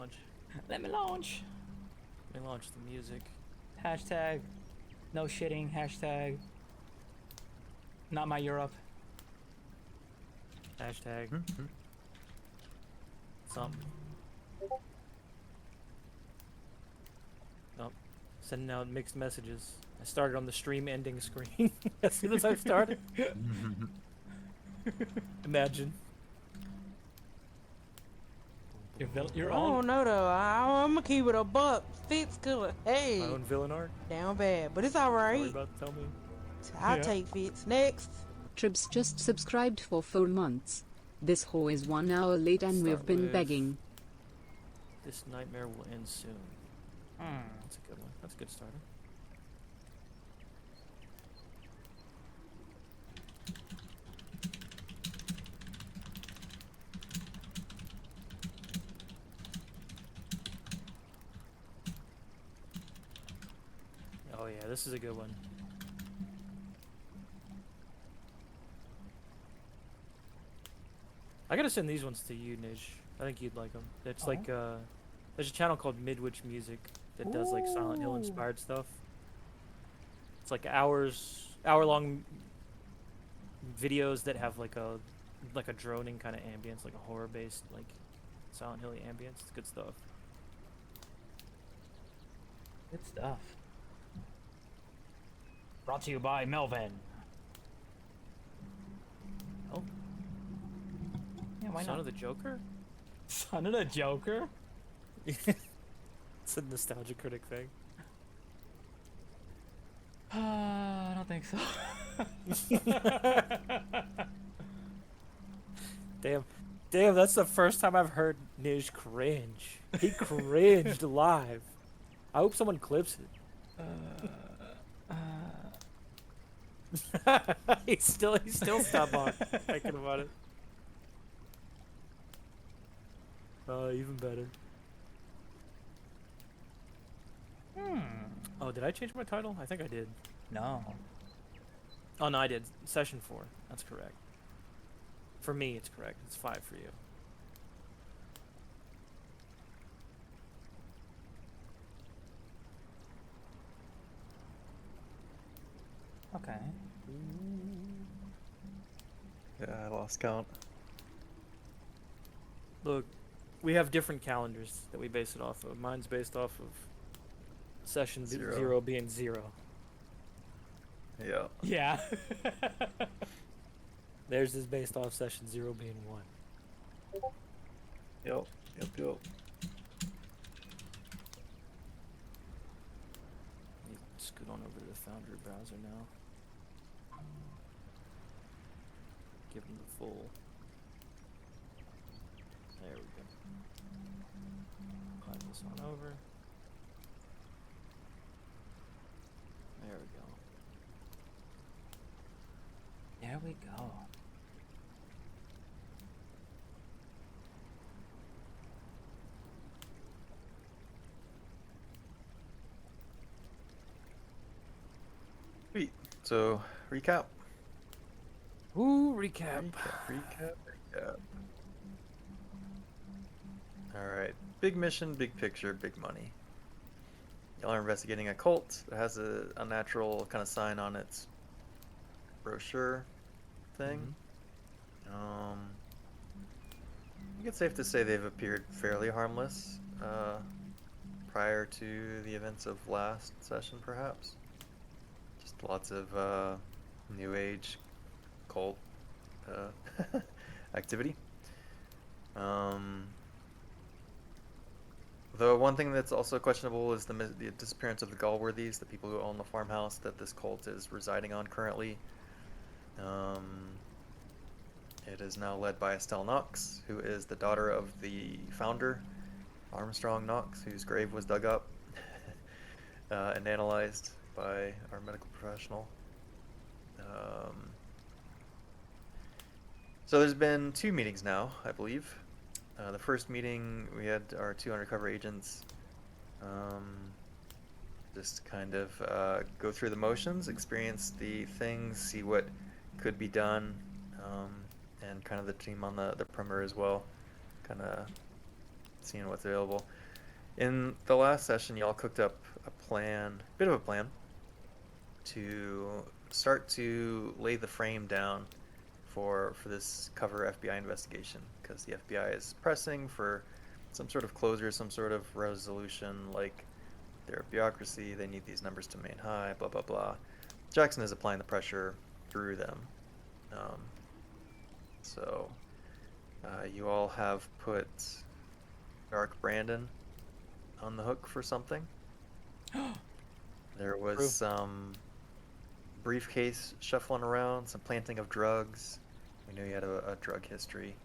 launch. Let me launch. Let me launch the music. Hashtag no shitting. Hashtag not my Europe. Hashtag something. Oh, sending out mixed messages. I started on the stream ending screen as soon as I started. Imagine. You're I on. don't know though. I'm gonna keep it a buck. Fitz could. My Hey, own villain art. down bad, but it's What are you alright. about to tell me? I'll Yeah. take Fitz next. Tribs just subscribed for 4 months. This whore is 1 hour late and we've Start been with- begging. This nightmare will end soon. Hmm. That's a good one. That's a good starter. Oh yeah, this is a good one. I gotta send these ones to you, Nish. I think you'd like them. It's like there's a channel called Midwich Music that does like Silent Hill inspired stuff. It's like hour-long videos that have like a droning kind of ambience, like a horror-based like Silent Hill ambience. It's good stuff. Good stuff. Brought to you by Melvin. Oh, Yeah, why Son not? of the Joker? Son of the Joker. It's a nostalgia critic thing. I don't think so. Damn, that's the first time I've heard Nish cringe. He cringed live. I hope someone clips it. He's still stopped on thinking about it. Even better. Oh, did I change my title? I think I did. No. Oh no, I did. Session 4. That's correct. For me, it's correct. It's 5 for you. Okay. Yeah, I lost count. Look, we have different calendars that we base it off of. Mine's based off of session 0 being 0. Yeah. Yeah. Theirs is based off session 0 being 1. Yep. You scoot on over to the Foundry browser now. Give them the full. There we go. Climb this on over. There we go. There we go. Sweet. So, recap. Ooh, recap. Recap. Alright. Big mission, big picture, big money. Y'all are investigating a cult that has a unnatural kind of sign on its brochure thing. I think it's safe to say they've appeared fairly harmless prior to the events of last session, perhaps. Just lots of new age cult activity. Though one thing that's also questionable is the disappearance of the Galworthies, the people who own the farmhouse that this cult is residing on currently. It is now led by Estelle Knox, who is the daughter of the founder, Armstrong Knox, whose grave was dug up and analyzed by our medical professional. So there's been 2 meetings now, I believe. The first meeting, we had our 2 undercover agents just kind of go through the motions, experience the things, see what could be done, and kind of the team on the perimeter as well. Kind of seeing what's available. In the last session, y'all cooked up a bit of a plan, to start to lay the frame down for this cover FBI investigation, because the FBI is pressing for some sort of closure, some sort of resolution, like their bureaucracy, they need these numbers to remain high, blah blah blah. Jackson is applying the pressure through them. So you all have put Dark Brandon on the hook for something. There was True. some briefcase shuffling around, some planting of drugs. We knew he had a drug history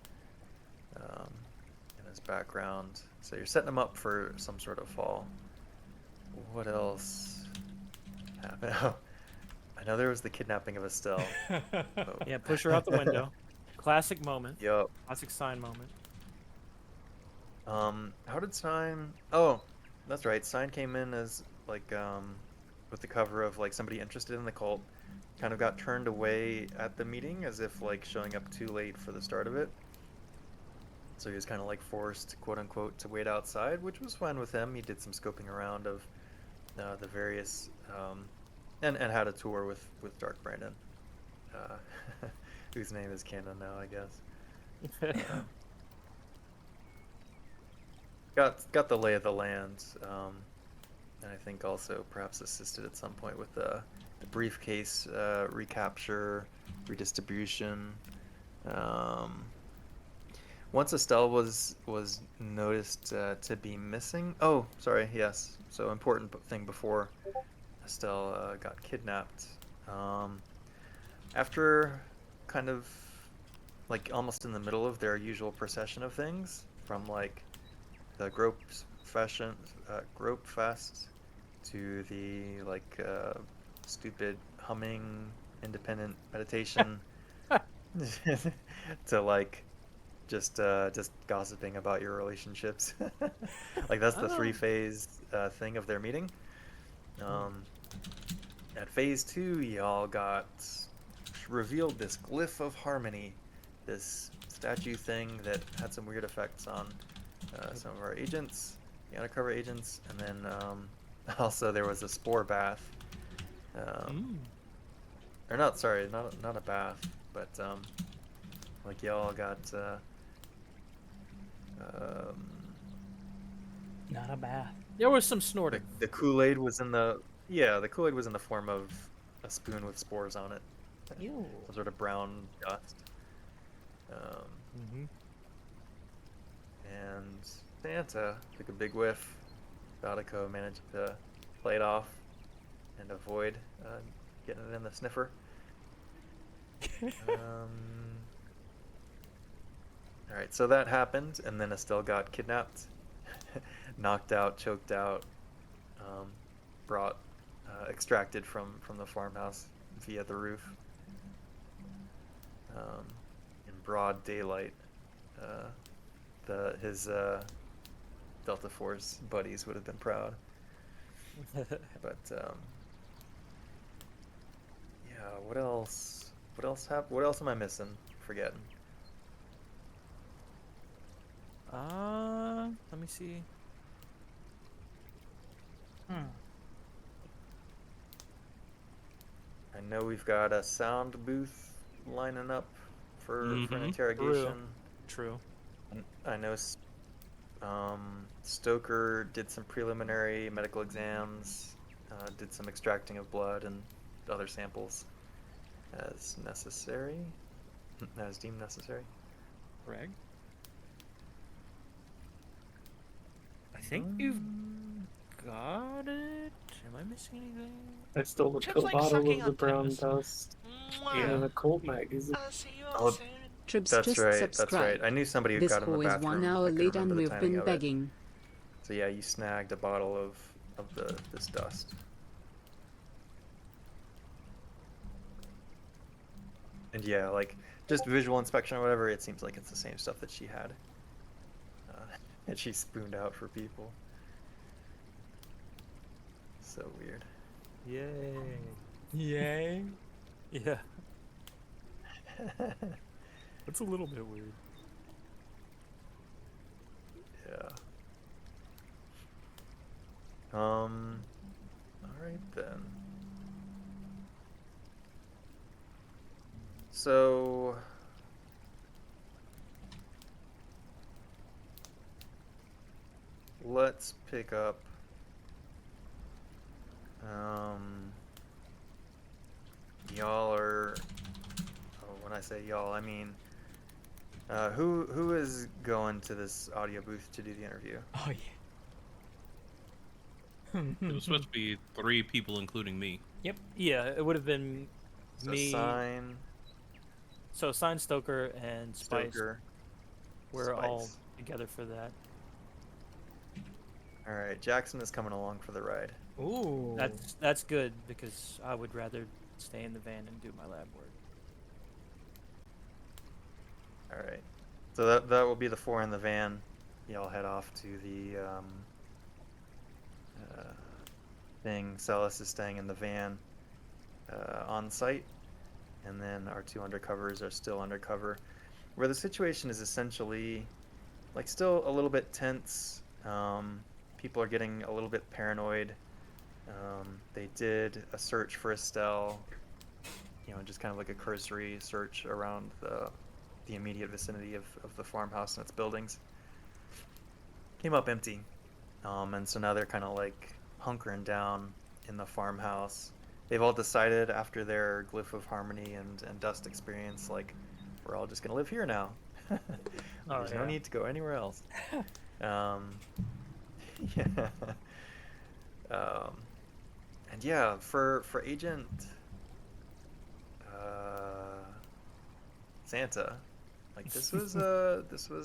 in his background. So you're setting him up for some sort of fall. What else happened? Oh, I know there was the kidnapping of Estelle. Oh. Yeah, push her out the window. Classic moment. Yup. Classic sign moment. How did Sign? Oh, that's right. Sign came in as like with the cover of like somebody interested in the cult. Kind of got turned away at the meeting as if like showing up too late for the start of it. So he was kind of like forced, quote unquote, to wait outside, which was fine with him. He did some scoping around of the various and had a tour with Dark Brandon, whose name is canon now, I guess. Got the lay of the land, and I think also perhaps assisted at some point with the briefcase recapture, redistribution. Once Estelle was noticed to be missing. Oh, sorry. Yes. So important thing before Estelle got kidnapped. After kind of like almost in the middle of their usual procession of things, from like the Grope Fest to the like stupid humming independent meditation to like just gossiping about your relationships. Like that's the three-phase thing of their meeting. At phase 2, y'all got revealed this glyph of harmony, this statue thing that had some weird effects on some of our agents, the undercover agents, and then also there was a spore bath. Or not, sorry, not a bath, but like y'all got Not a bath. There was some snorting. the Kool-Aid was in the Kool-Aid was in the form of a spoon with spores on it. Ew. Some sort of brown dust. And Santa took a big whiff. Baudico managed to play it off and avoid getting it in the sniffer. Alright, so that happened, and then Estelle got kidnapped, knocked out, choked out, extracted from the farmhouse via the roof. In broad daylight, his Delta Force buddies would have been proud. But yeah, what else? What else am I missing? Forgetting. Let me see. I know we've got a sound booth lining up for an Mhm. interrogation. True. I know Stoker did some preliminary medical exams, did some extracting of blood and other samples as necessary, as deemed necessary. Greg? I think you've got it. Am I missing anything? I stole the Chip's like bottle sucking of the on brown toast. dust Mwah. and a Colt magazine. I'll see you Oh, all soon. Tribs That's just right. That's subscribed. right. I knew somebody who This got in the whore is bathroom. 1 I hour couldn't late and remember the we've timing been of it. begging. So yeah, you snagged a bottle of this dust. And yeah, like just visual inspection or whatever, it seems like it's the same stuff that she had, that she spooned out for people. So weird. Yay. Yay. Yeah. That's a little bit weird. Yeah. All right then. So let's pick up. Y'all are. Oh, when I say y'all, I mean who is going to this audio booth to do the interview? Oh yeah. It was supposed to be 3 people, including me. Yep. Yeah, it would have been So me. Sign, So Sign, Stoker, and Spice. Stoker. We're all Spice. together for that. All right, Jackson is coming along for the ride. Ooh. That's good because I would rather stay in the van and do my lab work. All right, so that will be the 4 in the van. Y'all head off to the thing. Celis is staying in the van on site, and then our 2 undercovers are still undercover. Where the situation is essentially like still a little bit tense. People are getting a little bit paranoid. They did a search for Estelle, just kind of like a cursory search around the immediate vicinity of the farmhouse and its buildings. Came up empty. And so now they're kind of like hunkering down in the farmhouse. They've all decided after their Glyph of Harmony and Dust experience, like, we're all just going to live here now. There's no need to go anywhere else. Yeah. And yeah, for Agent Santa, like this was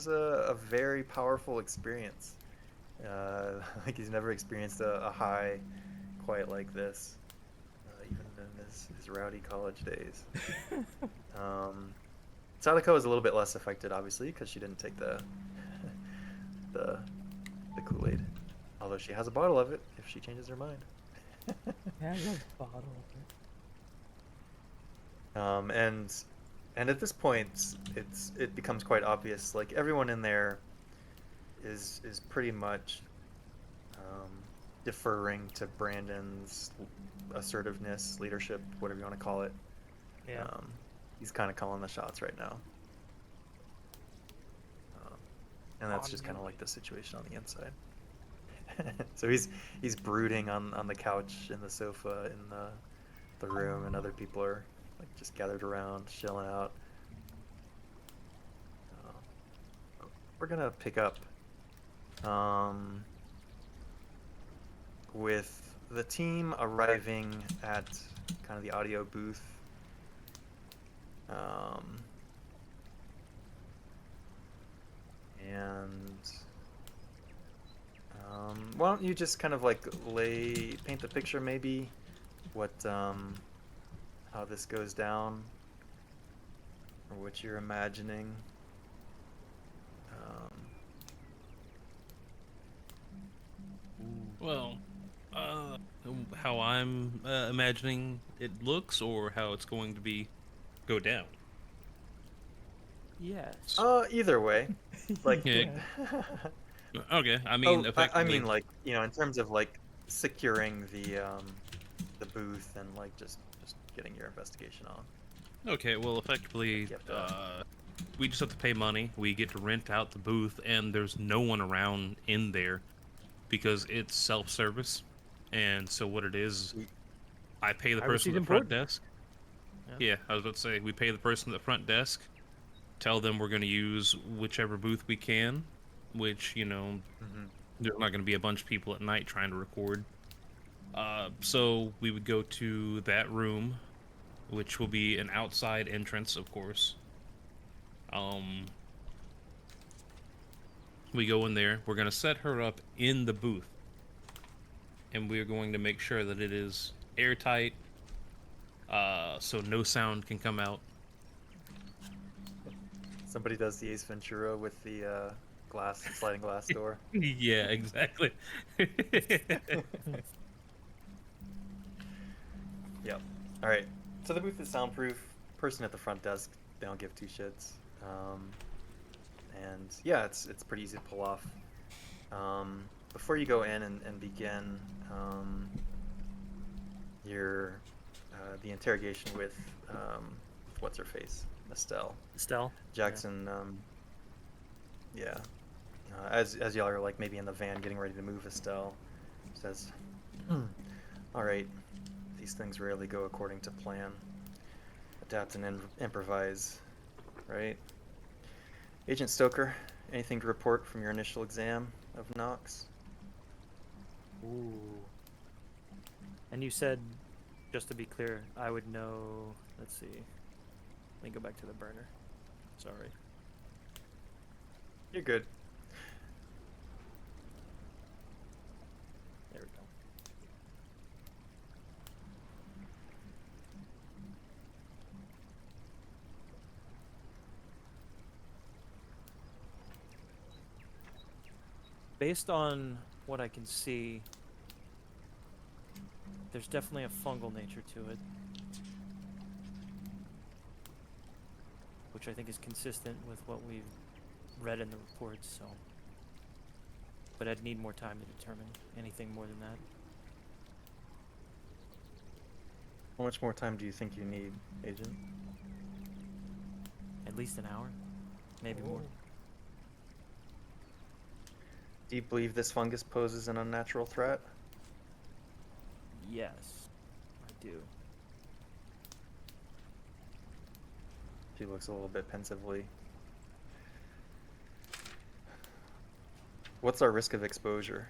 a very powerful experience. Like he's never experienced a high quite like this, even in his rowdy college days. Sadako is a little bit less affected, obviously, because she didn't take the Kool-Aid. Although she has a bottle of it if she changes her mind. Yeah, I love the bottle of it. And at this point, it becomes quite obvious. Like everyone in there is pretty much deferring to Brandon's assertiveness, leadership, whatever you want to call it. Yeah. He's kind of calling the shots right now. And that's just kind of like the situation on the inside. So he's brooding on the couch in the sofa in the room, and other people are like just gathered around, chilling out. We're gonna pick up with the team arriving at kind of the audio booth. Why don't you just kind of like paint the picture, maybe what how this goes down, or what you're imagining. Well, how I'm imagining it looks, or how it's going to go down. Yes. Either way, like. Yeah. Okay, I Oh, mean, I effectively. mean, like, in terms of like securing the booth and like just getting your investigation on. Okay, well, effectively, Yep. we just have to pay money. We get to rent out the booth, and there's no one around in there because it's self-service. And so what it is, I pay the Privacy's person at the front important. desk. Yeah. Yeah, I was about to say, we pay the person at the front desk, tell them we're going to use whichever booth we can, which, Mhm. there's not going to be a bunch of people at night trying to record. So we would go to that room, which will be an outside entrance, of course. We go in there. We're going to set her up in the booth. And we're going to make sure that it is airtight, so no sound can come out. Somebody does the Ace Ventura with the sliding glass door. Yeah, exactly. Yep. All right. So the booth is soundproof. Person at the front desk, they don't give two shits. And yeah, it's pretty easy to pull off. before you go in and begin your the interrogation with what's her face, Estelle Estelle. Jackson, yeah, as y'all are like maybe in the van getting ready to move, Estelle says, "All right, these things rarely go according to plan. Adapt and improvise, right?" Agent Stoker, anything to report from your initial exam of Knox? Ooh. And you said, just to be clear, I would know. Let's see. Let me go back to the burner. Sorry. You're good. There we go. Based on what I can see, there's definitely a fungal nature to it, which I think is consistent with what we've read in the reports, so. But I'd need more time to determine anything more than that. How much more time do you think you need, Agent? At least an hour, maybe more. Do you believe this fungus poses an unnatural threat? Yes, I do. She looks a little bit pensively. What's our risk of exposure?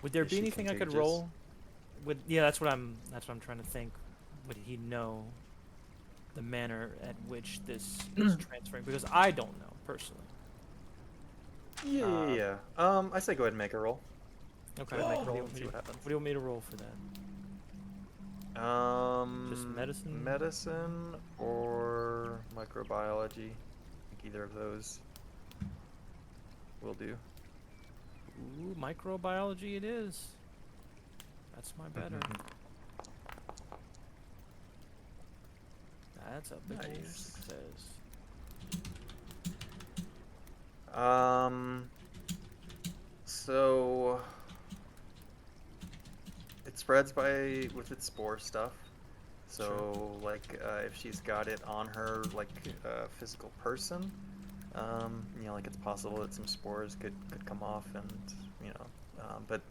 Would there Is be she anything I could contagious? roll? Yeah, that's what I'm trying to think. Would he know the manner at which this is transferring? Because I don't know personally. Yeah. I say go ahead and make a roll. Okay, Go ahead and make a what do roll you and want see me what to, happens. what do you want me to roll for that? Just medicine? Medicine or microbiology. I think either of those will do. Ooh, microbiology it is. That's my better. That's a big old Nice. success. So it spreads with its spore stuff. So like if she's got it on her like physical person, like it's possible that some spores could come off, and but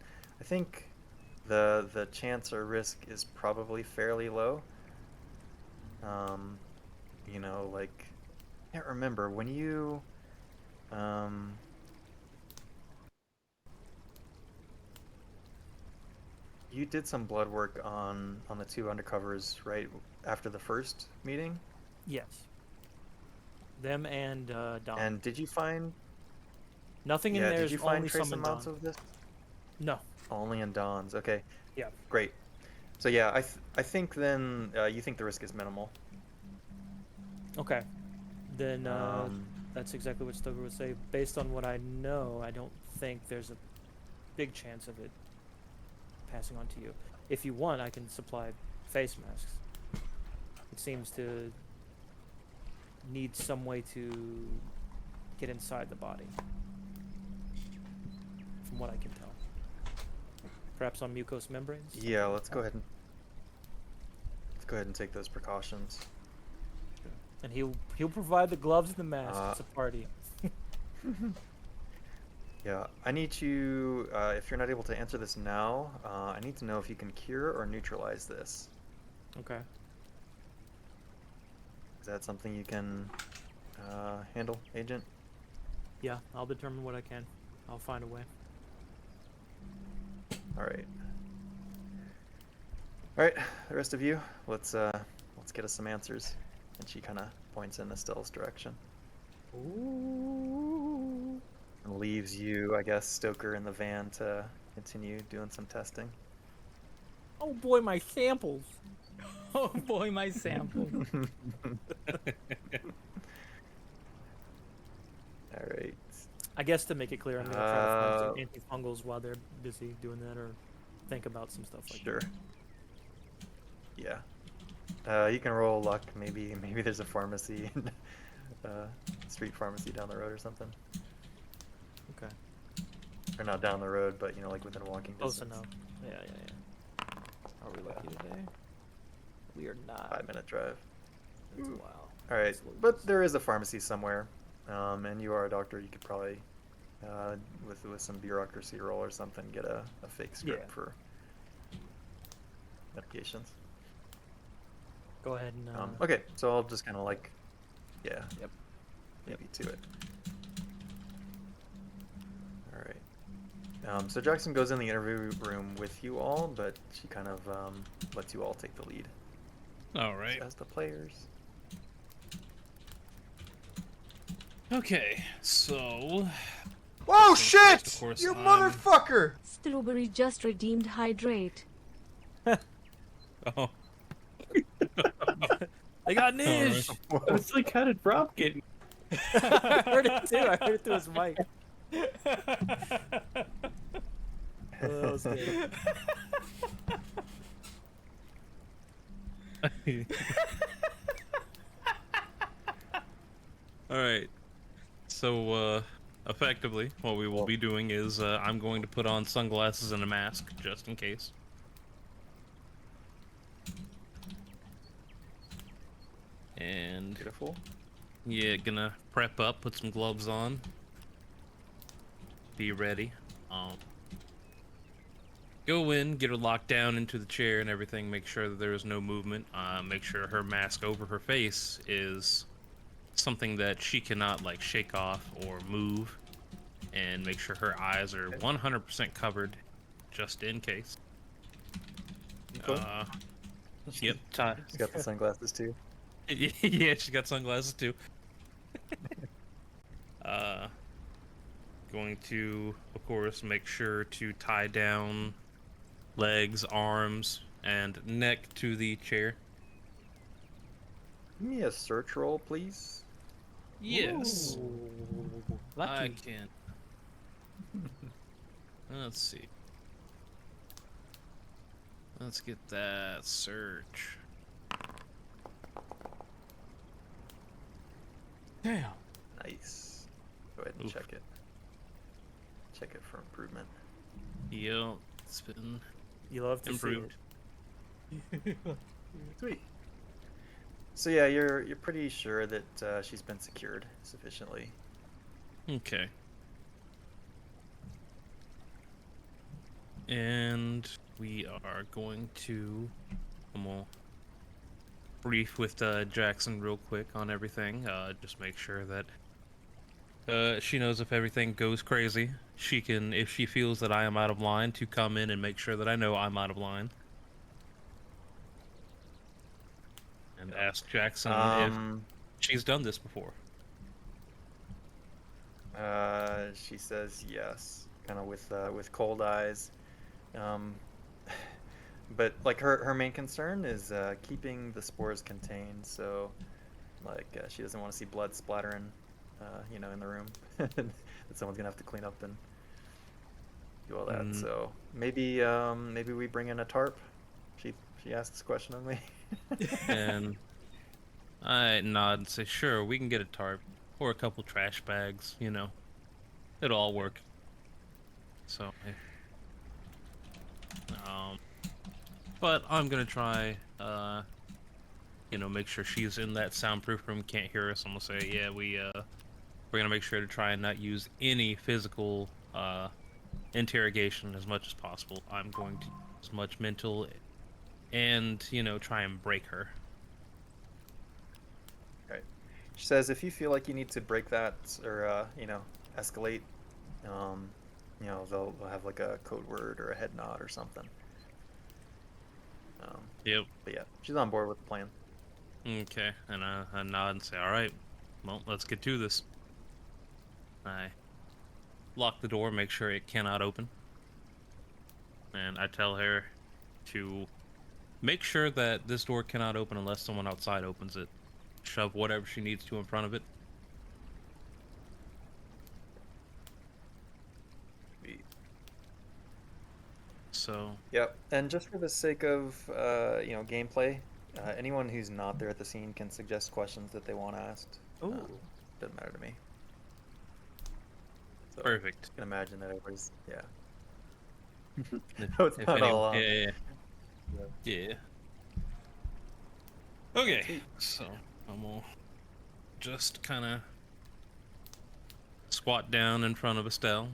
I think the chance or risk is probably fairly low. Like I can't remember when you you did some blood work on the two undercovers right after the first meeting, Yes. Them and Don. and did you find Nothing in yeah there did is you find only trace some in amounts Don. of this? No. Only in Dawn's. Okay, Yeah. great. So yeah, I think then you think the risk is minimal. Okay. Then Um, that's exactly what Stoker would say. Based on what I know, I don't think there's a big chance of it passing on to you. If you want, I can supply face masks. It seems to need some way to get inside the body, from what I can tell. Perhaps on mucous membranes? yeah, let's go ahead and take those precautions. And he'll provide the gloves and the mask. It's a party. Yeah, I need you, if you're not able to answer this now, I need to know if you can cure or neutralize this. Okay. Is that something you can handle, Agent? Yeah, I'll determine what I can. I'll find a way. All right. All right, the rest of you, let's get us some answers. And she kind of points in Estelle's direction. Ooh. And leaves you, I guess, Stoker in the van to continue doing some testing. Oh boy, my samples. Oh boy, my sample. All right. I guess to make it clear, I'm gonna try to find some antifungals while they're busy doing that, or think about some stuff like Sure. that. Yeah. You can roll luck. Maybe there's a pharmacy, street pharmacy down the road or something. Okay. Or not down the road, but like within walking Close distance. enough. Yeah. Are we lucky today? We are not. 5-minute drive. Wow. All right, but there is a pharmacy somewhere, and you are a doctor. You could probably, with some bureaucracy roll or something, get a fake script Yeah. for medications. Go ahead and. Okay, so I'll just kind of yeah. Yep. Maybe to it. All right. So Jackson goes in the interview room with you all, but she kind of lets you all take the lead All right. as the players. Okay, so Whoa, So, shit! of course, You I'm- motherfucker! Strawberry just redeemed hydrate. oh, They got Nish! It's like, how did Rob get? I heard it too. I heard it through his mic. Oh, that was good. all right. So effectively, what we will be doing is I'm going to put on sunglasses and a mask just in case. And Beautiful. yeah, gonna prep up, put some gloves on, be ready. Go in, get her locked down into the chair and everything. Make sure that there is no movement. Make sure her mask over her face is something that she cannot like shake off or move, and make sure her eyes are 100% covered, just in case. Okay. Yep. Tie. She's got the sunglasses too. Yeah, she's got sunglasses too. Going to, of course, make sure to tie down legs, arms, and neck to the chair. Give me a search roll, please. Yes, I Lucky. can. Let's see. Let's get that search. Damn. Nice. Go ahead and Oof. check it. Check it for improvement. Yep, it's been You love to improved. see Sweet. So yeah, you're pretty sure that she's been secured sufficiently. Okay. And we are going to I'm gonna brief with Jackson real quick on everything. Just make sure that she knows if everything goes crazy, she can, if she feels that I am out of line, to come in and make sure that I know I'm out of line. And ask Jackson if she's done this before. She says yes, kind of with cold eyes. But like her main concern is keeping the spores contained. So like she doesn't want to see blood splattering, in the room that someone's gonna have to clean up and do all that. So maybe we bring in a tarp. She asks questioningly. And I nod and say, sure, we can get a tarp or a couple trash bags, it'll all work. So, but I'm gonna try, make sure she's in that soundproof room, can't hear us. I'm gonna say, yeah, we're gonna make sure to try and not use any physical interrogation as much as possible. I'm going to use as much mental and try and break her. Right. She says if you feel like you need to break that or escalate, they'll have like a code word or a head nod or something. Yep. But yeah, she's on board with the plan. Okay, and I nod and say, all right, well, let's get to this. I lock the door, make sure it cannot open. And I tell her to make sure that this door cannot open unless someone outside opens it. Shove whatever she needs to in front of it. So, Yep. And just for the sake of gameplay, Anyone who's not there at the scene can suggest questions that they want asked. Oh, Doesn't matter to me. So, Perfect. I can imagine that everybody's, yeah. If, No, it's if not any- all on. yeah, Yeah. yeah. Okay, Sweet. so I'm gonna just kind of squat down in front of Estelle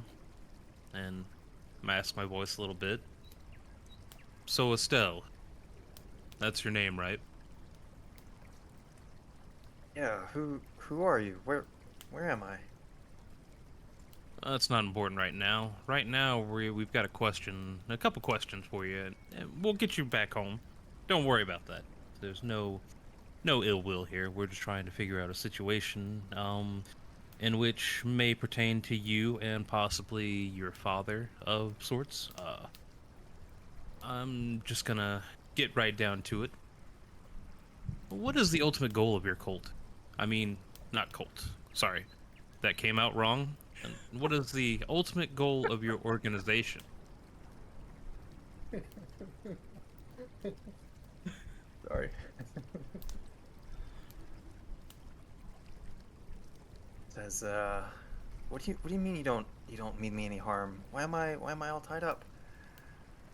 and mask my voice a little bit. So Estelle, that's your name, right? Yeah, who are you? Where am I? That's not important right now. Right now, we've got a couple questions for you, and we'll get you back home. Don't worry about that. There's no ill will here. We're just trying to figure out a situation, in which may pertain to you and possibly your father of sorts. I'm just gonna get right down to it. What is the ultimate goal of your cult? I mean, not cult. Sorry, that came out wrong. And what is the ultimate goal of your organization? Sorry. Says, what do you mean you don't mean me any harm? Why am I all tied up?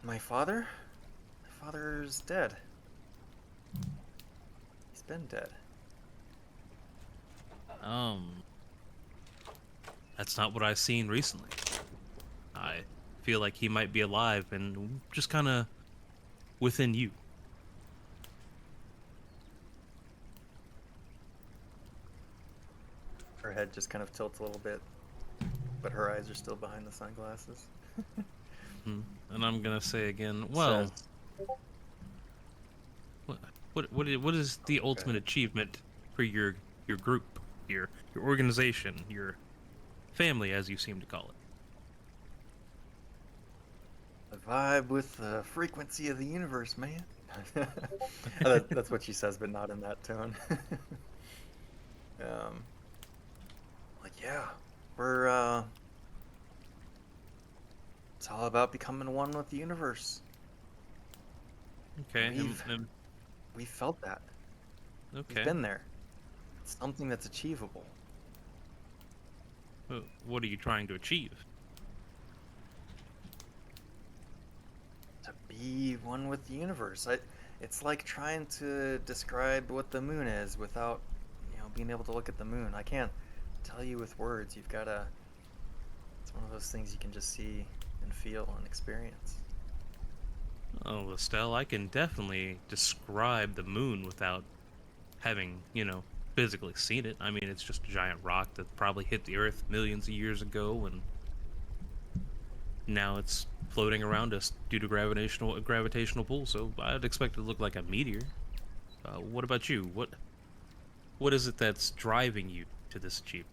My father? My father's dead. He's been dead. That's not what I've seen recently. I feel like he might be alive and just kind of within you. Her head just kind of tilts a little bit, but her eyes are still behind the sunglasses. Hmm. And I'm gonna say again, well, Says, what is the ultimate achievement for your group, your organization, your family, as you seem to call it? a vibe with the frequency of the universe, man. That's what she says, but not in that tone. Like, yeah, we're it's all about becoming one with the universe. Okay. We've felt that. Okay. We've been there. It's something that's achievable. What are you trying to achieve? To be one with the universe. It's like trying to describe what the moon is without, being able to look at the moon. I can't tell you with words. You've got to. It's one of those things you can just see and feel and experience. Oh, Estelle, I can definitely describe the moon without having, physically seen it. I mean, it's just a giant rock that probably hit the Earth millions of years ago, and now it's floating around us due to gravitational pull. So I'd expect it to look like a meteor. What about you? What is it that's driving you to this achievement?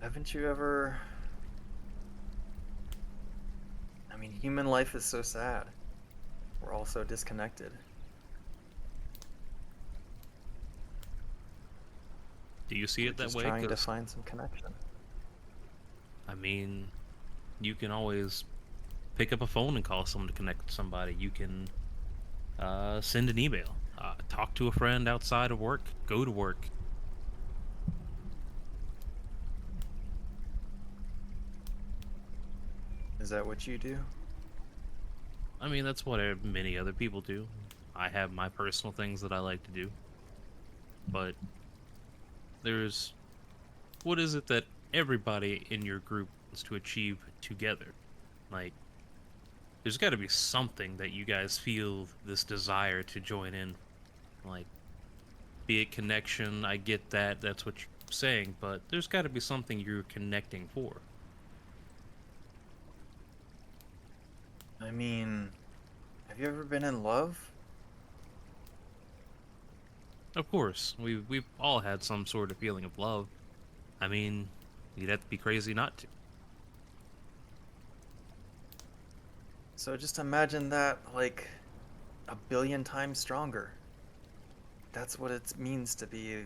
Haven't you ever... I mean, human life is so sad. We're all so disconnected. Do you see it that Just way? trying to 'Cause, find some connection. I mean, you can always pick up a phone and call someone to connect with somebody. You can send an email, talk to a friend outside of work, go to work. Is that what you do? I mean, that's what many other people do. I have my personal things that I like to do. But what is it that everybody in your group wants to achieve together? Like, there's got to be something that you guys feel this desire to join in. Like, be it connection, I get that, that's what you're saying, but there's got to be something you're connecting for. I mean, have you ever been in love? Of course, we've all had some sort of feeling of love. I mean, you'd have to be crazy not to. So just imagine that like a billion times stronger. That's what it means to be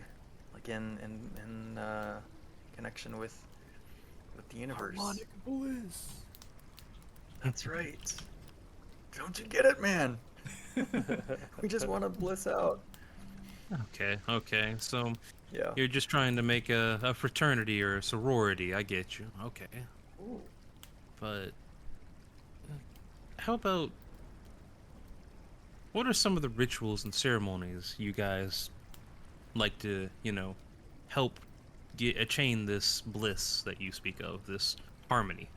like in connection with the universe. harmonic bliss. That's right. Don't you get it, man? We just want to bliss out. Okay, okay. So Yeah. you're just trying to make a fraternity or a sorority. I get you. Okay. But how about what are some of the rituals and ceremonies you guys like to, help attain this bliss that you speak of, this harmony?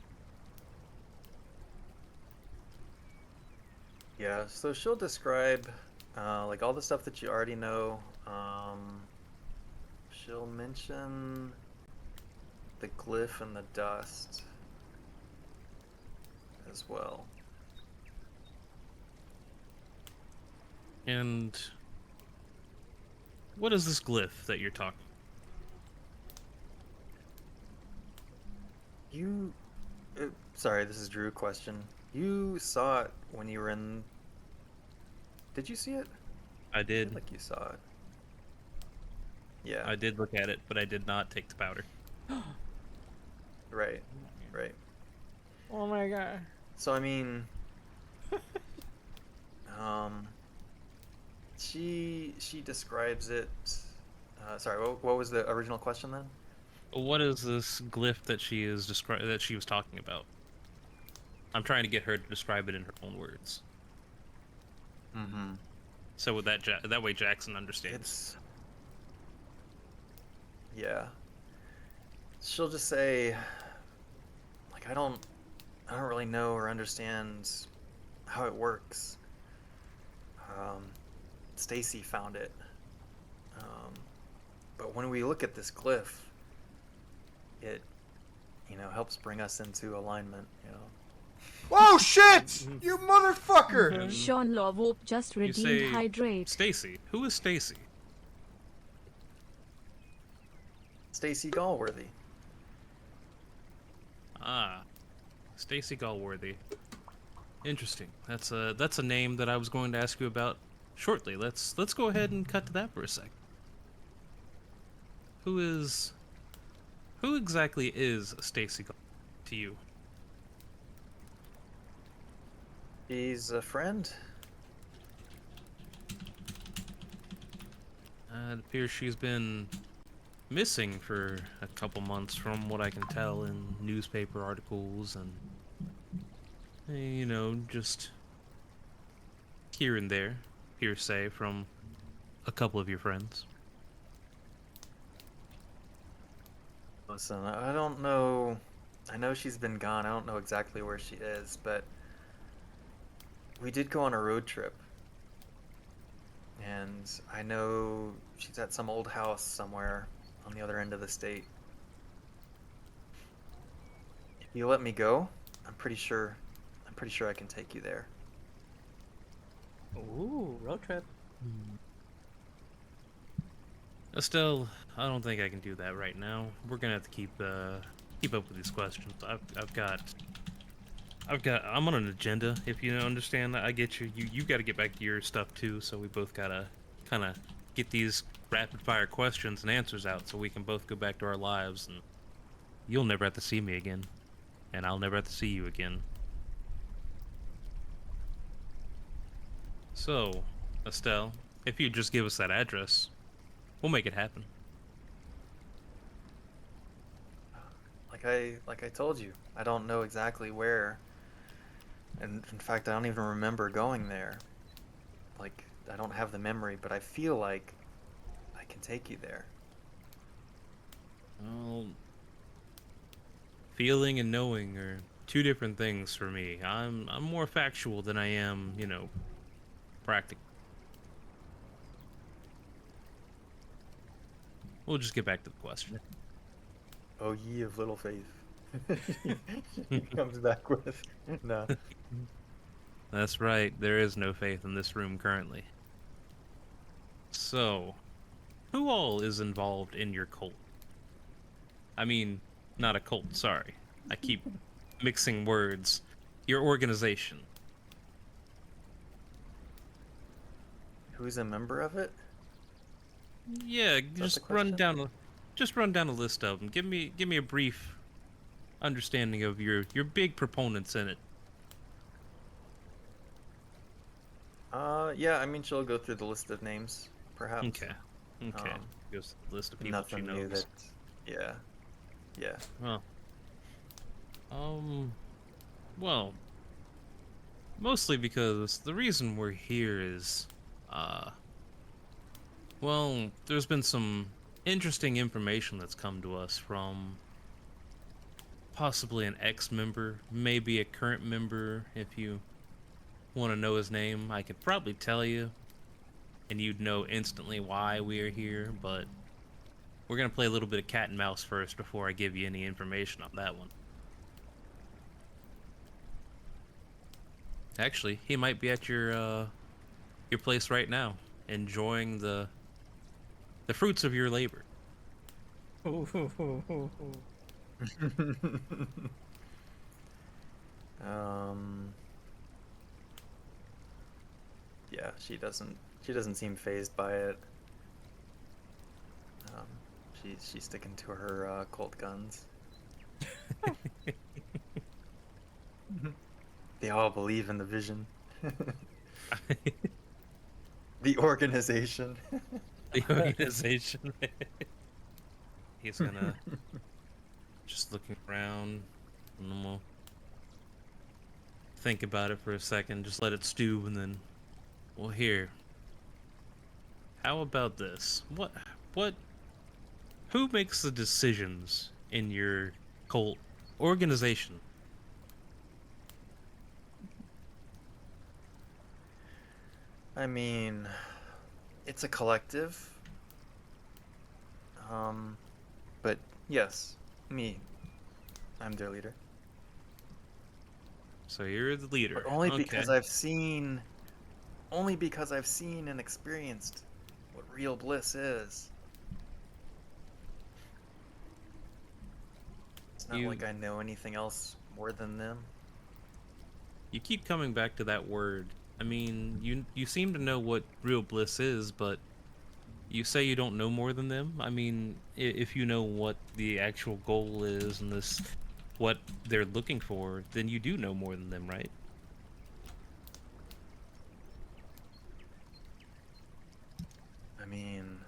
Yeah, so she'll describe like all the stuff that you already know. She'll mention the glyph and the dust as well. And what is this glyph that you're talking? You, sorry, this is Drew question. You saw it when you were in. Did you see it? I I feel did. like you saw it. Yeah. I did look at it, but I did not take the powder. Right. Right. Oh my god. So I mean, um, she describes it. Sorry, what was the original question then? What is this glyph that she is that she was talking about? I'm trying to get her to describe it in her own words. Mm-hmm. So with that way Jackson understands. It's yeah. She'll just say, like, I don't really know or understand how it works. Stacy found it. But when we look at this glyph, it, helps bring us into alignment. Whoa, shit! You motherfucker! Sean Lawop just You redeemed say hydrate. Stacy. Who is Stacy? Stacy Galworthy. Ah, Stacy Galworthy. Interesting. That's a name that I was going to ask you about shortly. Let's go ahead and cut to that for a sec. Who exactly is Stacy Galworthy to you? She's a friend. It appears she's been missing for a couple months from what I can tell in newspaper articles and, just here and there, hearsay from a couple of your friends. Listen, I don't know. I know she's been gone. I don't know exactly where she is, but we did go on a road trip. And I know she's at some old house somewhere on the other end of the state. If you let me go, I'm pretty sure I can take you there. Ooh, road trip. Estelle, I don't think I can do that right now. We're gonna have to keep up with these questions. I'm on an agenda. If you understand, I get you. You got to get back to your stuff too. So we both gotta kind of get these rapid fire questions and answers out, so we can both go back to our lives. And you'll never have to see me again, and I'll never have to see you again. So, Estelle, if you just give us that address, we'll make it happen. Like I told you, I don't know exactly where. And in fact, I don't even remember going there. Like, I don't have the memory, but I feel like I can take you there. Well, feeling and knowing are two different things for me. I'm more factual than I am, practical. We'll just get back to the question. Oh, ye of little faith. He comes back with no. That's right. There is no faith in this room currently. So, who all is involved in your cult? I mean, not a cult, sorry. I keep mixing words. Your organization. Who's a member of it? Yeah, That's just the run question? down a list of them. Give me a brief understanding of your big proponents in it. Yeah, I mean, she'll go through the list of names, perhaps. Okay. Okay. Um, Just a list of people she Nothing new knows. that. Yeah. Yeah. Well, um, well, mostly because the reason we're here is, uh, well, there's been some interesting information that's come to us from possibly an ex-member, maybe a current member. If you want to know his name, I could probably tell you, and you'd know instantly why we are here, but we're gonna play a little bit of cat and mouse first before I give you any information on that one. Actually, he might be at your place right now, enjoying the fruits of your labor. um. Yeah, she doesn't. She doesn't seem phased by it. Um, she's sticking to her Colt guns. They all believe in the vision. The organization. The organization. He's gonna just looking around, and then we'll think about it for a second, just let it stew, and then we'll hear. How about this? What, who makes the decisions in your cult organization? I mean, it's a collective. But yes, me. I'm their leader. So you're the leader. But only Okay. because I've seen. Only because I've seen and experienced what real bliss is. It's not like I know anything else more than them. You keep coming back to that word. I mean, you seem to know what real bliss is, but you say you don't know more than them. I mean, if you know what the actual goal is and this what they're looking for, then you do know more than them, right? I mean,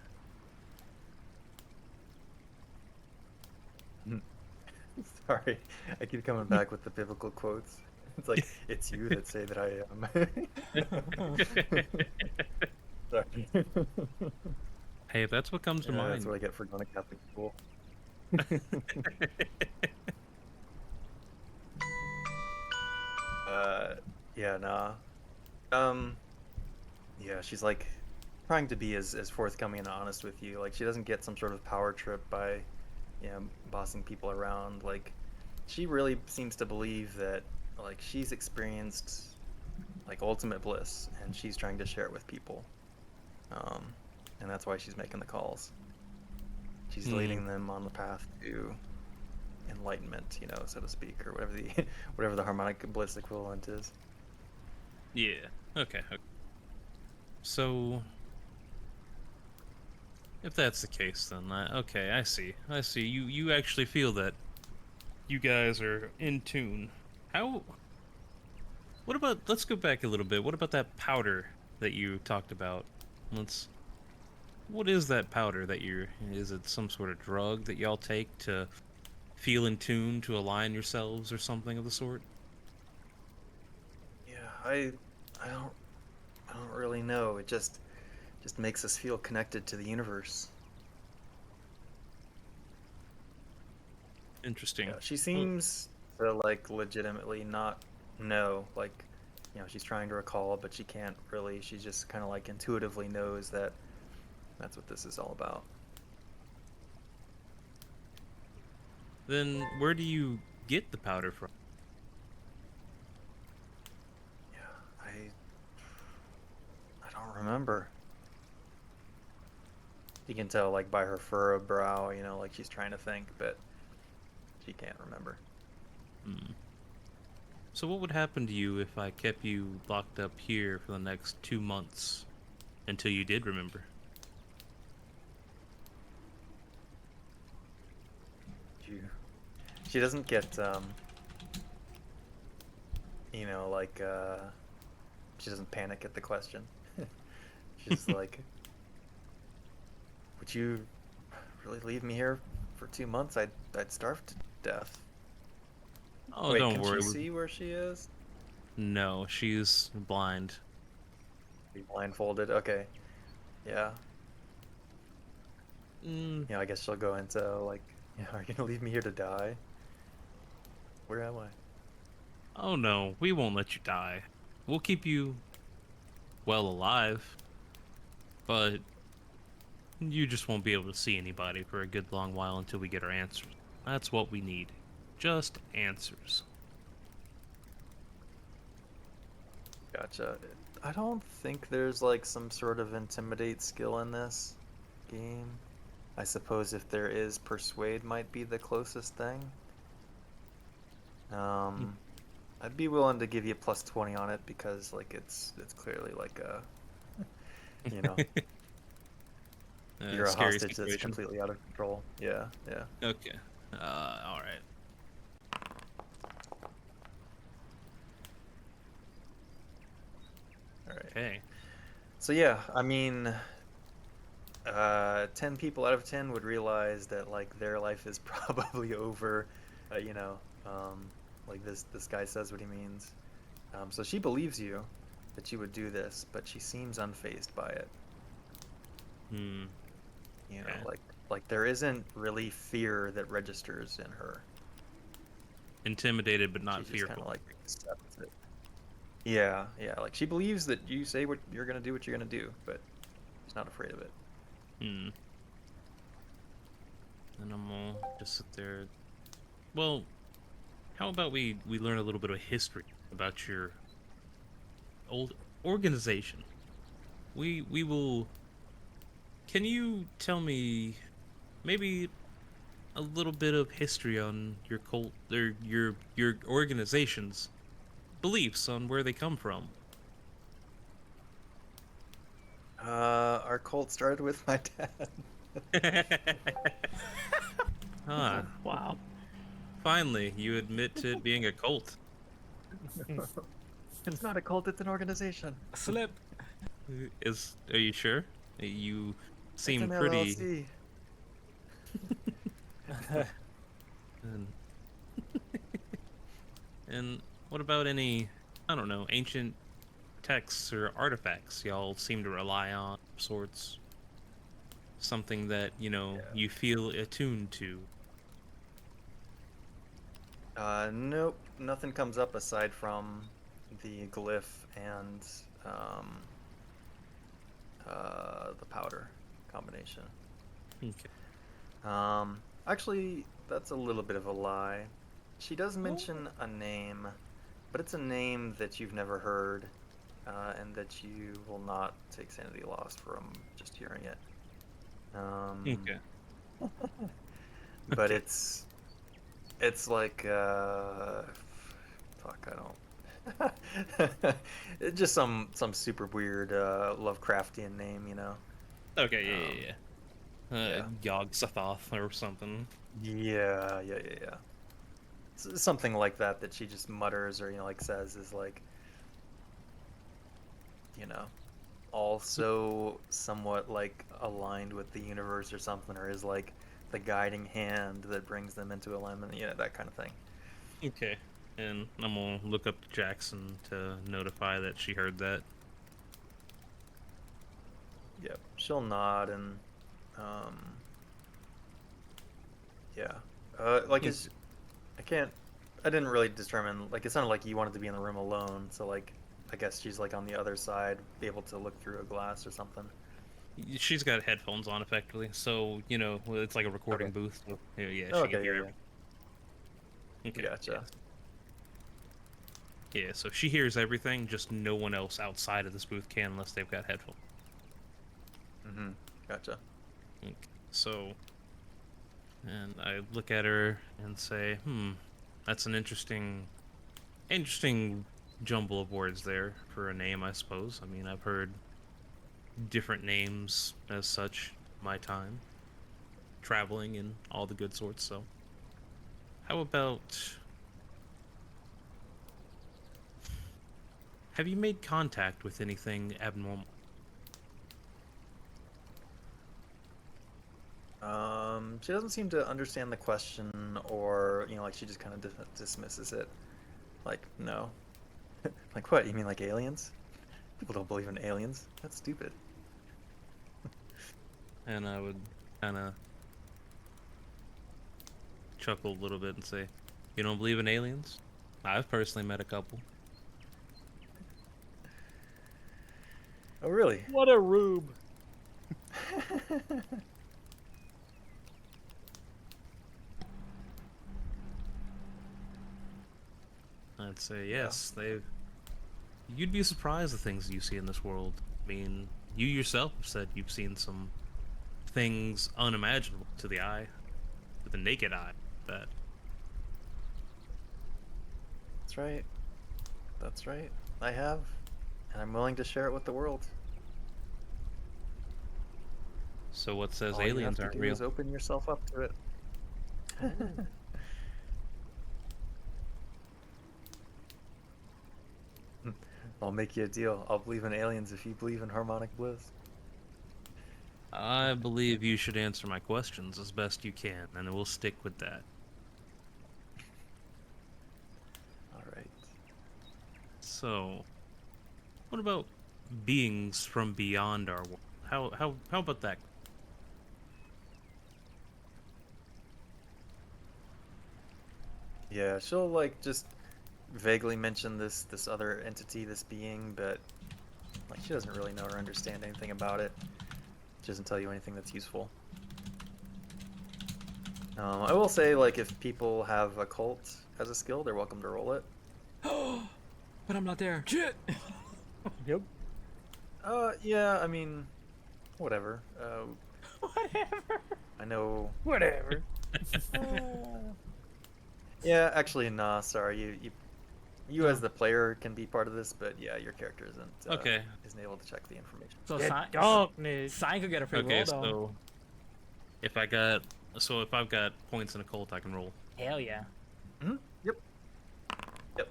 sorry, I keep coming back with the biblical quotes. It's like, it's you that say that I am. Sorry. Hey, if that's what comes to Yeah, mind. that's what I get for going to Catholic school. Yeah, nah. Yeah, she's like trying to be as forthcoming and honest with you. Like, she doesn't get some sort of power trip by, bossing people around. Like, she really seems to believe that, like, she's experienced, like, ultimate bliss, and she's trying to share it with people. And that's why she's making the calls. She's leading them on the path to enlightenment, so to speak, or whatever the whatever the harmonic bliss equivalent is. Yeah. Okay. So, if that's the case, then okay, I see. I see. You actually feel that you guys are in tune. How? What about? Let's go back a little bit. What about that powder that you talked about? What is that powder that you're? Is it some sort of drug that y'all take to feel in tune, to align yourselves, or something of the sort? Yeah, I don't really know. It just makes us feel connected to the universe. Interesting. Yeah, she seems to like legitimately not know. Like, she's trying to recall, but she can't really. She just kind of like intuitively knows that that's what this is all about. Then where do you get the powder from? Yeah, I don't remember. You can tell like by her furrowed brow, like she's trying to think, but she can't remember. So what would happen to you if I kept you locked up here for the next 2 months until you did remember? She doesn't get like she doesn't panic at the question. She's like, "Would you really leave me here for 2 months? I'd starve to death." Oh, Wait, don't can worry. she see where she is? No, she's blind. Be blindfolded. Okay. Yeah. Mm, I guess she'll go into like, are you gonna leave me here to die? Where am I? oh no, we won't let you die. We'll keep you well alive, but you just won't be able to see anybody for a good long while until we get our answers. That's what we need. Just answers. Gotcha. I don't think there's like some sort of intimidate skill in this game. I suppose if there is, persuade might be the closest thing. I'd be willing to give you +20 on it because like it's clearly like a, you know, you're a Scary hostage that's situation. completely out of control. Yeah, yeah. Okay. All right. All right. Okay. So yeah, I mean, 10 people out of 10 would realize that like their life is probably over. You know, like this guy says what he means. So she believes you that you would do this, but she seems unfazed by it. Hmm. You know, Okay. like there isn't really fear that registers in her. Intimidated but not She just kind fearful. of like accepts it. Yeah, yeah. Like she believes that you say what you're gonna do, what you're gonna do, but she's not afraid of it. Hmm. And I'm gonna just sit there. Well, how about we learn a little bit of history about your old organization? We will. Can you tell me maybe a little bit of history on your cult or your organization's beliefs on where they come from? Our cult started with my dad. Huh. Wow. Finally, you admit to it being a cult. It's not a cult; it's an organization. Slip. Are you sure? You It's seem an pretty. LLC. And, and what about any, I don't know, ancient texts or artifacts y'all seem to rely on, of sorts? Something that, you feel attuned to. Nope, nothing comes up aside from the glyph and the powder combination. Okay. Actually, that's a little bit of a lie. She does mention a name, but it's a name that you've never heard, and that you will not take sanity loss from just hearing it. Okay. But Okay. it's like fuck, I don't. It's just some super weird Lovecraftian name, you know. Okay, yeah. Yeah. Yog Sothoth or something. Yeah. Something like that she just mutters or like says is like, you know, also somewhat like aligned with the universe or something, or is like the guiding hand that brings them into alignment, that kind of thing. Okay. And I'm gonna look up Jackson to notify that she heard that. Yep, she'll nod and um yeah. Like Hmm. I didn't really determine, like it sounded like you wanted to be in the room alone, so like I guess she's like on the other side, be able to look through a glass or something. She's got headphones on effectively, so it's like a recording Okay. booth. So, yeah, Oh, she can okay, hear yeah. everything. Okay. Gotcha. Yeah, so she hears everything, just no one else outside of this booth can unless they've got headphones. Mm-hmm. Gotcha. Okay. So, and I look at her and say, that's an interesting jumble of words there for a name, I suppose. I mean, I've heard different names as such my time, traveling and all the good sorts, so how about have you made contact with anything abnormal? She doesn't seem to understand the question, or like she just kind of dismisses it. Like, no. Like what? You mean like aliens? People don't believe in aliens. That's stupid. And I would kind of chuckle a little bit and say, "You don't believe in aliens? I've personally met a couple." Oh, really? What a rube. I'd say yes. They've. You'd be surprised the things you see in this world. I mean, you yourself have said you've seen some things unimaginable to the eye, to the naked eye. That. That's right. That's right. I have, and I'm willing to share it with the world. So what says All aliens you have aren't to do real? is open yourself up to it. I'll make you a deal. I'll believe in aliens if you believe in harmonic bliss. I believe you should answer my questions as best you can, and we'll stick with that. All right. So, what about beings from beyond our world? How about that? Yeah, she'll like just vaguely mention this other entity, this being, but like she doesn't really know or understand anything about it. She doesn't tell you anything that's useful. I will say, like, if people have a cult as a skill, they're welcome to roll it. But I'm not there. Shit. Yep. Yeah, I mean, whatever. Whatever. I know. Whatever. Yeah, actually, nah. Sorry, you as the player can be part of this, but yeah, your character isn't. Okay. Isn't able to check the information. So Get darkness. Sign could get a free Okay, roll though. so if I've got points in a cult, I can roll. Hell yeah. Hmm. Yep. Yep.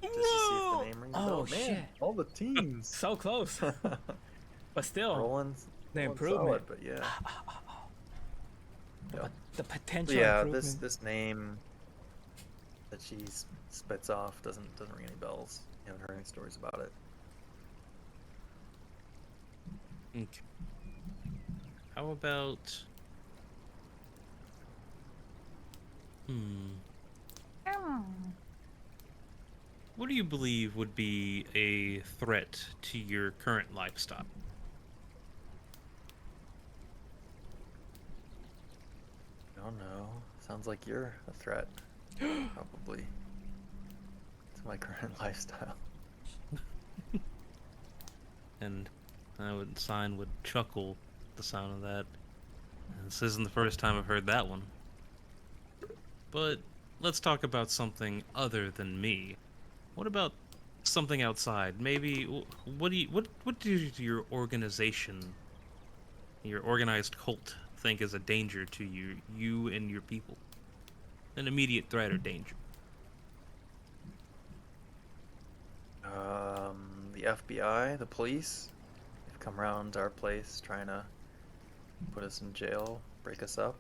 Just to see if the name rings a bell. Oh, Man, shit. all the teams. So close. But still, Rolling. the rolling improvement. solid, but yeah. Yeah. The So potential yeah, improvement. this name that she spits off doesn't ring any bells. You haven't heard any stories about it. Okay. How about what do you believe would be a threat to your current lifestyle? I don't know. Sounds like you're a threat. Probably. To my current lifestyle. And Sign would chuckle at the sound of that. This isn't the first time I've heard that one. But let's talk about something other than me. What about something outside? Maybe what does your organization, your organized cult, think is a danger to you and your people? An immediate threat or danger? The FBI, the police, they've come around to our place trying to put us in jail, break us up.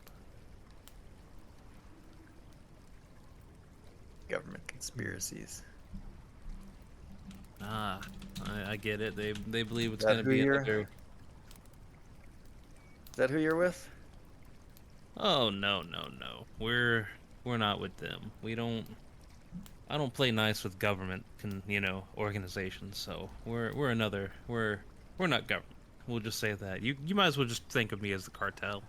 Government conspiracies. Ah, I get it. They believe it's Is that going to who be you're- another. Is that who you're with? Oh no. We're not with them. I don't play nice with government, organizations. So we're not government. We'll just say that. You might as well just think of me as the cartel.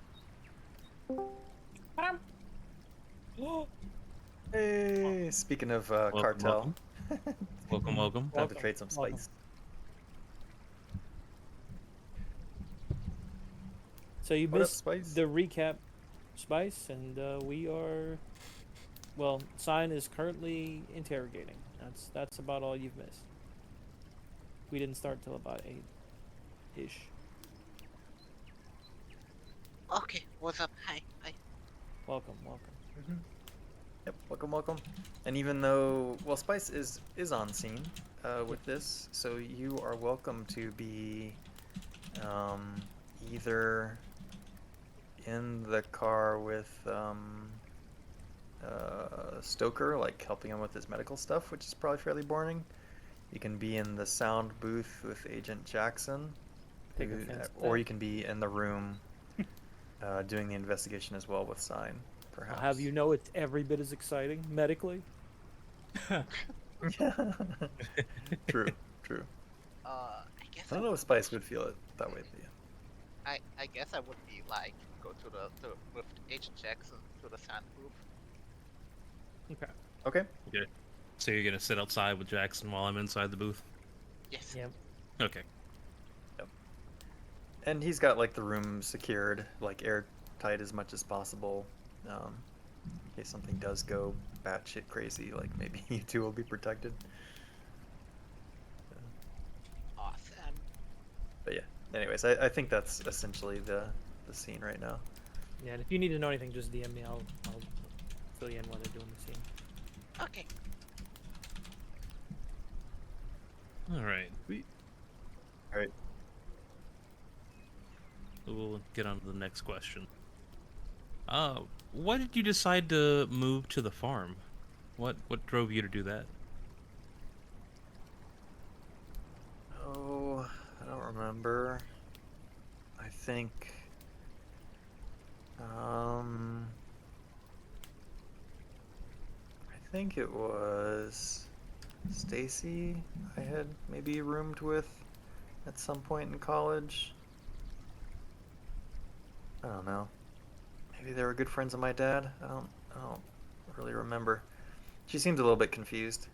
Hey, speaking of cartel, Welcome. time to trade some Welcome. spice. So you What up, missed Spice? the recap, Spice, and we are. Well, Sign is currently interrogating. That's about all you've missed. We didn't start till about 8-ish. Okay, what's up? Hi. Welcome. Yep, welcome, welcome. And even though, well, Spice is on scene with this, so you are welcome to be either in the car with Stoker, like helping him with his medical stuff, which is probably fairly boring. You can be in the sound booth with Agent Jackson, Take offense to or that. you can be in the room doing the investigation as well with Sign, perhaps. I'll have you know it's every bit as exciting medically. True, true. I guess I don't know if Spice would feel it that way, but yeah. I guess I would be like go to with Agent Jackson to the sound booth. Okay. Okay. Okay. So you're gonna sit outside with Jackson while I'm inside the booth? Yes. Yep. Okay. Yep. And he's got like the room secured, like airtight as much as possible, in case something does go batshit crazy. Like maybe you two will be protected. Awesome. But yeah. Anyways, I think that's essentially the scene right now. Yeah, and if you need to know anything, just DM me. I'll fill you in while they're doing the scene. Okay. All right. All right. We'll get on to the next question. Why did you decide to move to the farm? What drove you to do that? Oh, I don't remember. I think. I think it was Stacy I had maybe roomed with at some point in college. I don't know. Maybe they were good friends of my dad. I don't really remember. She seemed a little bit confused.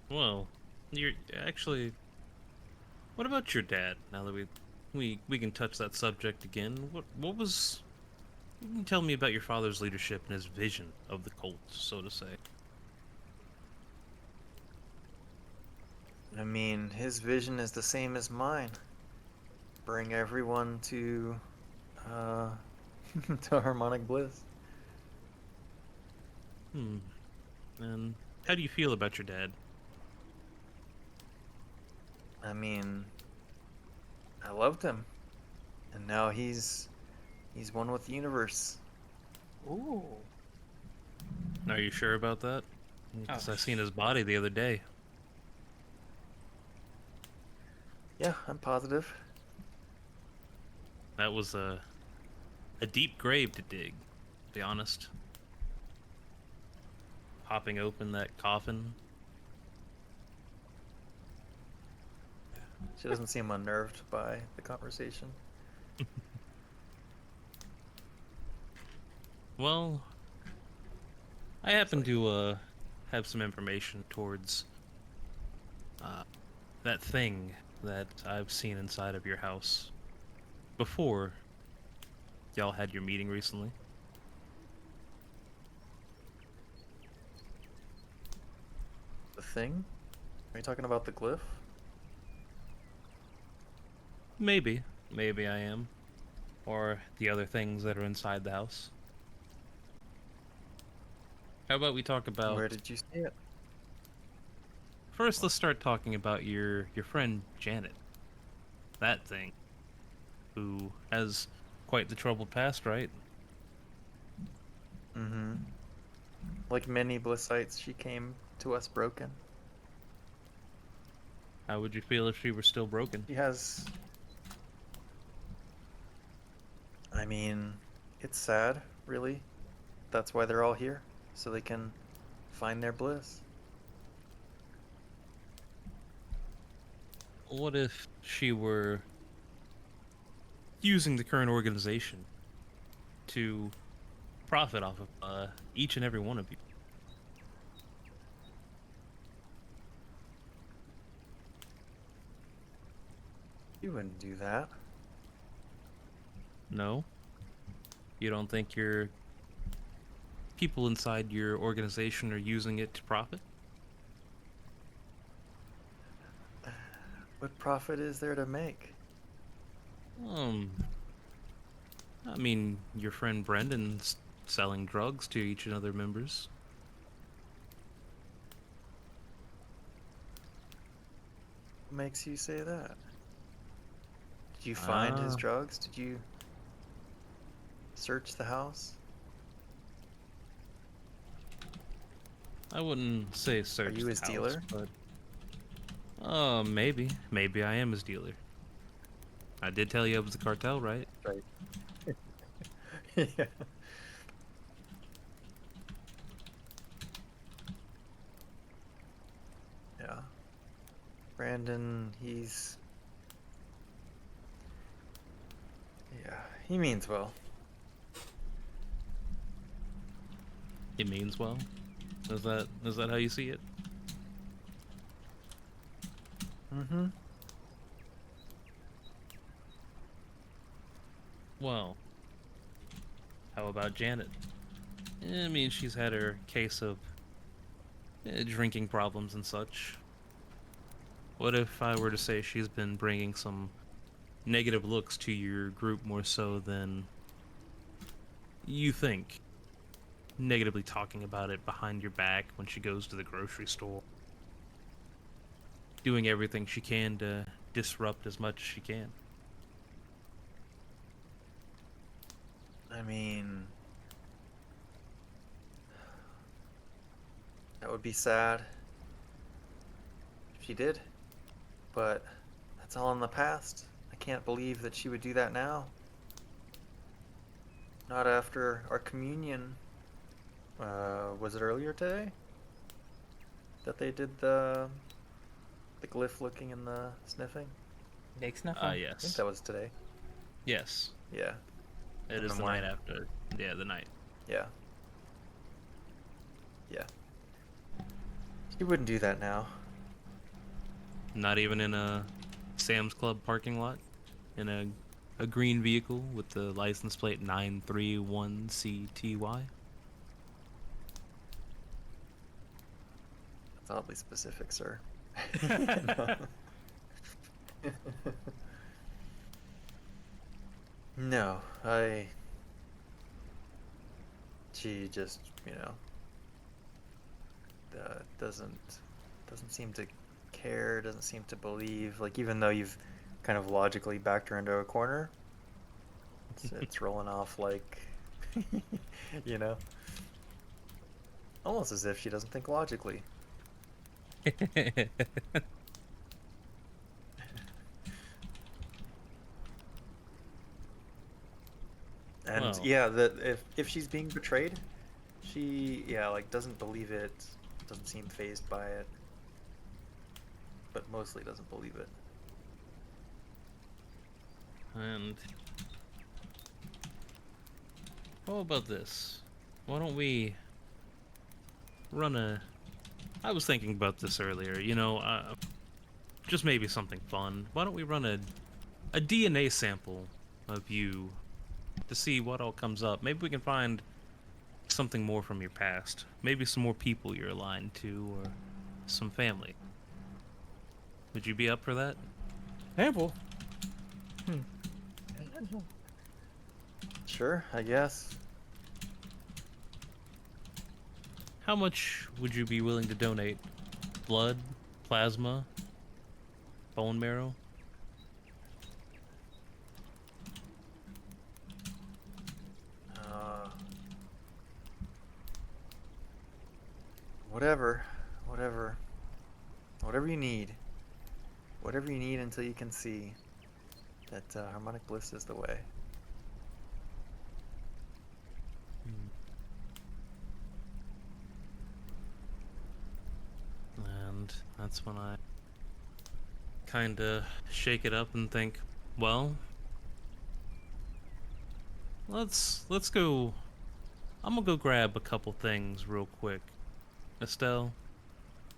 Well, you're actually. What about your dad? Now that we can touch that subject again. What was? You can tell me about your father's leadership and his vision of the cult, so to say. I mean, his vision is the same as mine. Bring everyone to to harmonic bliss. And how do you feel about your dad? I mean, I loved him. And now he's one with the universe. Ooh. Are you sure about that? Because I seen his body the other day. Yeah, I'm positive. That was a deep grave to dig, to be honest. Popping open that coffin. She doesn't seem unnerved by the conversation. Well, I happen to have some information towards that thing that I've seen inside of your house before y'all had your meeting recently. The thing? Are you talking about the glyph? Maybe I am. Or the other things that are inside the house. How about we talk about... Where did you see it? First, let's start talking about your friend Janet. That thing. Who has quite the troubled past, right? Mm-hmm. Like many Blissites, she came to us broken. How would you feel if she were still broken? She has... I mean, it's sad, really. That's why they're all here. So they can find their bliss. What if she were using the current organization to profit off of each and every one of you? You wouldn't do that. No? You don't think your people inside your organization are using it to profit? What profit is there to make? I mean, your friend Brendan's selling drugs to each and other members. What makes you say that? Did you find his Ah. drugs? Did you search the house? I wouldn't say search you the his house, dealer? but maybe I am his dealer. I did tell you I was the cartel, right? Right. Yeah. Yeah. Brandon, yeah, he means well. It means well. Is that how you see it? Mm-hmm. Well, how about Janet? I mean, she's had her case of drinking problems and such. What if I were to say she's been bringing some negative looks to your group more so than you think? Negatively talking about it behind your back when she goes to the grocery store. Doing everything she can to disrupt as much as she can. I mean, that would be sad if she did, but that's all in the past. I can't believe that she would do that now. Not after our communion. Was it earlier today that they did the glyph looking and the sniffing? Dick sniffing? I think Yes. that was today. Yes. Yeah. It In is the the morning. night after. Yeah, the night. Yeah. Yeah. She wouldn't do that now. Not even in a Sam's Club parking lot? In a green vehicle with the license plate 931CTY? That's oddly specific, sir. No. No, she just, doesn't seem to care, doesn't seem to believe. Like, even though you've kind of logically backed her into a corner, it's rolling off like, you know, almost as if she doesn't think logically. And Well. yeah, that if she's being betrayed, she like doesn't believe it, doesn't seem fazed by it, but mostly doesn't believe it. And how about this? Why don't we run a... I was thinking about this earlier, just maybe something fun. Why don't we run a DNA sample of you to see what all comes up? Maybe we can find something more from your past. Maybe some more people you're aligned to, or some family. Would you be up for that? Sample? Sure, I guess. How much would you be willing to donate? Blood? Plasma? Bone marrow? Whatever, whatever you need. Whatever you need until you can see that harmonic bliss is the way. And that's when I kinda shake it up and think, well, let's go. I'm gonna go grab a couple things real quick. Estelle,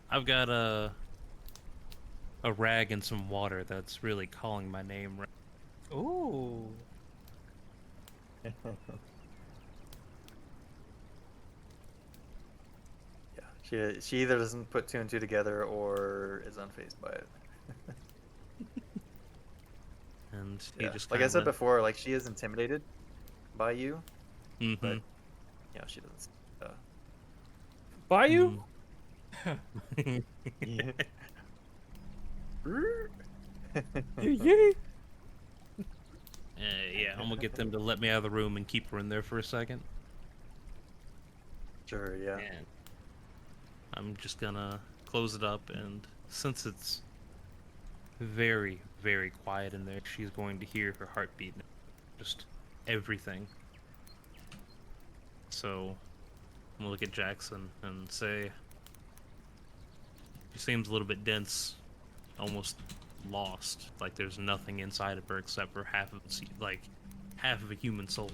I've got a rag and some water that's really calling my name right. Ooh. Yeah, she either doesn't put two and two together or is unfazed by it. And he Yeah. just Like I kinda said went, before, like she is intimidated, by you, Mm-hmm. but you know she doesn't. Bayou? Yeah. Yeah. Yeah, I'm gonna get them to let me out of the room and keep her in there for a second. Sure, yeah. And I'm just gonna close it up, and since it's very, very quiet in there, she's going to hear her heartbeat, just everything. So I'm gonna look at Jackson and say, she seems a little bit dense, almost lost. Like there's nothing inside of her except for half of half of a human soul.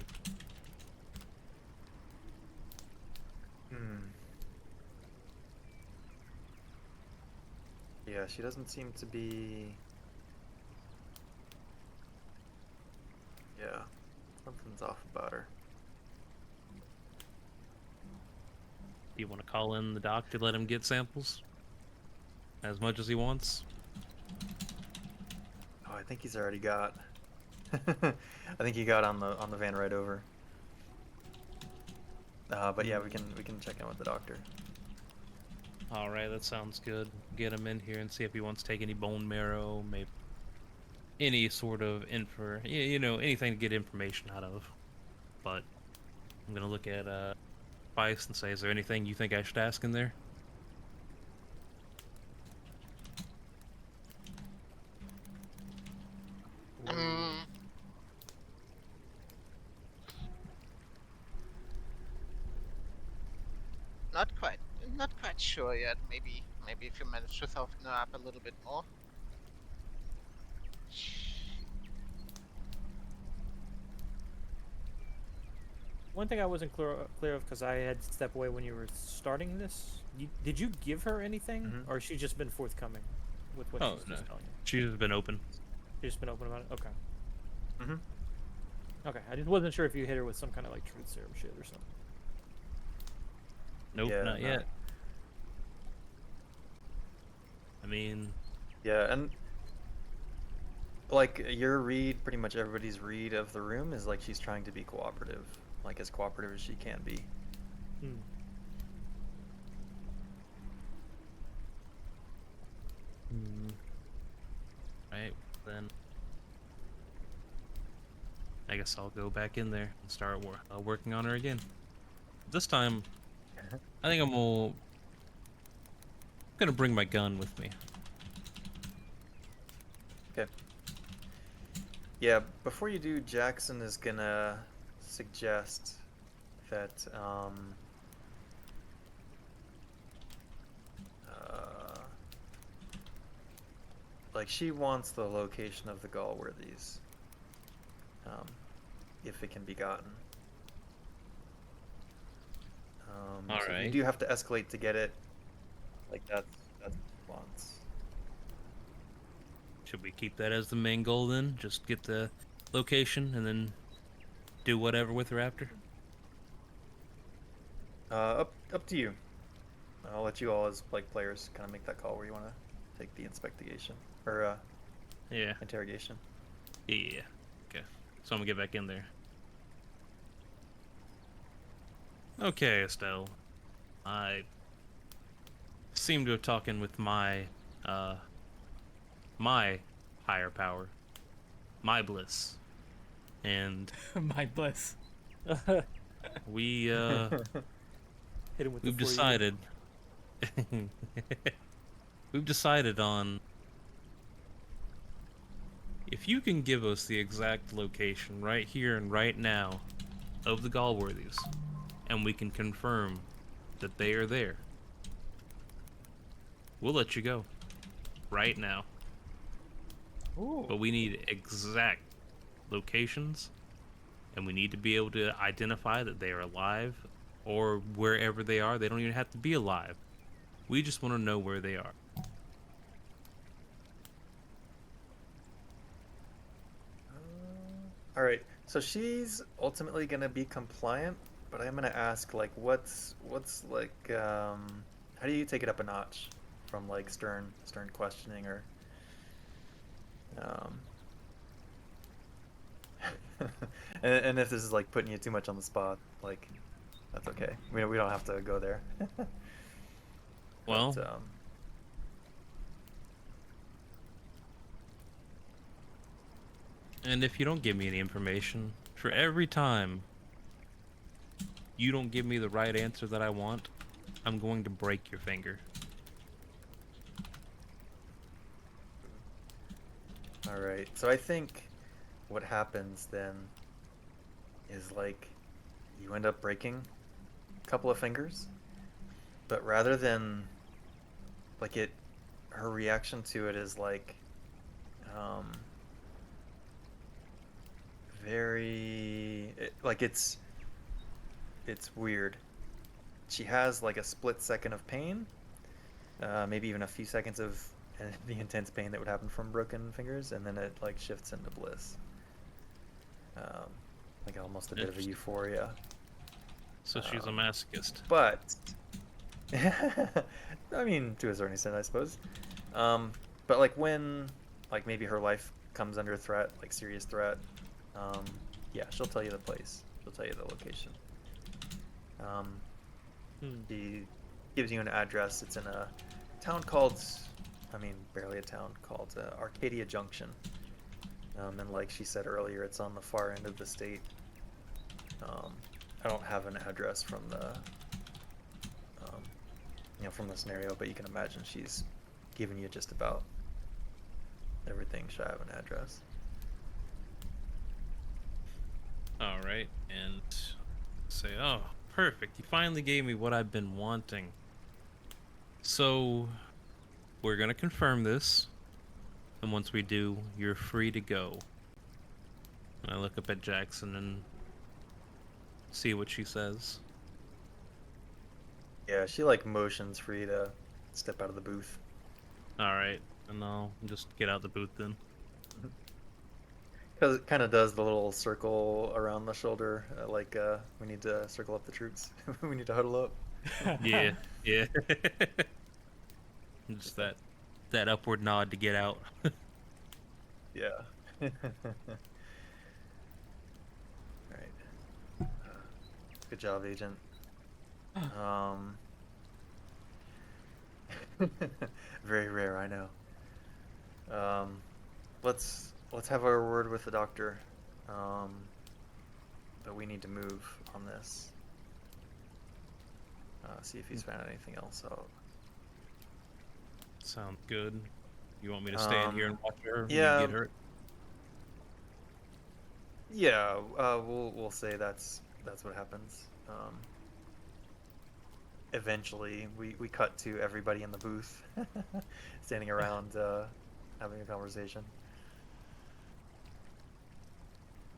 Hmm. Yeah, she doesn't seem to be. Yeah, something's off about her. Do you want to call in the doc to let him get samples? As much as he wants? Oh, I think he's already got. I think he got on the van right over. But yeah, we can check in with the doctor. Alright, that sounds good. Get him in here and see if he wants to take any bone marrow, maybe any sort of anything to get information out of. But I'm gonna look at Spice and say, is there anything you think I should ask in there? Not quite, not quite sure yet. Maybe if you manage to soften her up a little bit more. One thing I wasn't clear of because I had to step away when you were starting this. Did you give her anything, or has she just been forthcoming with what she's just telling you? She's been open. She's just been open about it. Okay. Mhm. Okay. I just wasn't sure if you hit her with some kind of like truth serum shit or something. Nope, Yeah, not no. yet. I mean, Yeah, and like your read, pretty much everybody's read of the room is like she's trying to be cooperative, like as cooperative as she can be. Hmm. right, then I guess I'll go back in there and start working on her again. This time, I think I'm gonna bring my gun with me. Okay. Yeah, before you do, Jackson is gonna suggest that like she wants the location of the Galworthies, if it can be gotten. So you Alright. do have to escalate to get it. Like that's what she wants. Should we keep that as the main goal then? Just get the location and then do whatever with her after? Up to you. I'll let you all as like players kind of make that call where you want to take the investigation or Yeah. interrogation. Yeah. Okay. So I'm gonna get back in there. Okay, Estelle. I seem to have talking with my higher power, my bliss, and My bliss. we Hit him with the we've 4U. decided we've decided on if you can give us the exact location right here and right now of the Galworthies, and we can confirm that they are there, we'll let you go right now. Ooh. But we need exact locations, and we need to be able to identify that they are alive, or wherever they are, they don't even have to be alive. We just want to know where they are. All right. So she's ultimately gonna be compliant, but I'm gonna ask like, what's like, how do you take it up a notch from like stern questioning or, And if this is like putting you too much on the spot, like that's okay. We don't have to go there. Well, But, and if you don't give me any information, for every time you don't give me the right answer that I want, I'm going to break your finger. all right. So I think what happens then is like you end up breaking a couple of fingers, but rather than like her reaction to it is like um like it's weird. She has like a split second of pain, maybe even a few seconds of the intense pain that would happen from broken fingers, and then it like shifts into bliss, like almost a bit of a euphoria. So she's a masochist. But I mean, to a certain extent, I suppose. But like when like maybe her life comes under threat, like serious threat, yeah, she'll tell you the place. She'll tell you the location. She gives you an address. It's in a town called, I mean, barely a town, called Arcadia Junction. And like she said earlier, it's on the far end of the state. I don't have an address from the, from the scenario, but you can imagine she's giving you just about everything should have an address. All right, and say, oh, perfect. You finally gave me what I've been wanting. So, we're gonna confirm this, and once we do, you're free to go. And I look up at Jackson and see what she says. Yeah, she like motions for you to step out of the booth. All right, and I'll just get out the booth then. Because it kind of does the little circle around the shoulder, like we need to circle up the troops. We need to huddle up. Yeah, yeah. Just that upward nod to get out. Yeah. Alright. Good job, Agent. Very rare, I know. Let's have our word with the doctor. But we need to move on this. See if he's found anything else out. Sounds good. You want me to stand here and watch her when yeah. you get hurt? Yeah, we'll say that's what happens. Eventually, we cut to everybody in the booth, standing around, having a conversation.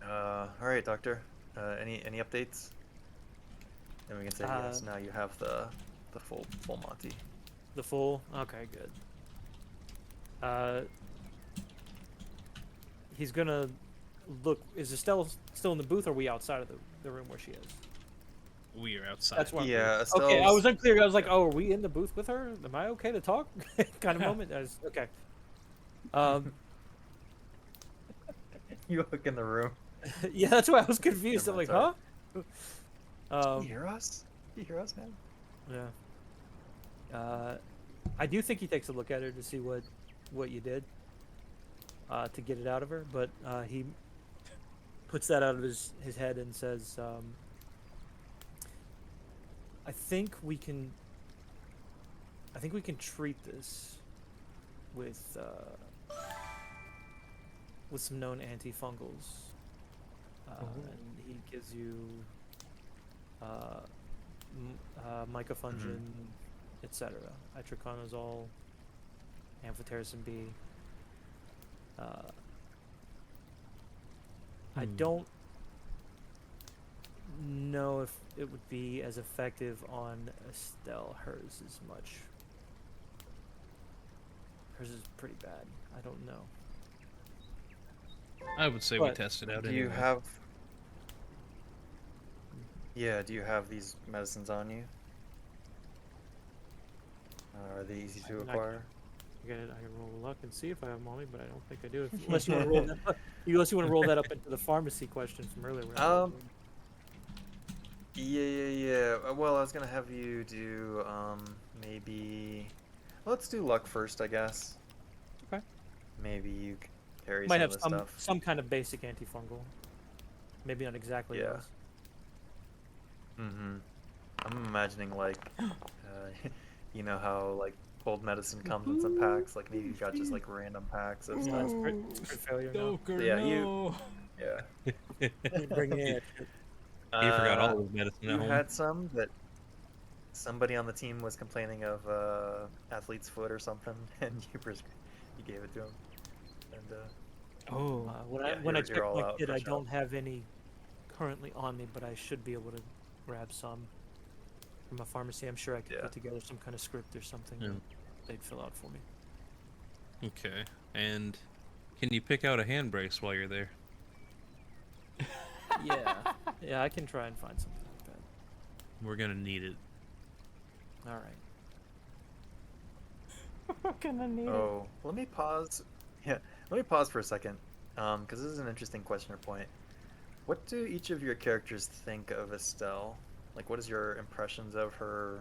All right, Doctor. Any updates? And we can say yes. Now you have the full Monty. The full? Okay, good. He's gonna look. Is Estelle still in the booth, or are we outside of the room where she is? We are outside. That's what. Yeah. Okay, I was unclear. I was like, "Oh, are we in the booth with her? Am I okay to talk?" kind of moment. Okay. You look in the room. Yeah, that's why I was confused. I'm like, huh? Do you hear us? Do you hear us, man? Yeah. I do think he takes a look at her to see what you did to get it out of her, but he puts that out of his head and says, I think we can treat this with some known antifungals. And he gives you mycofungin, etc. Itraconazole, amphotericin B. I don't know if it would be as effective on Estelle. Hers is much. Hers is pretty bad. I don't know. I would say we test it out. Do anyway. you have? Yeah. Do you have these medicines on you? Are they easy to acquire? I I can roll luck and see if I have them on me, but I don't think I do. Unless you want to roll that. Unless you want to roll that up into the pharmacy question from earlier. where I rolled one. Yeah. Well, I was gonna have you do maybe. Let's do luck first, I guess. Okay. Maybe you carry Might some have of the stuff. some kind of basic antifungal. Maybe not exactly. Yeah. Those. Mm-hmm. I'm imagining like, you know how like cold medicine comes in some packs. Like maybe you've got just like random packs of stuff. That's crit failure now. Stoker, Yeah, no. Yeah. Bringing in that shit. He forgot all his medicine You at home. had some that somebody on the team was complaining of athlete's foot or something, and you gave it to him. And Oh. When Yeah, I you're check all my out, kit, I fresh out. don't have any currently on me, but I should be able to grab some from a pharmacy. I'm sure I could Yeah. put together some kind of script or something Yeah. that they'd fill out for me. Okay. And can you pick out a hand brace while you're there? Yeah, I can try and find something like that. We're gonna need it. All right. We're gonna need it. Oh, let me pause. Yeah, let me pause for a second, because this is an interesting question or point. What do each of your characters think of Estelle? Like, what is your impressions of her?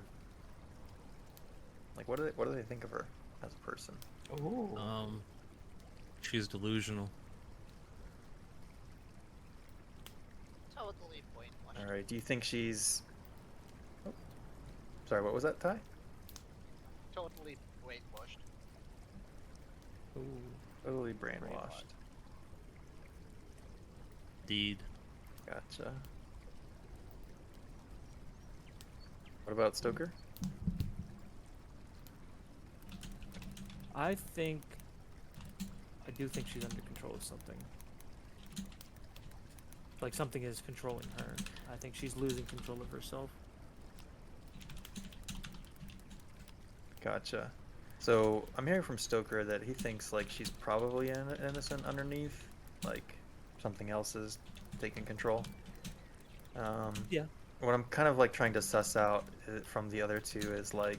Like, what do they think of her as a person? Oh. She's delusional. Totally brainwashed. All right. Do you think she's? Oh, sorry, what was that, Ty? Totally brainwashed. Ooh. Totally brainwashed. Indeed. Gotcha. What about Stoker? I do think she's under control of something. Like something is controlling her. I think she's losing control of herself. Gotcha. So I'm hearing from Stoker that he thinks like she's probably innocent underneath, like something else is taking control. Yeah. What I'm kind of like trying to suss out from the other two is like,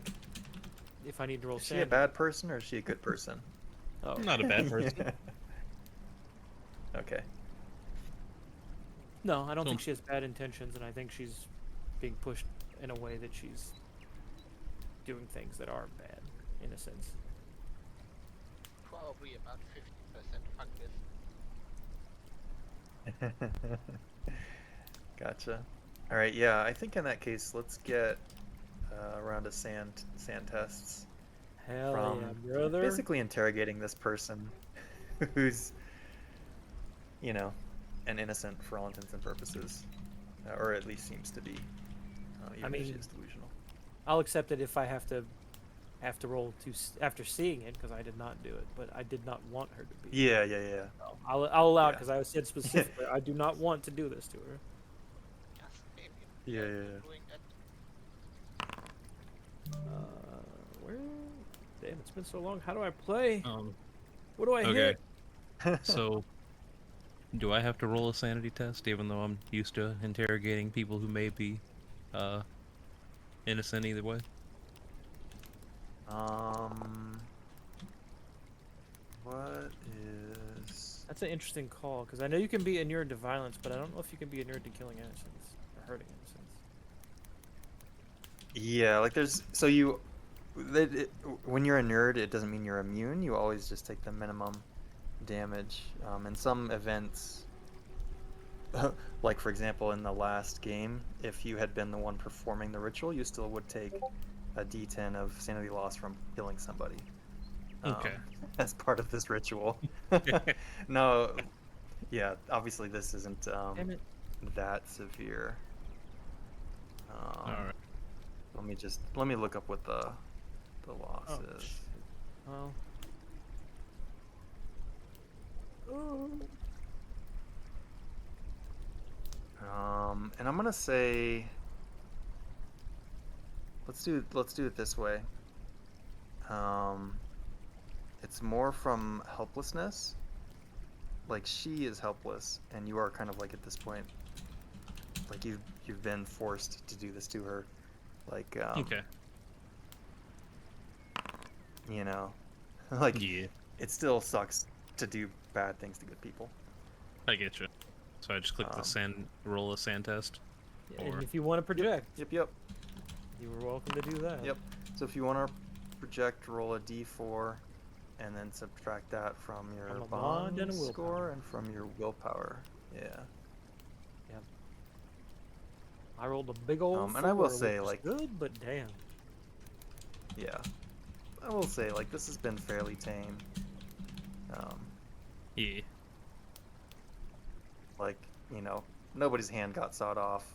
If I need to roll is she a sanity. bad person or is she a good person? Oh. I'm not a bad person. Okay. No, I don't think So- she has bad intentions, and I think she's being pushed in a way that she's doing things that are bad, in a sense. Probably about 50% fungus. Gotcha. All right. Yeah, I think in that case, let's get a round of sand tests. Hell From yeah, brother. basically interrogating this person who's, you know, an innocent for all intents and purposes, or at least seems to be. Even if she mean, is delusional. I'll accept it if I have to roll after seeing it, because I did not do it, but I did not want her to be. Yeah. So I'll allow it, Yeah. because I said specifically I do not want to do this to her. Yes, maybe. Yeah. Doing that. Where? Damn, it's been so long. How do I play? Um, What do I okay. hit? So, do I have to roll a sanity test, even though I'm used to interrogating people who may be innocent either way? What is? That's an interesting call, because I know you can be inured to violence, but I don't know if you can be inured to killing innocents or hurting innocents. Yeah, like there's when you're a nerd, it doesn't mean you're immune. You always just take the minimum damage. In some events, like for example in the last game, if you had been the one performing the ritual, you still would take a D10 of sanity loss from killing somebody. Okay. As part of this ritual. No, yeah, obviously this isn't Damn it. that severe. All right. Let me look up what the loss Oh, is. shit. Well. And I'm gonna say, let's do it this way. It's more from helplessness. Like she is helpless, and you are kind of like at this point, like you've been forced to do this to her, like Okay. you know, Like, Yeah, it still sucks to do bad things to good people. I get you. So I just click the roll a sand test. And Or if you want to project, Yep. you were welcome to do that. Yep. So if you want to project, roll a d4, and then subtract that from your From a bond and a score willpower. and from your willpower. Yeah. Yep. I rolled a big old And I will 4, say, which is like- good, but damn. Yeah. I will say, like, this has been fairly tame. yeah, Like, you know, nobody's hand got sawed off.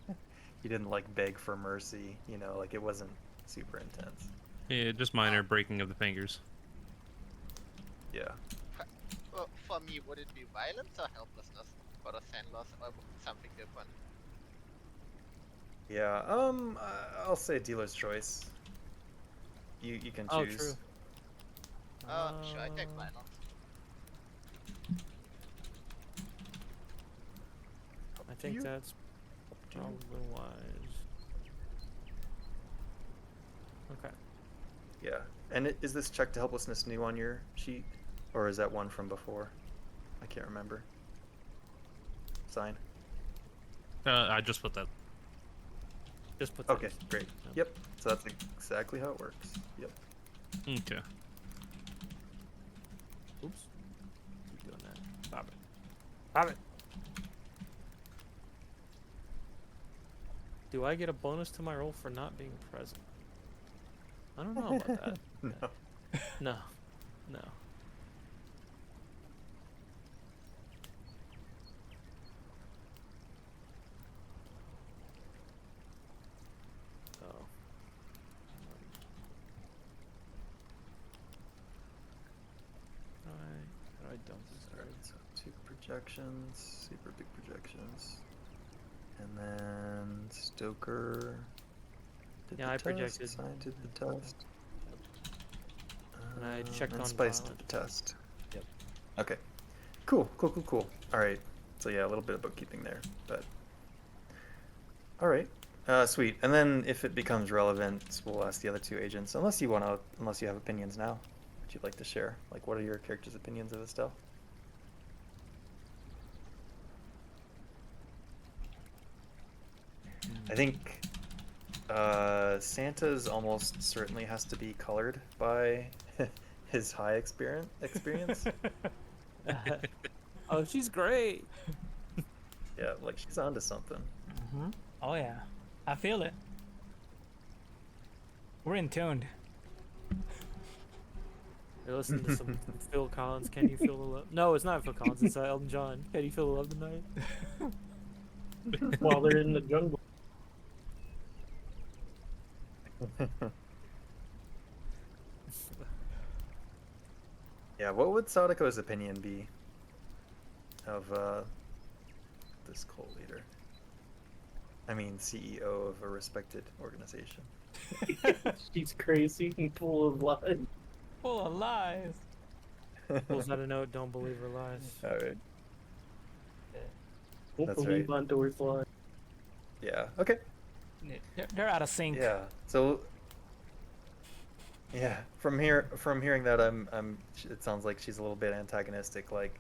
You didn't, like, beg for mercy, you know, like, it wasn't super intense. yeah, just minor breaking of the fingers. Yeah. Well, for me, would it be violence or helplessness for the sand loss, or something different? Yeah, I'll say dealer's choice. You can Oh, choose. true. Sure, I take violence. I think you. that's to you. probably wise. Okay. Yeah. And is this check to helplessness new on your sheet? Or is that one from before? I can't remember. Sign. I just put that. Just put that. Okay, great. Yep. So that's exactly how it works. Yep. Okay. Oops. Keep doing that. Stop it. Stop it. Do I get a bonus to my roll for not being present? I don't know about that. No. No. No. Oh. I don't Alright, so 2 projections, super big projections. And then Stoker did Yeah, the I test, projected. Sign did the test. And I checked and on Spice violence. did the test. Yep. Okay. Cool. Alright. So yeah, a little bit of bookkeeping there, but alright. Sweet. And then if it becomes relevant, we'll ask the other 2 agents. Unless you have opinions now that you'd like to share. Like, what are your characters' opinions of Estelle? I think Santa's almost certainly has to be colored by his high experience. Oh, she's great. Yeah, like she's onto something. Mm-hmm. Oh yeah, I feel it. We're in tuned. You're listening to some Phil Collins. Can you feel the love? No, it's not Phil Collins. It's Elton John. Can you feel the love tonight? While they're in the jungle. Yeah, what would Sadako's opinion be of this cult leader? I mean, CEO of a respected organization. She's crazy and full of lies. Full of lies. Pulls out a note. Don't believe her lies. All right. Won't That's believe right. on Door's lies. Yeah. Okay. They're out of sync. Yeah. So. Yeah. From hearing that, it sounds like she's a little bit antagonistic. Like,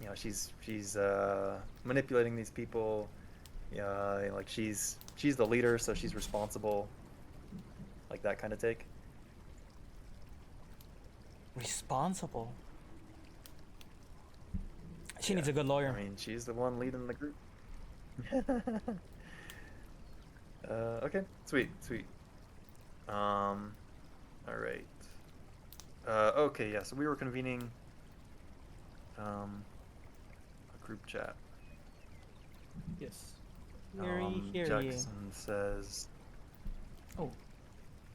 you know, she's manipulating these people. Yeah. Like she's the leader, so she's responsible. Like that kind of take. Responsible. She needs a good lawyer. I mean, she's the one leading the group. Okay, sweet. All right. Okay, yeah. So we were convening a group chat. Yes. Jackson says. Oh.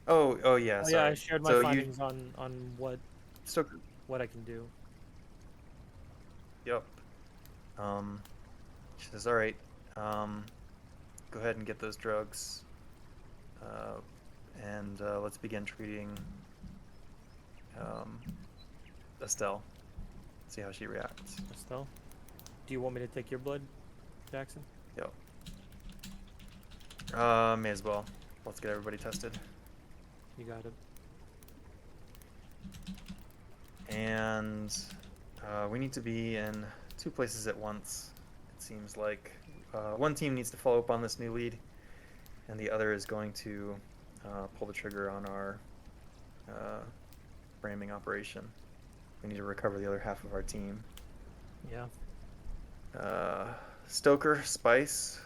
Oh yeah. Oh, Sorry. yeah, I shared my So findings on what Stoker. what I can do. Yep. She says, all right. Go ahead and get those drugs. And let's begin treating Estelle. See how she reacts. Estelle, do you want me to take your blood, Jackson? Yep. May as well. Let's get everybody tested. You got it. And we need to be in 2 places at once. It seems like one team needs to follow up on this new lead, and the other is going to pull the trigger on our framing operation. We need to recover the other half of our team. Yeah. Stoker, Spice,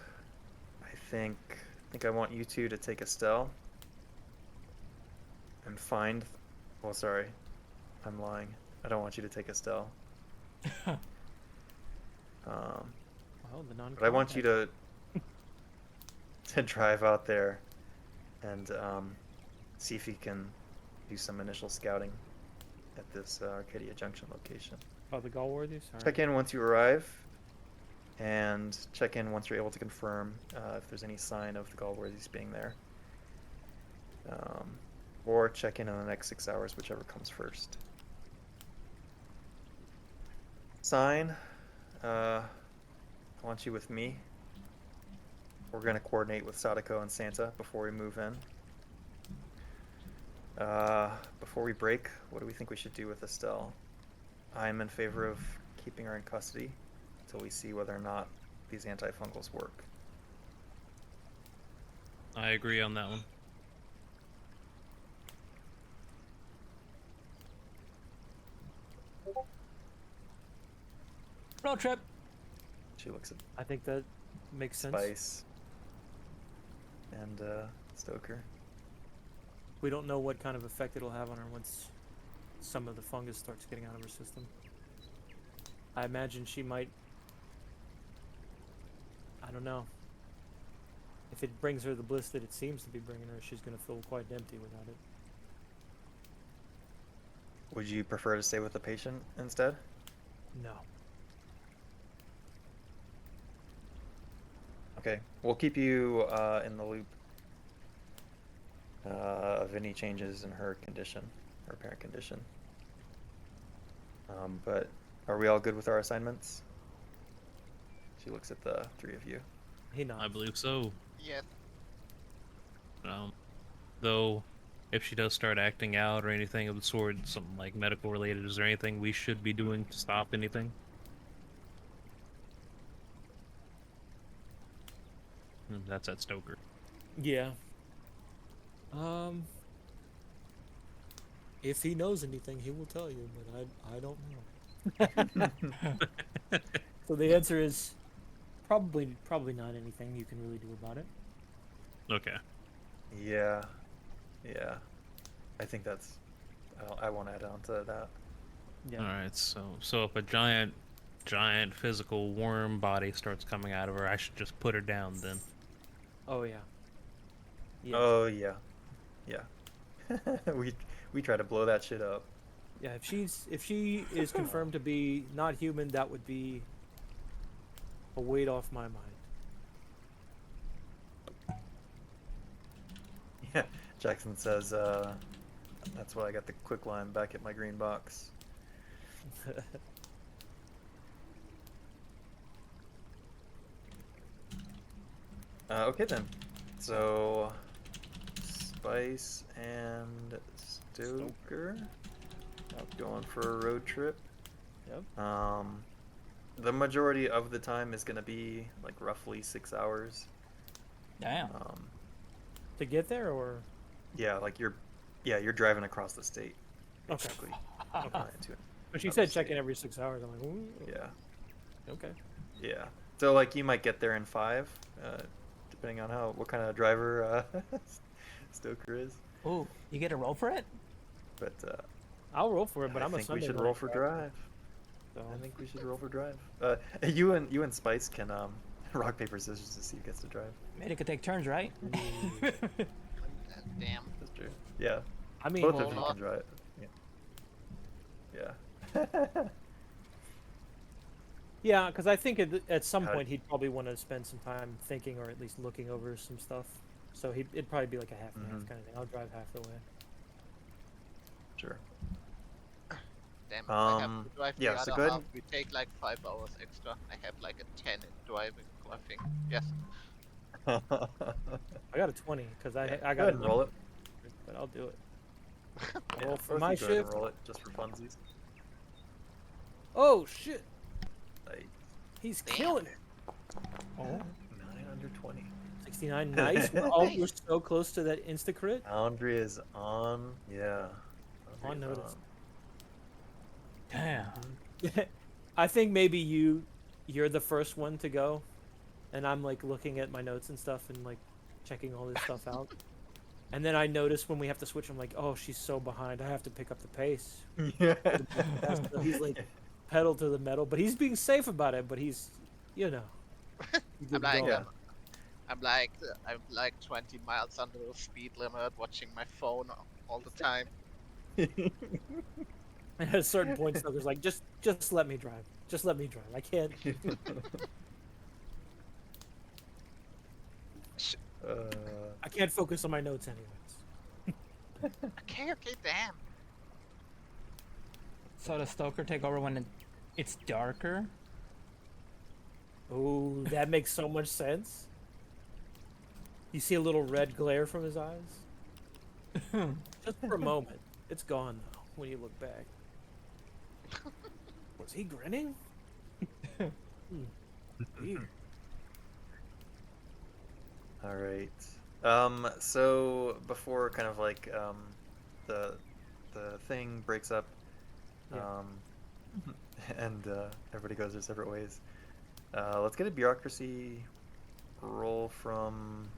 I think I want you two to take Estelle and find. Well, sorry, I'm lying. I don't want you to take Estelle. Well, the non. But I want you to drive out there and see if you can do some initial scouting at this Arcadia Junction location. Oh, the Galworthies? Check in once you arrive, and check in once you're able to confirm if there's any sign of the Galworthies being there. Or check in the next 6 hours, whichever comes first. Sign, I want you with me. We're going to coordinate with Sadako and Santa before we move in. Before we break, what do we think we should do with Estelle? I'm in favor of keeping her in custody until we see whether or not these antifungals work. I agree on that one. Road trip. She looks at I think that makes sense. Spice and Stoker. We don't know what kind of effect it'll have on her once some of the fungus starts getting out of her system. I imagine she might... I don't know. If it brings her the bliss that it seems to be bringing her, she's going to feel quite empty without it. Would you prefer to stay with the patient instead? No. Okay, we'll keep you in the loop of any changes in her condition, her apparent condition. But are we all good with our assignments? She looks at the 3 of you. He nods. I believe so. Yes. Though, if she does start acting out or anything of the sort, something like medical related, is there anything we should be doing to stop anything? That's at Stoker. Yeah. If he knows anything, he will tell you, but I don't know. So the answer is probably not anything you can really do about it. Okay. Yeah. I think that's. I won't add on to that. Yeah. All right. So if a giant physical worm body starts coming out of her, I should just put her down then. Oh yeah. Yes. Oh yeah. we try to blow that shit up. Yeah, if she is confirmed to be not human, that would be a weight off my mind. Yeah, Jackson says, that's why I got the quick line back at my green box. Okay then. So, Spice and Stoker out going for a road trip. Yep. The majority of the time is going to be like roughly 6 hours. Damn. To get there, or Yeah, like you're driving across the state. okay. Basically. Okay. To But she another said state. check in every 6 hours. I'm like, ooh. Yeah. Okay. Yeah. So like you might get there in 5, depending on what kind of driver Stoker is. Ooh, you get a roll for it? But I'll roll for it, but I I'm a think we Sunday should night roll for driver, drive. so- I think we should roll for drive. You and Spice can rock paper scissors to see who gets to drive. Maybe could take turns, right? Damn. That's true. Yeah. I mean, Both well, of you not- can drive. Yeah. yeah, because I think at some How- point he'd probably want to spend some time thinking, or at least looking over some stuff. So it'd probably be like a half and half Mhm. kind of thing. I'll drive half the way. Sure. Damn. I have to drive yeah, the so other go ahead half. and- We take like 5 hours extra. I have like a 10 in driving, I think. Yes. I got a 20 because I Go got ahead and roll it. but I'll do it. Yeah, Roll for both my of you go ahead and shift. roll it just for funsies. Oh shit! Like He's killing it. Oh. 9 under 20. 69, nice. We're so close to that insta crit. Foundry is on. Yeah. On Foundry is notice. Damn. I think maybe you're the first one to go, and I'm like looking at my notes and stuff and like checking all this stuff out. And then I notice when we have to switch, I'm like, oh, she's so behind. I have to pick up the pace. Yeah. So he's like pedal to the metal, but he's being safe about it. But he's, you know, he's I'm good like, going. I'm like 20 miles under the speed limit, watching my phone all the time. And at a certain point, Snooker's like, just let me drive. Just let me drive. I can't. I can't focus on my notes anyways. Okay, damn. So does Stoker take over when it's darker? Oh, that makes so much sense. You see a little red glare from his eyes. Just for a moment. It's gone though when you look back. Was he grinning? Weird. All right. So before kind of like the thing breaks up, Yeah. and everybody goes their separate ways. Let's get a bureaucracy roll from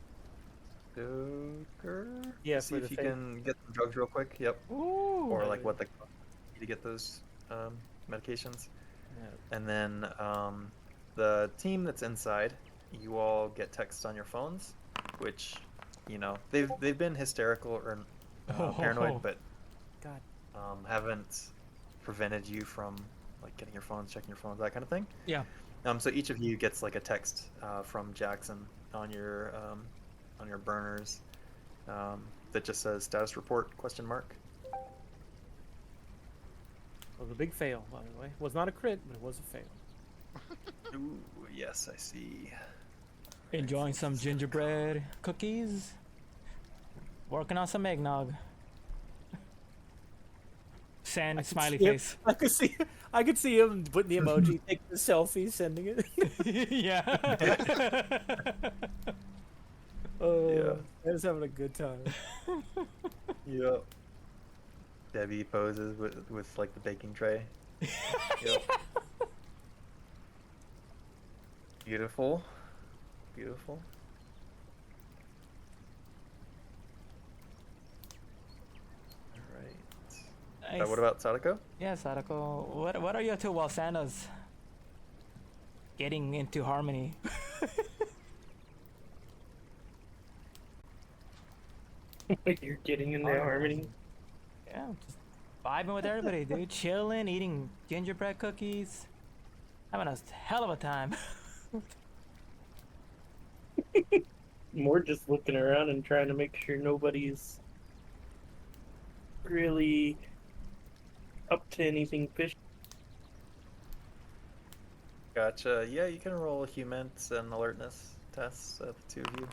Stoker. Yeah, See for if the you can get some drugs real quick. Yep. Ooh. Or like what the cost to get those medications. Yeah. And then the team that's inside, you all get texts on your phones, which, you know, they've been hysterical or paranoid, but God. haven't prevented you from like getting your phones, checking your phones, that kind of thing. Yeah. So each of you gets like a text from Jackson on your burners that just says status report ? It was a big fail, by the way. It was not a crit, but it was a fail. Ooh, yes, I see. Enjoying some gingerbread cookies. Working on some eggnog. Sand smiley face. I could see him putting the emoji, taking the selfie, sending it. Yeah. Oh, Yeah. I was having a good time. Yep. Debbie poses with like the baking tray. Yep. Beautiful. Beautiful. All right. Nice. What about Sadako? Yeah, Sadako. What are you up to while Santa's getting into harmony? You're getting in there, Harmony. Yeah, just vibing with everybody, dude. Chilling, eating gingerbread cookies. Having a hell of a time. More just looking around and trying to make sure nobody's really up to anything fishy. Gotcha. Yeah, you can roll humans and alertness tests, the two of you.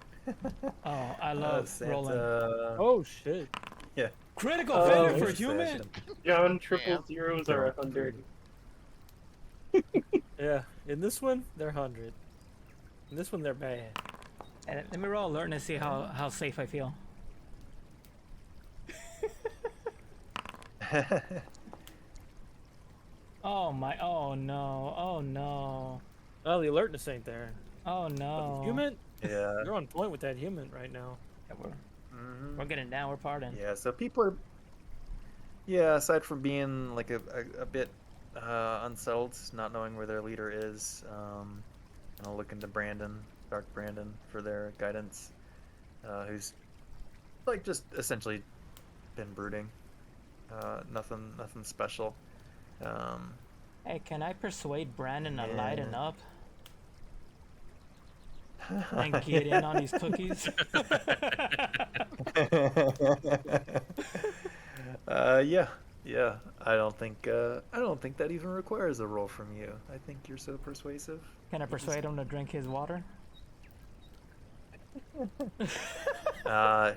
Oh, I love rolling. Oh shit! Yeah. Critical Oh, failure for interesting. human. John, triple Damn. zeros are 100. Yeah, in this one they're 100. In this one they're bad. And let me roll alertness, see how safe I feel. Oh my! Oh no! Oh no! Oh, the alertness ain't there. Oh But no! the human, Yeah. you're on point with that human right now. Yeah, Mhm. we're getting down. We're partying. Yeah, so people are. Yeah, aside from being like a bit unsettled, not knowing where their leader is, and looking to Brandon, Dark Brandon, for their guidance, who's like just essentially been brooding. Nothing special. Hey, can I persuade Brandon to lighten Yeah. up and get in on these cookies? Yeah. I don't think that even requires a roll from you. I think you're so persuasive. Can I persuade him to drink his water?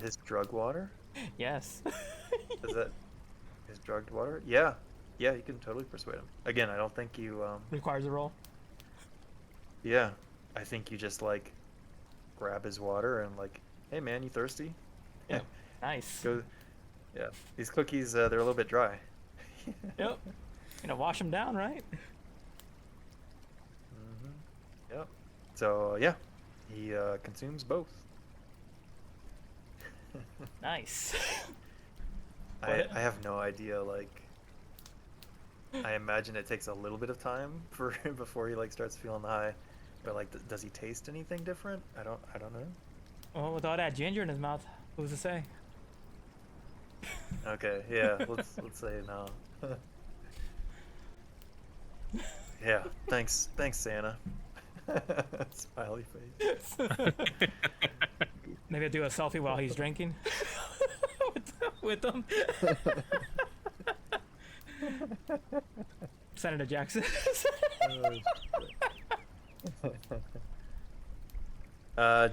His drug water? Yes. Is that his drugged water? Yeah. Yeah, you can totally persuade him. Again, I don't think you. Requires a roll. Yeah, I think you just like grab his water and like, hey man, you thirsty? Yeah. Nice. Go. Yeah, these cookies they're a little bit dry. Yep. Wash them down, right? Yep. So yeah, he consumes both. Nice. I have no idea. Like, I imagine it takes a little bit of time for before he like starts feeling high. But like, does he taste anything different? I don't know. Well, with all that ginger in his mouth, who's to say? Okay, yeah, let's say no. Yeah, thanks Santa. Smiley face. Maybe I'll do a selfie while he's drinking with him. Senator Jackson.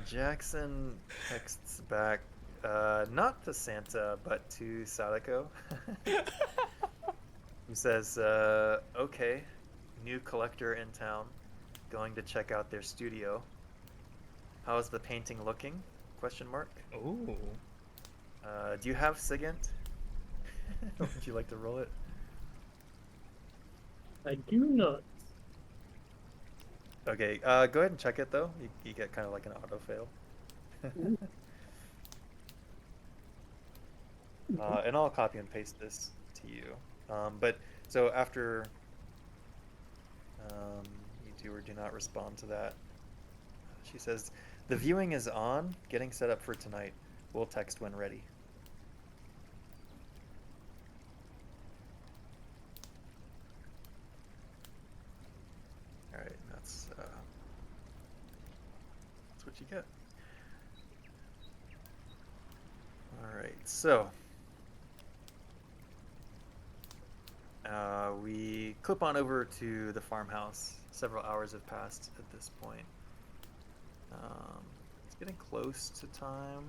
Jackson texts back, not to Santa, but to Sadako. He says, okay, new collector in town, going to check out their studio. How's the painting looking? Question mark. Ooh. Do you have SIGINT? Would you like to roll it? I do not. Okay, go ahead and check it though. You get kind of like an auto fail. And I'll copy and paste this to you. But so after you do or do not respond to that, she says, the viewing is on, getting set up for tonight. We'll text when ready. All right, that's what you get. All right, so we clip on over to the farmhouse. Several hours have passed at this point. It's getting close to time.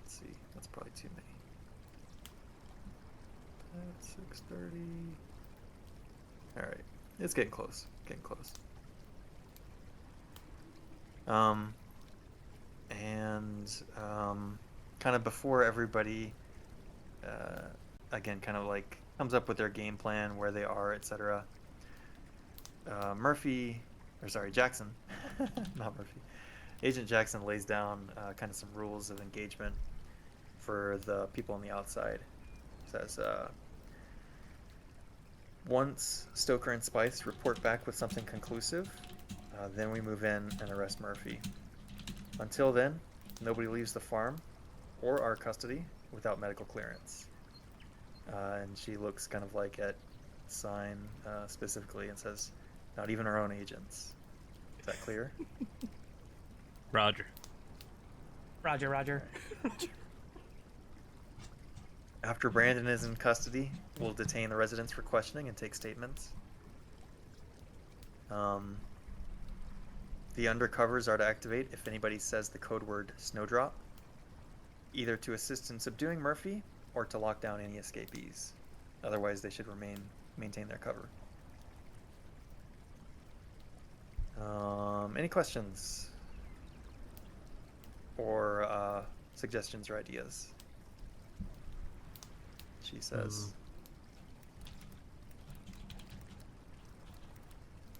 Let's see, that's probably too many. At 6:30. All right, it's getting close. Getting close. Kind of before everybody, again, kind of like comes up with their game plan, where they are, etc. Jackson, not Murphy. Agent Jackson lays down kind of some rules of engagement for the people on the outside. Says, once Stoker and Spice report back with something conclusive, then we move in and arrest Murphy. Until then, nobody leaves the farm or our custody without medical clearance. And she looks kind of like at Sign specifically and says, not even our own agents. Is that clear? Roger. Roger. After Brandon is in custody, we'll detain the residents for questioning and take statements. The undercovers are to activate if anybody says the code word Snowdrop, either to assist in subduing Murphy or to lock down any escapees. Otherwise, they should maintain their cover. Any questions or suggestions or ideas? She says.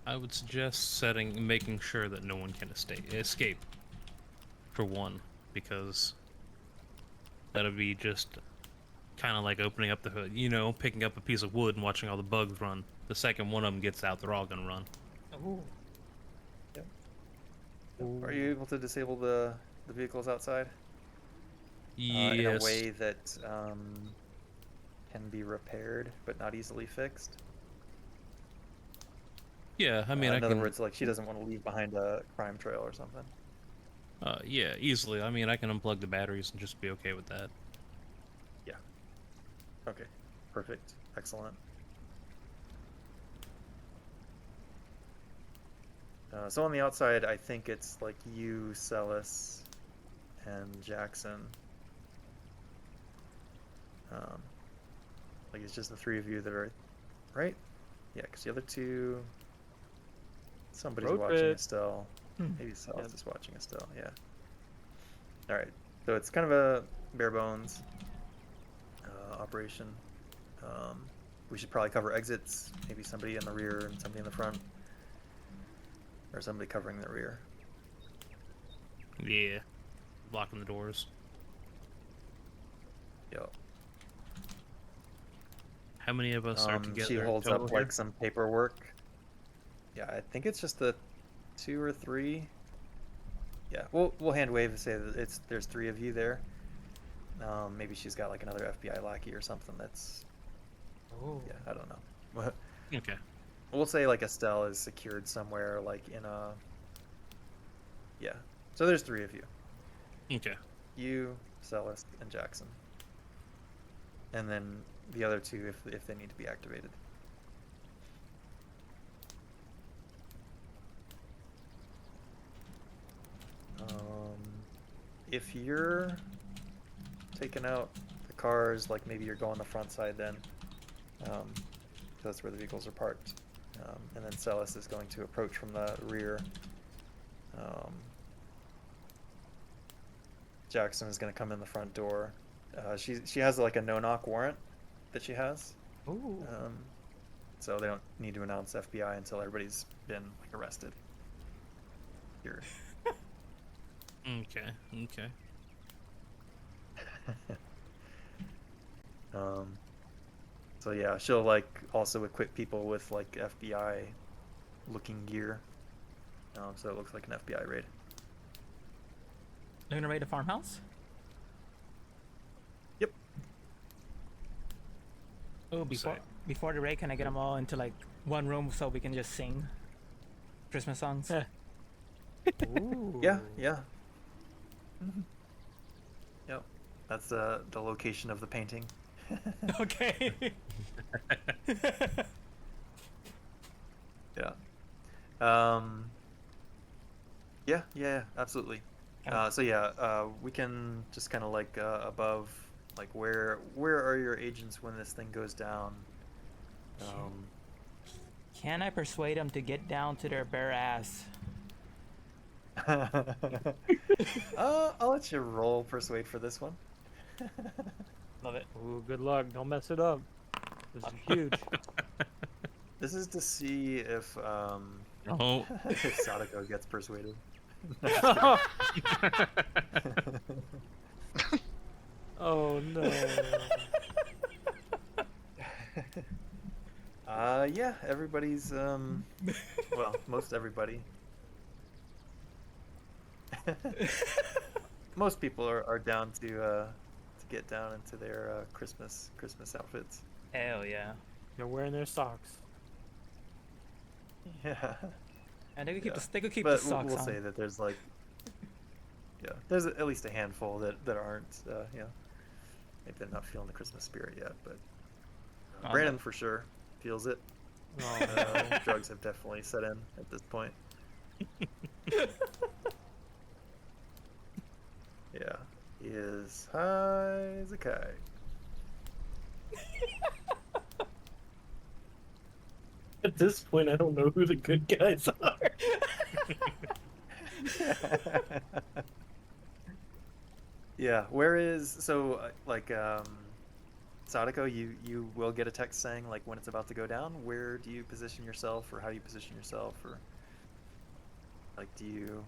I would suggest making sure that no one can escape, for one, because that'll be just kind of like opening up the hood, picking up a piece of wood and watching all the bugs run. The second one of them gets out, they're all gonna run. Ooh. Yep. Are you able to disable the vehicles outside? Yes. In a way that can be repaired but not easily fixed? Yeah, I mean, in other words, like she doesn't want to leave behind a crime trail or something. Yeah, easily. I mean, I can unplug the batteries and just be okay with that. Yeah. Okay. Perfect. Excellent. So on the outside, I think it's like you, Celis, and Jackson. Like it's just the three of you that are, right? Yeah, because the other two, somebody's Road watching trip. Estelle. Hmm. Maybe Sal's just watching Estelle. Yeah. All right. So it's kind of a bare bones operation. We should probably cover exits. Maybe somebody in the rear and somebody in the front, or somebody covering the rear. Yeah. Blocking the doors. Yo. How many of us are together? She holds total up here? like some paperwork. Yeah, I think it's just the 2 or 3. Yeah, we'll hand wave and say that there's 3 of you there. Maybe she's got like another FBI lackey or something. That's Oh. yeah, I don't know. Okay. We'll say like Estelle is secured somewhere, like in a. Yeah, so there's 3 of you. Okay. You, Celis, and Jackson. And then the other 2 if they need to be activated. If you're taking out the cars, like maybe you're going the front side then. That's where the vehicles are parked. And then Celis is going to approach from the rear. Jackson is going to come in the front door. She has like a no-knock warrant that she has. Ooh. So they don't need to announce FBI until everybody's been like arrested. Here. Okay. Okay. So yeah, she'll like also equip people with like FBI looking gear. So it looks like an FBI raid. They're gonna raid a farmhouse? Yep. Oh, before the raid, can I get them all into like one room so we can just sing Christmas songs? Ooh. Yeah, yeah. Yep. That's the location of the painting. Okay. Yeah. Yeah, absolutely. So yeah, we can just kind of like above, like where are your agents when this thing goes down? Can I persuade them to get down to their bare ass? I'll let you roll persuade for this one. Love it. Ooh, good luck. Don't mess it up. This is huge. This is to see if Oh. if Sadako gets persuaded. Oh no. Yeah, everybody's well, most everybody. Most people are down to get down into their Christmas outfits. Hell yeah. They're wearing their socks. Yeah. And they could keep they could keep But the socks we'll on. say that there's like, yeah, there's at least a handful that aren't, you know, maybe they're not feeling the Christmas spirit yet, but Oh, Brandon no. for sure feels it. Oh, Drugs have definitely set in at this point. Yeah, he is high as a kite. At this point, I don't know who the good guys are. Yeah, where is so like Sadako, you will get a text saying like when it's about to go down. Where do you position yourself, or how do you position yourself, or like do you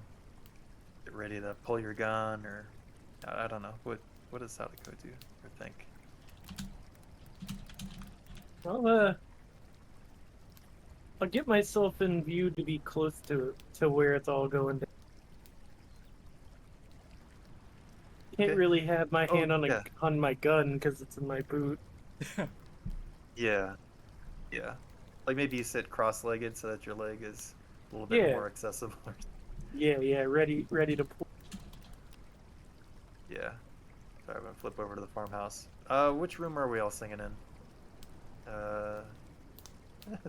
get ready to pull your gun, or I don't know what does Sadako do or think? I'll get myself in view to be close to where it's all going down. Can't Okay. really have my Oh, hand yeah. on my gun because it's in my boot. Yeah, like maybe you sit cross-legged so that your leg is a little bit Yeah. more accessible. Yeah, ready to pull. Yeah. Sorry, I'm gonna flip over to the farmhouse. Which room are we all singing in?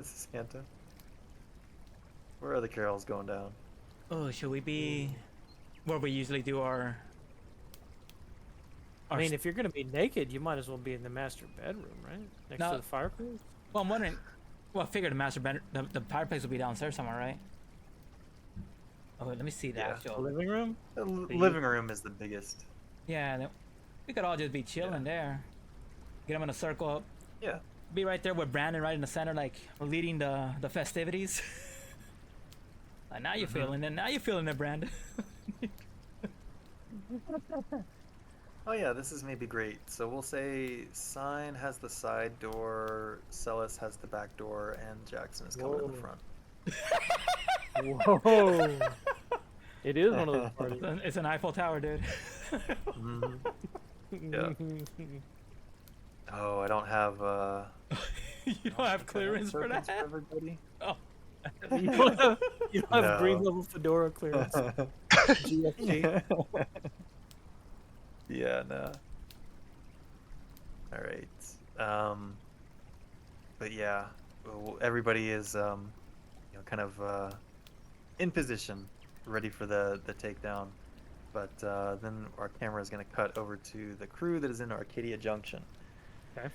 Santa. Where are the carols going down? Oh, should we be where we usually do our I mean, if you're gonna be naked, you might as well be in the master bedroom, right? Next No. to the fireplace. Well, I'm wondering. Well, I figured the master bedroom, the fireplace will be downstairs somewhere, right? Oh, wait, let me see the Yeah. The actual. living room. The The living room is the biggest. Yeah, we could all just be chilling there. Get them in a circle. Yeah. Be right there with Brandon right in the center, like leading the festivities. Like, now you're feeling it. Now you're feeling it, Brandon. Oh yeah, this is maybe great. So we'll say Sign has the side door, Celis has the back door, and Jackson is coming in the Whoa. front. Whoa! It is one of those parties. It's an Eiffel Tower, dude. Yeah. Oh, I don't have You don't have clearance for that? everybody. Oh. You don't have green No. level fedora clearance. GFG. Yeah, no. All right. But yeah, everybody is kind of in position, ready for the takedown. But then our camera is going to cut over to the crew that is in Arcadia Junction. Okay.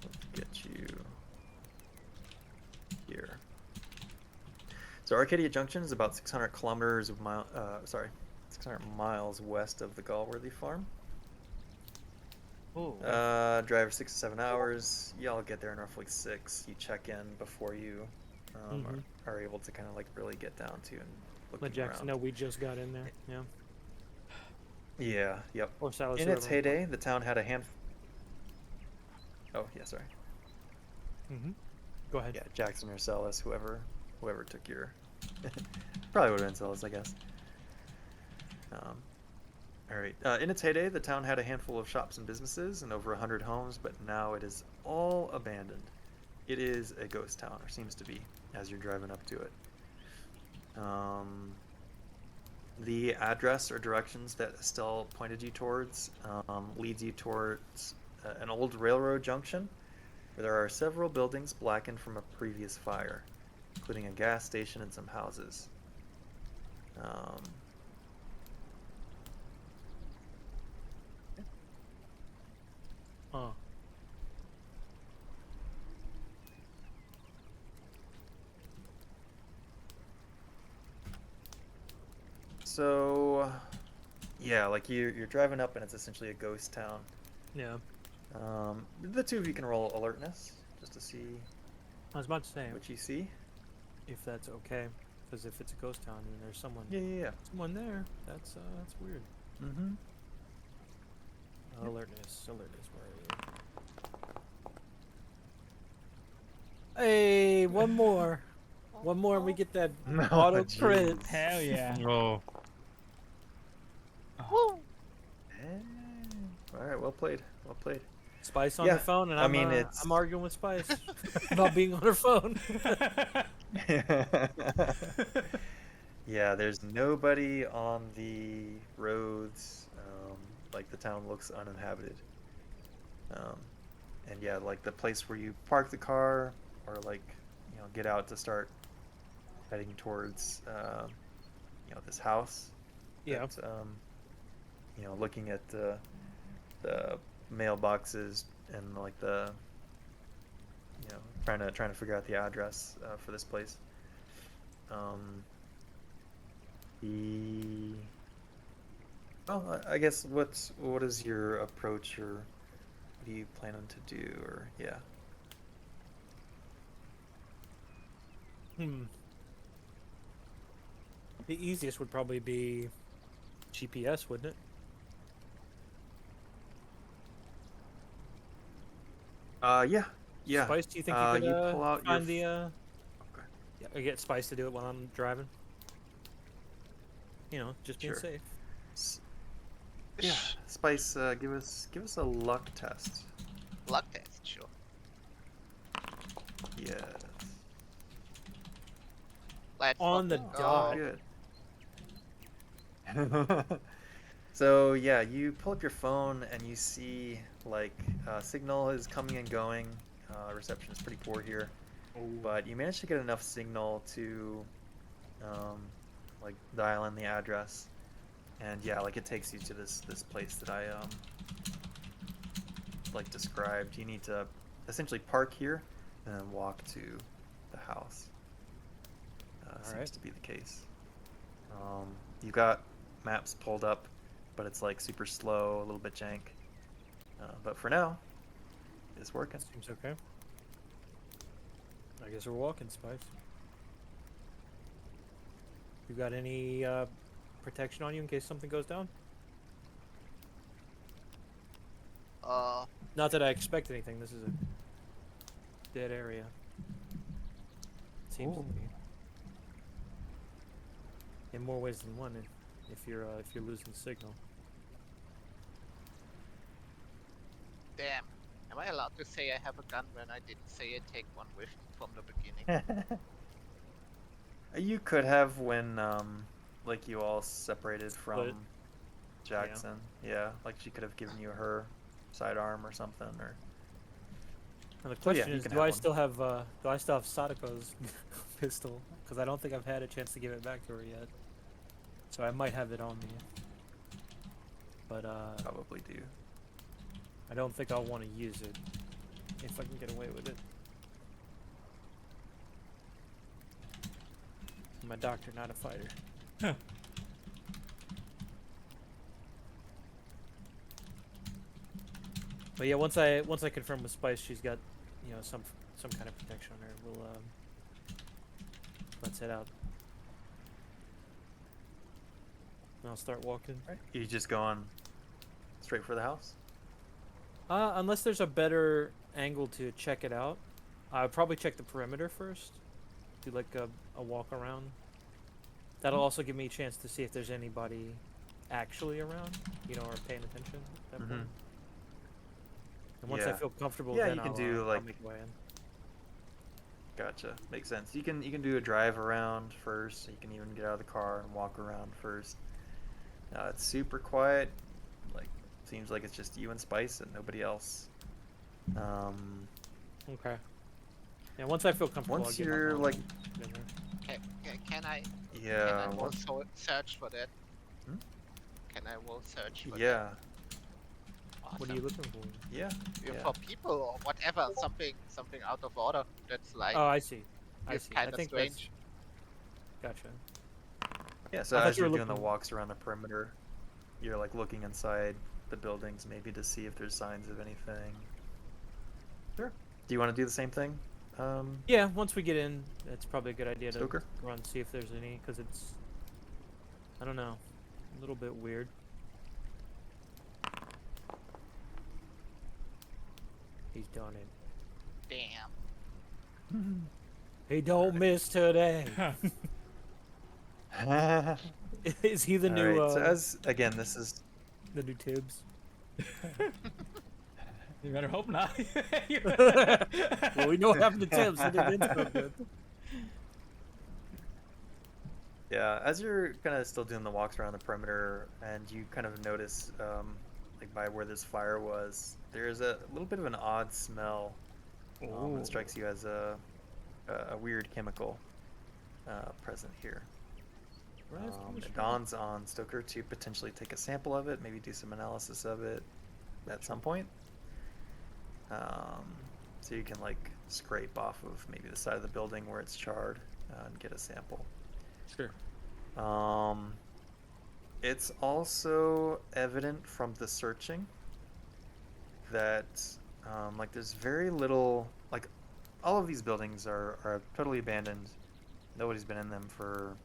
Let's get you here. So Arcadia Junction is about 600 kilometers of 600 miles west of the Galworthy farm. Oh. Drive 6 to 7 hours. Y'all get there in roughly 6. You check in before you are able to kind of like really get down to and Let looking Jackson know around. we just got in there. Yeah. Yeah. Yep. Or Silas. In its whoever. heyday, the town had a handful. Oh yeah, sorry. Go ahead. Yeah, Jackson or Celis, whoever took your. Probably would have been Celis, I guess. All right. In its heyday, the town had a handful of shops and businesses and over 100 homes, but now it is all abandoned. It is a ghost town, or seems to be, as you're driving up to it. The address or directions that Estelle pointed you towards leads you towards an old railroad junction where there are several buildings blackened from a previous fire, including a gas station and some houses. Oh. So, yeah, like you're driving up and it's essentially a ghost town. Yeah. The two of you can roll alertness just to see I was about to say what you see. if that's okay, because if it's a ghost town and there's someone Yeah. someone there, that's weird. Mm-hmm. Alertness. Where are you? Hey, one more. One more and we get that No, auto jeez. credit. Hell yeah. Oh, Woo! All right, well played. Well played. Spice on Yeah, the phone, and I mean, I'm arguing with Spice about being on her phone. Yeah, there's nobody on the roads. Like the town looks uninhabited. And yeah, like the place where you park the car or like, get out to start heading towards, this house. Yeah. That, looking at the mailboxes and like the, trying to figure out the address for this place. I guess what is your approach, or what are you planning to do, or yeah. The easiest would probably be GPS, wouldn't it? Yeah. Spice, do you think you could pull out find your the Okay. Yeah, I get Spice to do it while I'm driving. Just being Sure. safe. Yeah, Spice, give us a luck test. Luck test, sure. Yes. Let's On the fucking dot. go. Good. So yeah, you pull up your phone and you see like signal is coming and going. Reception is pretty poor here, but you managed to get enough signal to like dial in the address, and yeah, like it takes you to this place that I like described. You need to essentially park here and then walk to the house. Seems Alright. to be the case. You got maps pulled up, but it's like super slow, a little bit jank. But for now, it's working. Seems okay. I guess we're walking, Spice. You got any protection on you in case something goes down? Not that I expect anything. This is a dead area. Seems to be. In more ways than one, if you're losing signal. Damn. Am I allowed to say I have a gun when I didn't say I take one with from the beginning? You could have when like you all separated from Split. Jackson. Yeah, like she could have given you her sidearm or something, or And the Oh, yeah, question you is, can do have I one. still have Sadako's pistol? Because I don't think I've had a chance to give it back to her yet. So I might have it on me. But probably do. I don't think I'll want to use it if I can get away with it. I'm a doctor, not a fighter. Huh. But yeah, once I confirm with Spice, she's got, you know, some kind of protection on her. We'll let's head out. And I'll start walking. Right. You just going straight for the house? Unless there's a better angle to check it out, I would probably check the perimeter first. Do like a walk around. That'll also give me a chance to see if there's anybody actually around, you know, or paying attention at that point. And once I Yeah. feel comfortable, Yeah, then you can I'll, do, I'll like- make my way in. Gotcha. Makes sense. You can do a drive around first. You can even get out of the car and walk around first. It's super quiet. Like seems like it's just you and Spice and nobody else. Okay. Yeah, once I feel comfortable, Once I'll get my you're phone like, and get in there. Can I yeah, also search for that? Hmm? Can I will search for that? yeah, What are you looking for? yeah, Yeah, yeah. for people or whatever, something out of order. That's like Oh, I see. I it's see. kind I of think strange. that's gotcha. Yeah, so I thought as you you're were doing the looking- walks around the perimeter, you're like looking inside the buildings maybe to see if there's signs of anything. Sure. Do you want to do the same thing? Yeah, once we get in, it's probably a good idea to Stoker? go around and see if there's any, because it's, I don't know, a little bit weird. He's done it. Damn. He don't miss today. Is he the new? Alright, so as again, this is the new Tibbs? You better hope not. Well, we know what happened to Tibbs. He didn't so good. yeah, as you're kind of still doing the walks around the perimeter, and you kind of notice, like by where this fire was, there's a little bit of an odd smell. That strikes you as a weird chemical present here. It dawns on Stoker to potentially take a sample of it, maybe do some analysis of it at some point. So you can like scrape off of maybe the side of the building where it's charred and get a sample. Sure. It's also evident from the searching that like there's very little, like all of these buildings are totally abandoned. Nobody's been in them for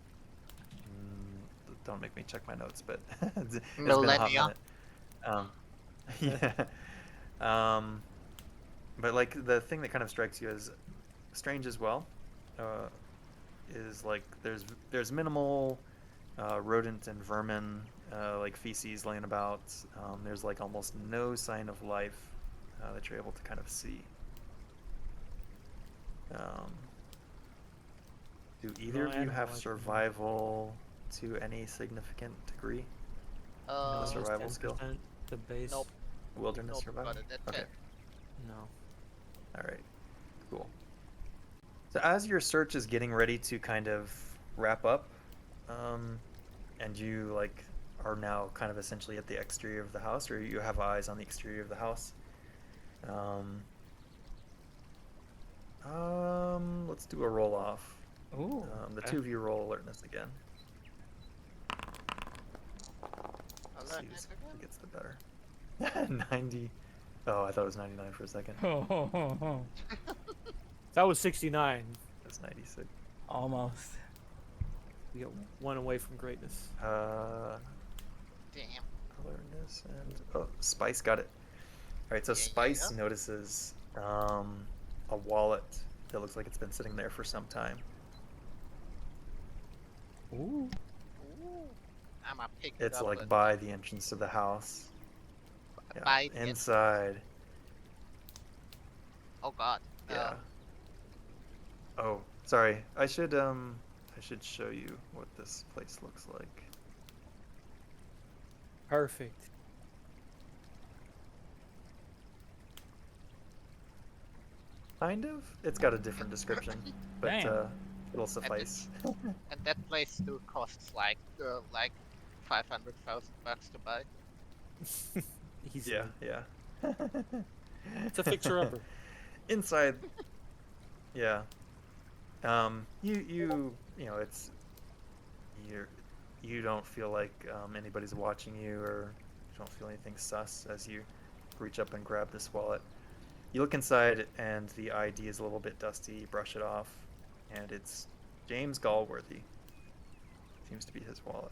don't make me check my notes, but it's been a hot Millennia. minute. Yeah. But like the thing that kind of strikes you as strange as well is like there's minimal rodent and vermin like feces laying about. There's like almost no sign of life that you're able to kind of see. Do either No of you have animal, I survival to any significant degree? Uh, survival skill? The base. Nope. Wilderness Nope, survival? got it at Okay. 10. No. Alright. Cool. So as your search is getting ready to kind of wrap up, And you like are now kind of essentially at the exterior of the house, or you have eyes on the exterior of the house. Let's do a roll off. Ooh. The okay. two of you roll alertness again. Let's see Alertness who again? gets the better. 90. Oh, I thought it was 99 for a second. That was 69. That's 96. Almost. We get one away from greatness. Damn. Alertness and oh, Spice got it. All right, so Yeah, Spice yeah. notices a wallet that looks like it's been sitting there for some time. Ooh. Ooh. I'ma pick it It's up like and by the entrance to the house. Yeah, by the inside. Oh god. Yeah. Oh, sorry. I should show you what this place looks like. Perfect. Kind of. It's got a different description, but Damn. it'll suffice. And that place still costs like $500,000 to buy. Easy. Yeah, yeah. It's a fixer-upper. Inside. Yeah. You know, it's you don't feel like anybody's watching you, or you don't feel anything sus as you reach up and grab this wallet. You look inside, and the ID is a little bit dusty. You brush it off, and it's James Galworthy. Seems to be his wallet.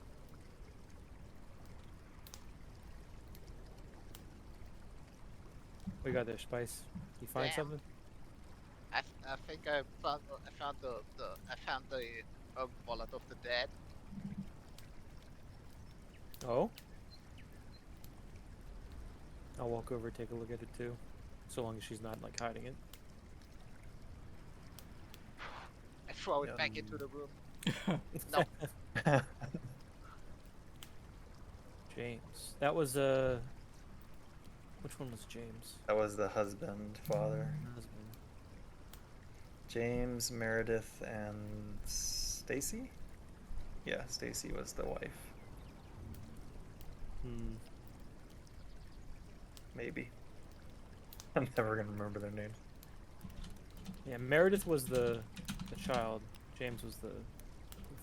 We got there, Spice. You find Damn. something? I think I found the wallet of the dead. Oh? I'll walk over and take a look at it too. So long as she's not like hiding it. I throw it back into the room. No. James. That was which one was James? That was the husband, father. Husband. James, Meredith, and Stacy? Yeah, Stacy was the wife. Hmm. Maybe. I'm never gonna remember their names. Yeah, Meredith was the child. James was the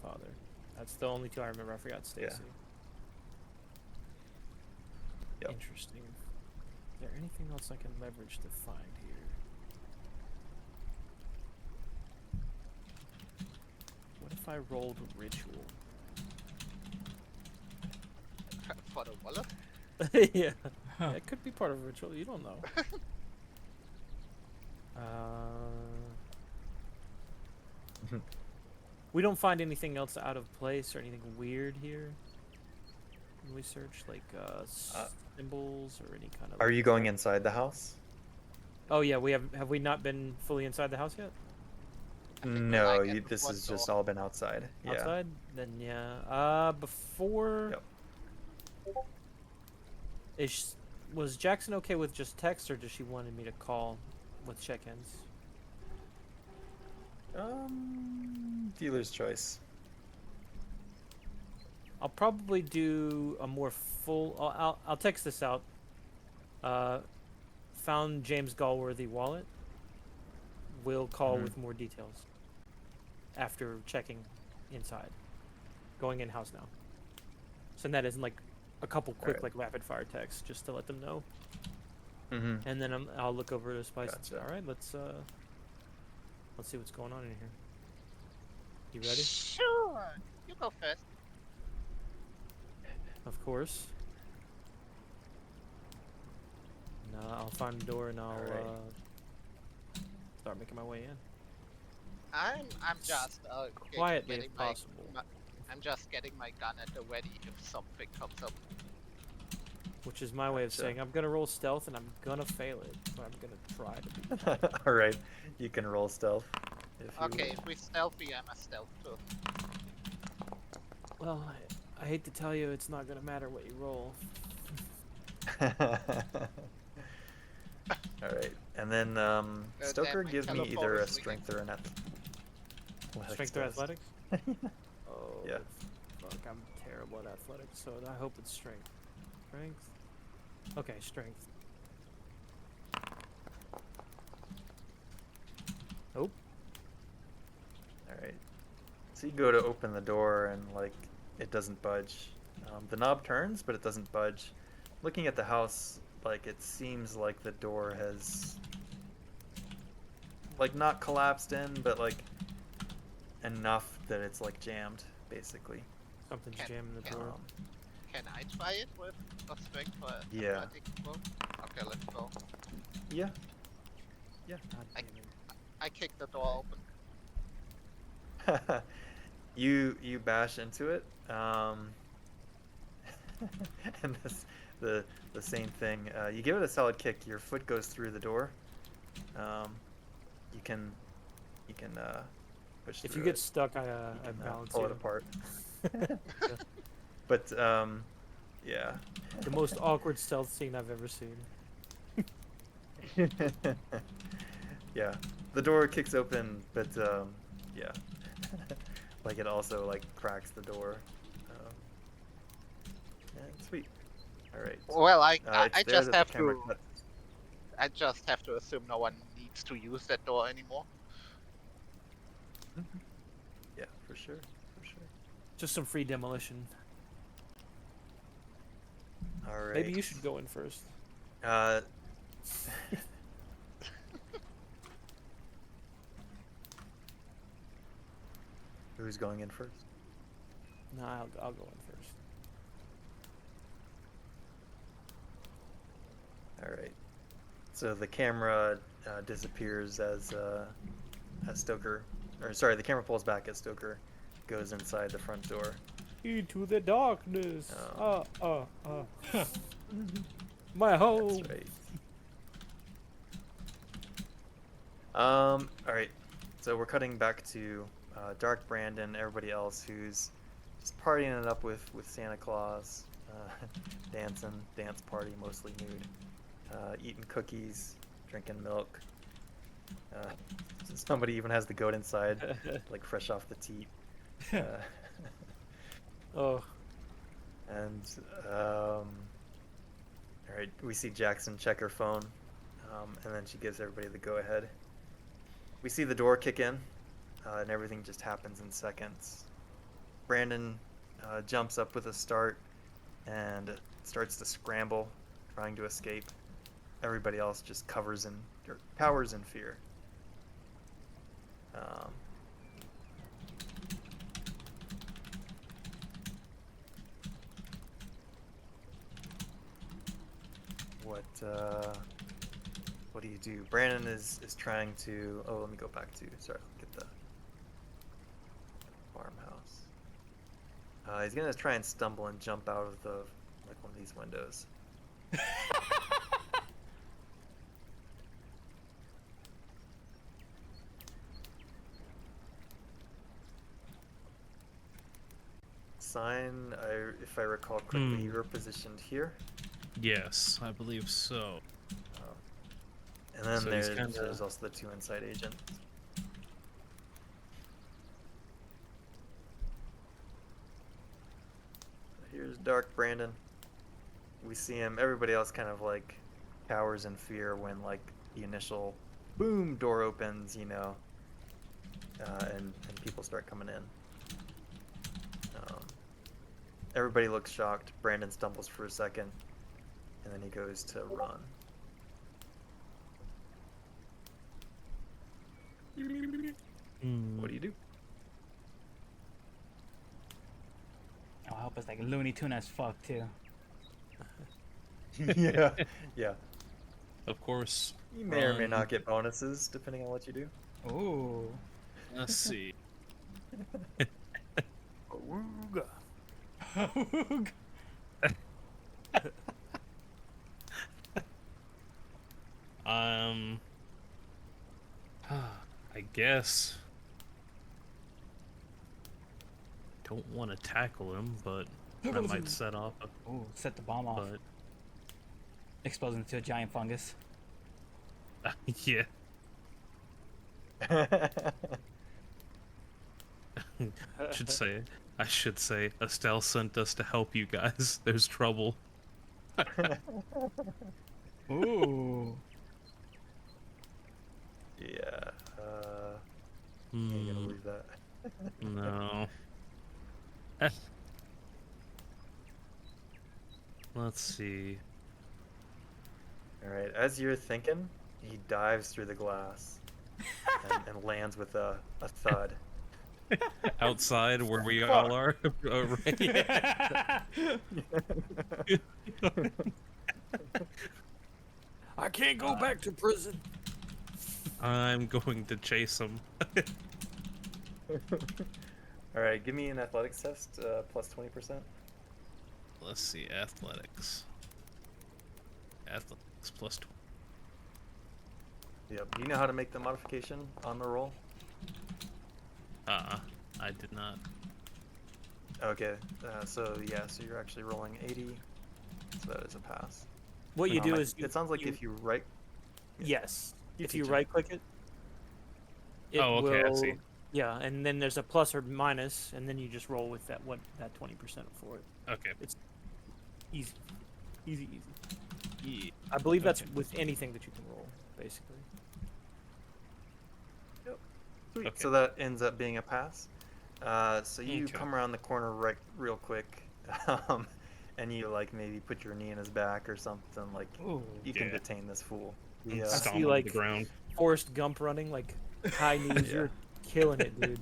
father. That's the only two I remember. I forgot Stacy. Yeah. Yep. Interesting. Is there anything else I can leverage to find here? What if I rolled ritual? For the wallet? Yeah. Yeah, it could be part of a ritual. You don't know. We don't find anything else out of place or anything weird here. When we search like symbols or any kind of. Are you going inside the house? Oh yeah, we have we not been fully inside the house yet? No, like at the this front has just door. all been outside. Yeah. Outside? Then yeah. Before. Yep. Was Jackson okay with just text, or does she wanted me to call with check-ins? Dealer's choice. I'll probably do a more full. I'll text this out. Found James Galworthy wallet. We'll call with more details after checking inside. Going in house now. Send that as in like a couple quick Alright. like rapid fire texts just to let them know. Mm-hmm. And then I'll look over to Spice and say, Gotcha. all right, let's see what's going on in here. You ready? Sure. You go first. Of course. No, I'll find the door and I'll Alright. start making my way in. I'm just Quietly getting if my, possible. I'm just getting my gun at the ready if something comes up. Which is my way of Gotcha. saying I'm gonna roll stealth and I'm gonna fail it, but I'm gonna try to be. All right, you can roll stealth. If you Okay, if we stealthy, I'm a stealth too. Well, I hate to tell you, it's not gonna matter what you roll. All right, and then Stoker, my give me teleport either a is leaking. strength or an athletics Strength or test. athletics? Oh. Yeah. terrible at athletics, so I hope it's strength. Strength. Okay, strength. Nope. Alright. So you go to open the door and, like, it doesn't budge. The knob turns, but it doesn't budge. Looking at the house, like, it seems like the door has, like, not collapsed in, but, like, enough that it's, like, jammed, basically. Something's Can- jamming the can- door. Can I try it with a strength or Yeah. athletics roll? Okay, let's go. Yeah. God I- damn it. I kick the door open. You bash into it, and the same thing. You give it a solid kick. Your foot goes through the door. You can push. If through you get it. stuck, I You can, balance pull you. it apart. But yeah. The most awkward stealth scene I've ever seen. Yeah, the door kicks open, but yeah, like it also like cracks the door. Yeah, sweet. All right. Well, I It's there just that the have camera to. cuts. I just have to assume no one needs to use that door anymore. Yeah, for sure, for sure. Just some free demolition. All right. Maybe you should go in first. Uh. Who's going in first? No, I'll go in first. All right. So the camera disappears as Stoker, or sorry, the camera pulls back as Stoker goes inside the front door. Into the darkness. Oh. My home. That's right. All right. So we're cutting back to Dark Brandon, everybody else who's just partying it up with Santa Claus, dancing, dance party, mostly nude, eating cookies, drinking milk. Somebody even has the goat inside, like fresh off the teat. Oh. And all right, we see Jackson check her phone, and then she gives everybody the go-ahead. We see the door kick in, and everything just happens in seconds. Brandon jumps up with a start and starts to scramble, trying to escape. Everybody else just cowers in fear. What do you do? Brandon is trying to. Oh, let me go back to. Sorry, get the farmhouse. He's gonna try and stumble and jump out of the one of these windows. Sign, if I recall correctly, you're positioned here. Yes, I believe so. And then So he's there's also the two inside agents. Here's Dark Brandon. We see him. Everybody else kind of like cowers in fear when like the initial boom door opens, you know, and people start coming in. Everybody looks shocked. Brandon stumbles for a second, and then he goes to run. What do you do? Oh, I hope it's like Looney Tune as fuck too. Yeah, yeah. Of course. You may or may not get bonuses depending on what you do. Ooh. Let's see. Ooga. I guess. Don't want to tackle him, but that might set off. Ooh, set the bomb off. But Explodes into a giant fungus. yeah. Should say. I should say, Estelle sent us to help you guys. There's trouble. Ooh. Yeah. Ain't gonna Hmm, believe that. no. Let's see. All right. As you're thinking, he dives through the glass and lands with a thud. Outside where we all are. Right? I can't go back to prison. I'm going to chase him. All right. Give me an athletics test, plus 20%. Let's see, athletics. Athletics plus 20. Yep. Do you know how to make the modification on the roll? I did not. Okay. So yeah. So you're actually rolling 80. So that is a pass. What you do is it sounds like if you right. Yes. If you teach 'em. right click it, it Oh, okay, I will. see. Yeah, and then there's a plus or minus, and then you just roll with that 20% for it. Okay. It's easy, easy. Yeah. I believe that's Okay. with anything that you can roll, basically. Sweet. Okay. So that ends up being a pass. So you Okay. come around the corner right real quick, and you like maybe put your knee in his back or something. Like Ooh. you can Yeah. detain this fool. And Yeah. stomp see, him like- to the ground. Forrest Gump running, like high knees. Yeah. You're killing it, dude.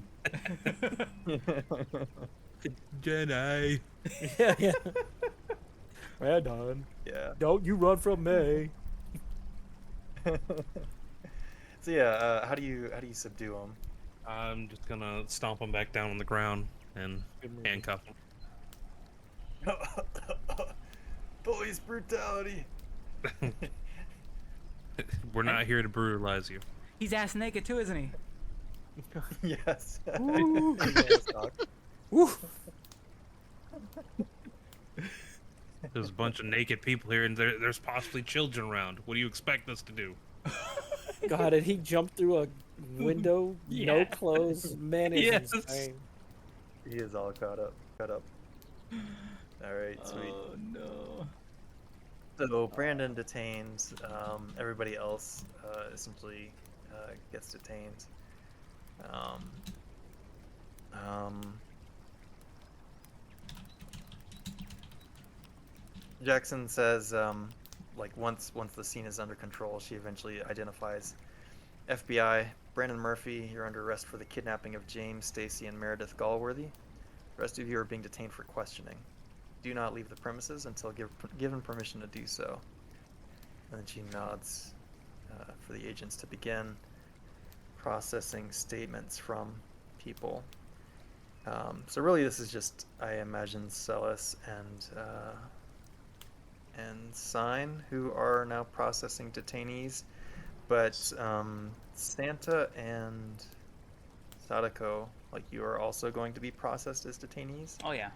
Jedi. Yeah, yeah. Well done. Yeah. Don't you run from me. So yeah, how do you subdue him? I'm just gonna stomp him back down on the ground and Good movie. handcuff him. Police brutality. We're not here to brutalize you. He's ass naked too, isn't he? Yes. Woo. Yes, Doc. Woo. There's a bunch of naked people here, and there's possibly children around. What do you expect us to do? God, did he jump through a window? No Yeah. clothes. Man is Yes. insane. He is all caught up. All right, sweet. Oh no. So Brandon detained. Everybody else essentially gets detained. Jackson says, like once the scene is under control, she eventually identifies FBI. Brandon Murphy, you're under arrest for the kidnapping of James, Stacy, and Meredith Galworthy. The rest of you are being detained for questioning. Do not leave the premises until given permission to do so. And then she nods for the agents to begin processing statements from people. So really, this is just, I imagine, Celis and Sign who are now processing detainees, but Santa and Sadako, like, you are also going to be processed as detainees. Oh yeah.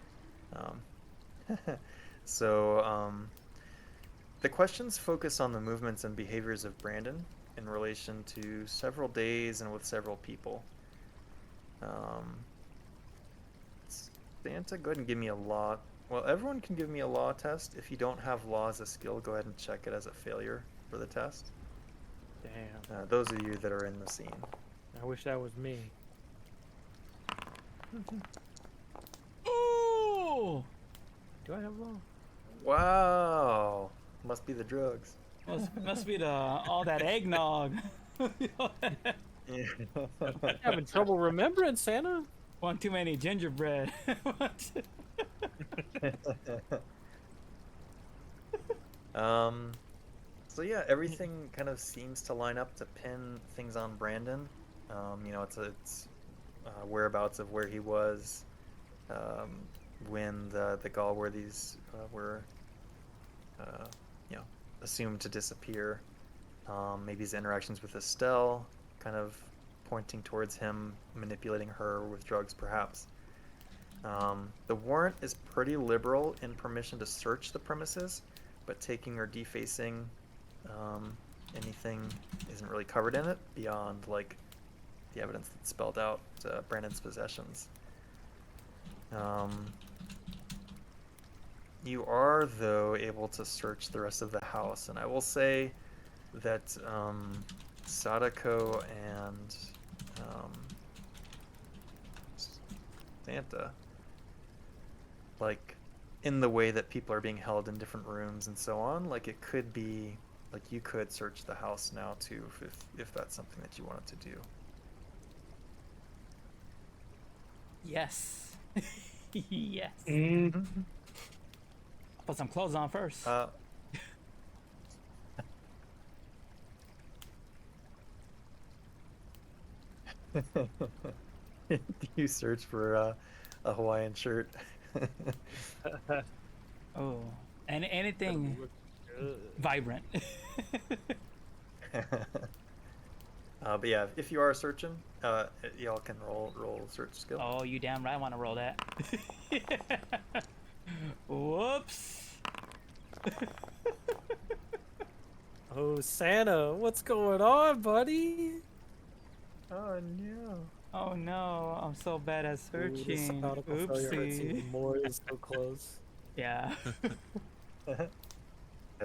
So the questions focus on the movements and behaviors of Brandon in relation to several days and with several people. Santa, go ahead and give me a law. Well, everyone can give me a law test. If you don't have law as a skill, go ahead and check it as a failure for the test. Damn. Those of you that are in the scene. I wish that was me. Ooh. Do I have law? Wow. Must be the drugs. Must be the all that eggnog. Yeah. Having trouble remembering, Santa? One too many gingerbread. So yeah, everything kind of seems to line up to pin things on Brandon. It's whereabouts of where he was when the Galworthys were assumed to disappear. Maybe his interactions with Estelle, kind of pointing towards him manipulating her with drugs, perhaps. The warrant is pretty liberal in permission to search the premises, but taking or defacing anything isn't really covered in it beyond like the evidence that's spelled out Brandon's possessions. You are, though, able to search the rest of the house, and I will say that Sadako and Santa, like, in the way that people are being held in different rooms and so on, like, it could be, like, you could search the house now, too, if that's something that you wanted to do. Yes. Yes. Mm. Put some clothes on first. Do you search for a Hawaiian shirt? Oh, and anything vibrant. But yeah, if you are searching, y'all can roll search skill. Oh, you damn right I want to roll that. Whoops. Oh, Santa, what's going on, buddy? Oh no. Oh no, I'm so bad at Ooh, this searching. nautical failure hurts Oopsie. even more. It's so close. Yeah.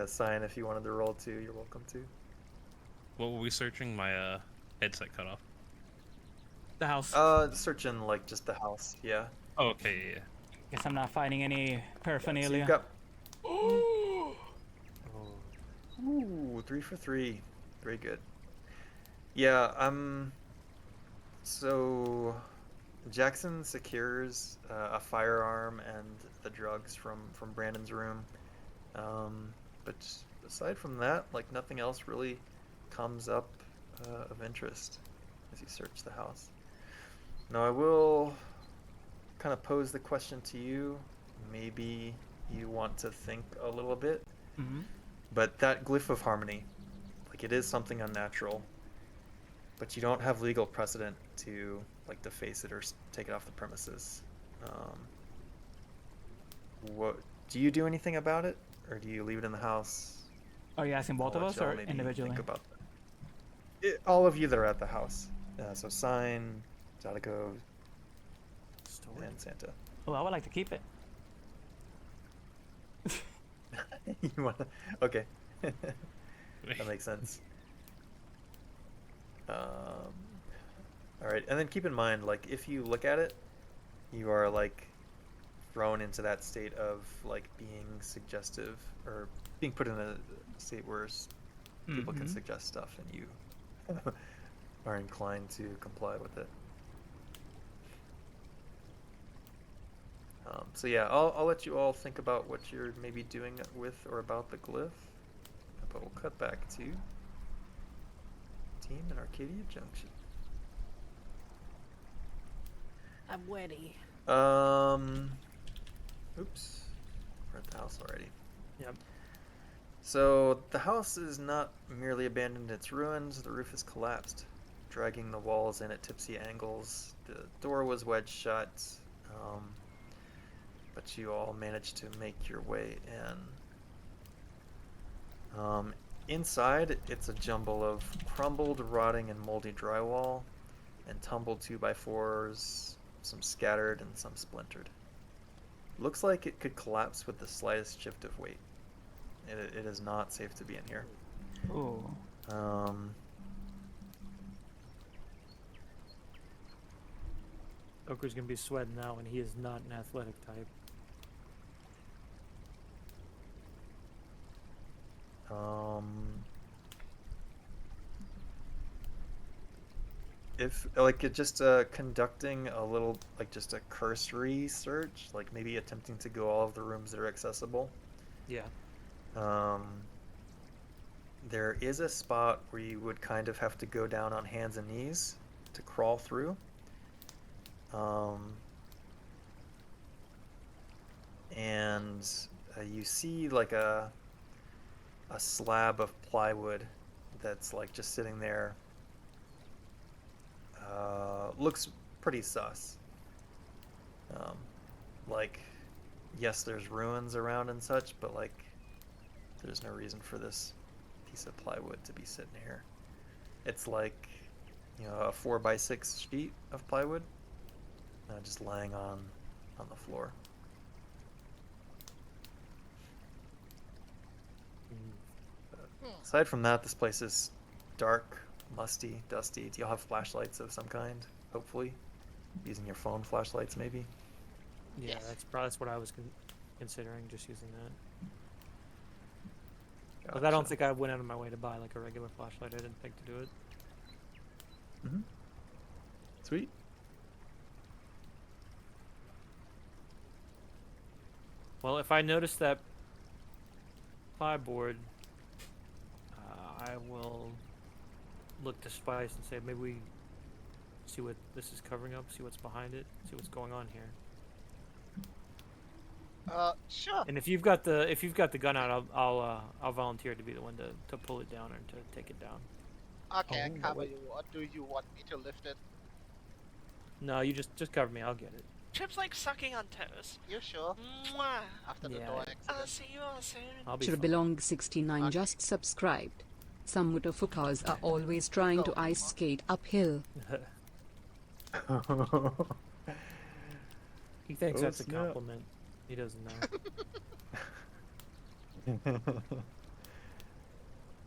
Sign if you wanted to roll too, you're welcome to. What were we searching? My headset cut off. The house. Searching like just the house, yeah. Oh, okay, yeah. Guess I'm not finding any So paraphernalia. you've got Oh. ooh, 3 for 3. Very good. Yeah, so Jackson secures a firearm and the drugs from Brandon's room. But aside from that, like nothing else really comes up of interest as you search the house. Now I will kind of pose the question to you. Maybe you want to think a little bit. Mm-hmm. But that glyph of harmony, like it is something unnatural, but you don't have legal precedent to like deface it or take it off the premises. What do you do anything about it, or do you leave it in the house? Are you asking both I'll of let us y'all or maybe individually? think about that. All of you that are at the house. So Sign, Zadako, and Santa. Oh, I would like to keep it. You wanna? Okay. That makes sense. All right, and then keep in mind, like, if you look at it, you are like thrown into that state of like being suggestive or being put in a state where people can Mhm. suggest stuff, and you are inclined to comply with it. So yeah, I'll let you all think about what you're maybe doing with or about the glyph, but we'll cut back to team in Arcadia Junction. I'm ready. Oops, we're at the house already. Yep. So the house is not merely abandoned, it's ruined. The roof is collapsed, dragging the walls in at tipsy angles. The door was wedged shut, but you all managed to make your way in. Inside, it's a jumble of crumbled, rotting, and moldy drywall, and tumbled 2x4s, some scattered and some splintered. Looks like it could collapse with the slightest shift of weight. It is not safe to be in here. Ooh. Okar's gonna be sweating now, and he is not an athletic type. If like it just conducting a little like just a cursory search, like maybe attempting to go all of the rooms that are accessible. Yeah. There is a spot where you would kind of have to go down on hands and knees to crawl through. And you see like a slab of plywood that's like just sitting there. Looks pretty sus. Like, yes, there's ruins around and such, but like, there's no reason for this piece of plywood to be sitting here. It's like, a 4x6 sheet of plywood, just lying on on the floor. Aside from that, this place is dark, musty, dusty. Do y'all have flashlights of some kind? Hopefully, using your phone flashlights, maybe. Yeah, Yes. that's what I was considering, just using that. But I don't think I went out of my way to buy like a regular flashlight. I didn't think to do it. Mm-hmm. Sweet. Well, if I notice that plyboard, I will look to Spice and say maybe we see what this is covering up, see what's behind it, see what's going on here. Sure. And if you've got the gun out, I'll volunteer to be the one to pull it down or to take it down. Okay, I Oh, cover wait. you. Or do you want me to lift it? No, you just cover me. I'll get it. Chip's like sucking on toes. You sure? Mwah. After the Yeah. door I'll accident. see you all soon. I'll be fine. Belong69 Okay. just subscribed. Some motherfuckers are always trying to Go. ice skate uphill. He thinks Oh, that's a snap. compliment. He doesn't know.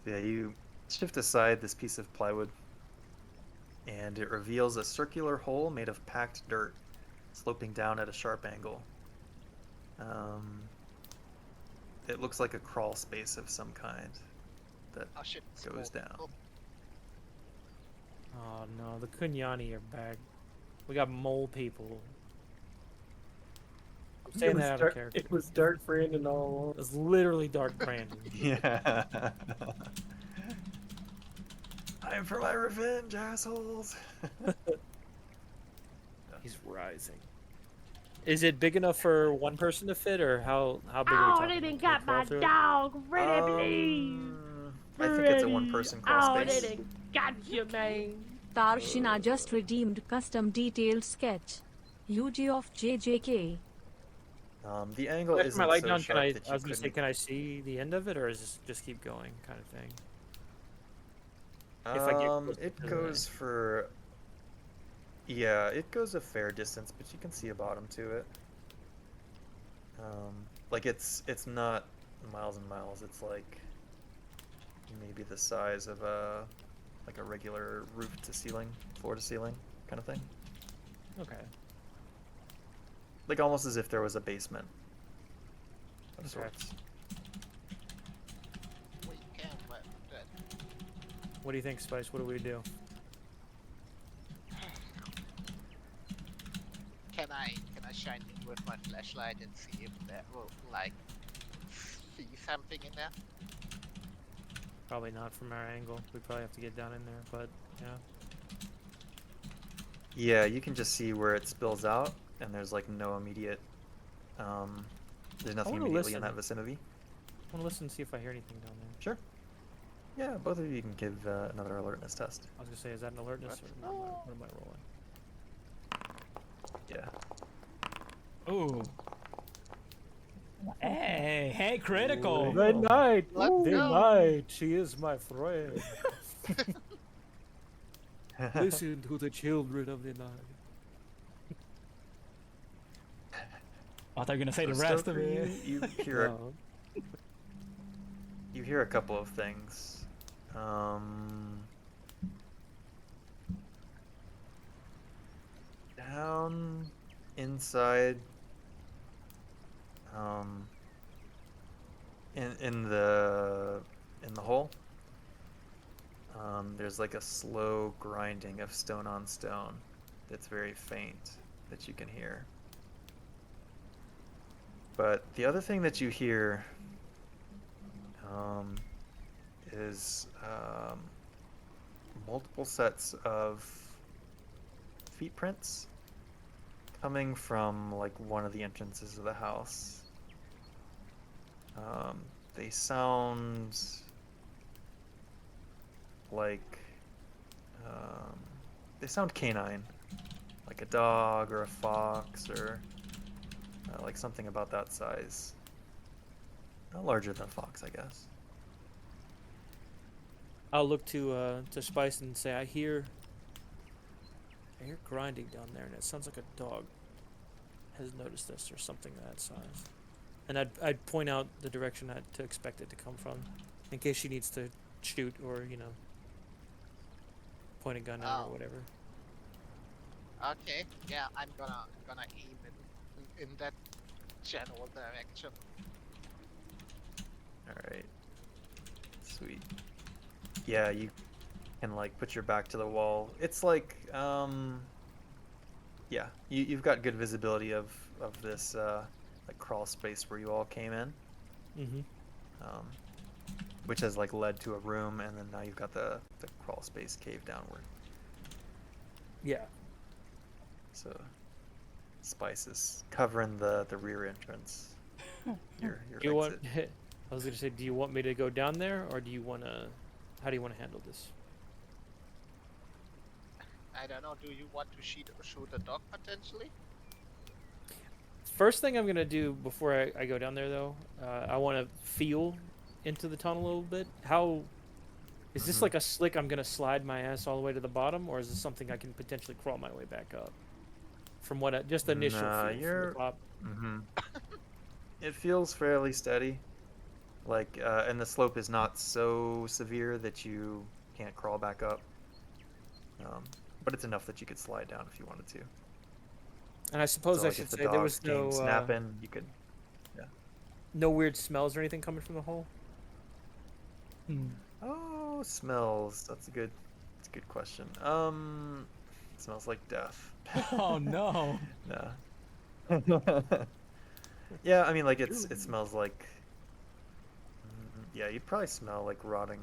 Yeah, you shift aside this piece of plywood, and it reveals a circular hole made of packed dirt, sloping down at a sharp angle. It looks like a crawl space of some kind that Oh shit. goes smoke. down. Oh, Oh no, the Kunyani are back. We got mole people. I'm saying that out of character. It was Dark Brandon all along. It was literally Dark Brandon. Yeah. Time for my revenge, assholes. He's rising. Is it big enough for one person to fit, or how big are we Oh, talking? they done Can we got crawl my through it? dog. Ready, please. I think it's a one-person crawl Oh, space. they done got you, man. Tarshina just redeemed custom detailed sketch. UG of JJK. The angle If I put isn't my light so down, sharp can I that you was gonna say, couldn't- can I see the end of it, or is this just keep going kind of thing? If I get close It to the- goes for... Yeah, it goes a fair distance, but you can see a bottom to it. Like it's not miles and miles. It's like maybe the size of a regular roof to ceiling, floor to ceiling kind of thing. Okay. Like almost as if there was a basement of Okay. sorts. we can but that. What do you think, Spice? What do we do? Can I shine in with my flashlight and see if that will like see something in there? Probably not from our angle. We probably have to get down in there, but yeah. Yeah, you can just see where it spills out, and there's like no immediate. There's nothing wanna immediately in listen. that vicinity. I want to listen and see if I hear anything down there. Sure. Yeah, both of you can give another alertness test. I was gonna say, is that an alertness or what am I rolling? Yeah. Ooh. Hey, critical. Good night. Let's Good go. night. She is my friend. Listen to the children of the night. I thought you were gonna say the So rest of Stoker, it. you hear No. you hear a couple of things. Down inside, in the hole, there's like a slow grinding of stone on stone that's very faint that you can hear. But the other thing that you hear is multiple sets of feet prints coming from like one of the entrances of the house. They sound like they sound canine, like a dog or a fox or like something about that size. Not larger than a fox, I guess. I'll look to Spice and say, I hear grinding down there, and it sounds like a dog. has noticed this or something that size. And I'd point out the direction to expect it to come from, in case she needs to shoot or point a gun out or whatever. Okay, yeah, I'm gonna aim in that general direction. All right. Sweet. Yeah, you can like put your back to the wall. It's like yeah, you've got good visibility of this like crawl space where you all came in. Mm-hmm. Which has like led to a room, and then now you've got the crawl space cave downward. Yeah. So Spice is covering the rear entrance. Your Do you exit. want? I was gonna say, do you want me to go down there, or do you want to? How do you want to handle this? I don't know. Do you want to shoot a dog potentially? First thing I'm gonna do before I go down there, though, I want to feel into the tunnel a little bit. How is this like a slick? I'm gonna slide my ass all the way to the bottom, or is this something I can potentially crawl my way back up? From what just the initial feel from the top. It feels fairly steady. Like, and the slope is not so severe that you can't crawl back up. But it's enough that you could slide down if you wanted to. And I suppose So, I like, should if the say there dogs was came no snapping, you could. Yeah. no weird smells or anything coming from the hole. Oh, smells. That's a good question. Smells like death. Oh no. No. Yeah, I mean, like it smells like. Yeah, you'd probably smell like rotting.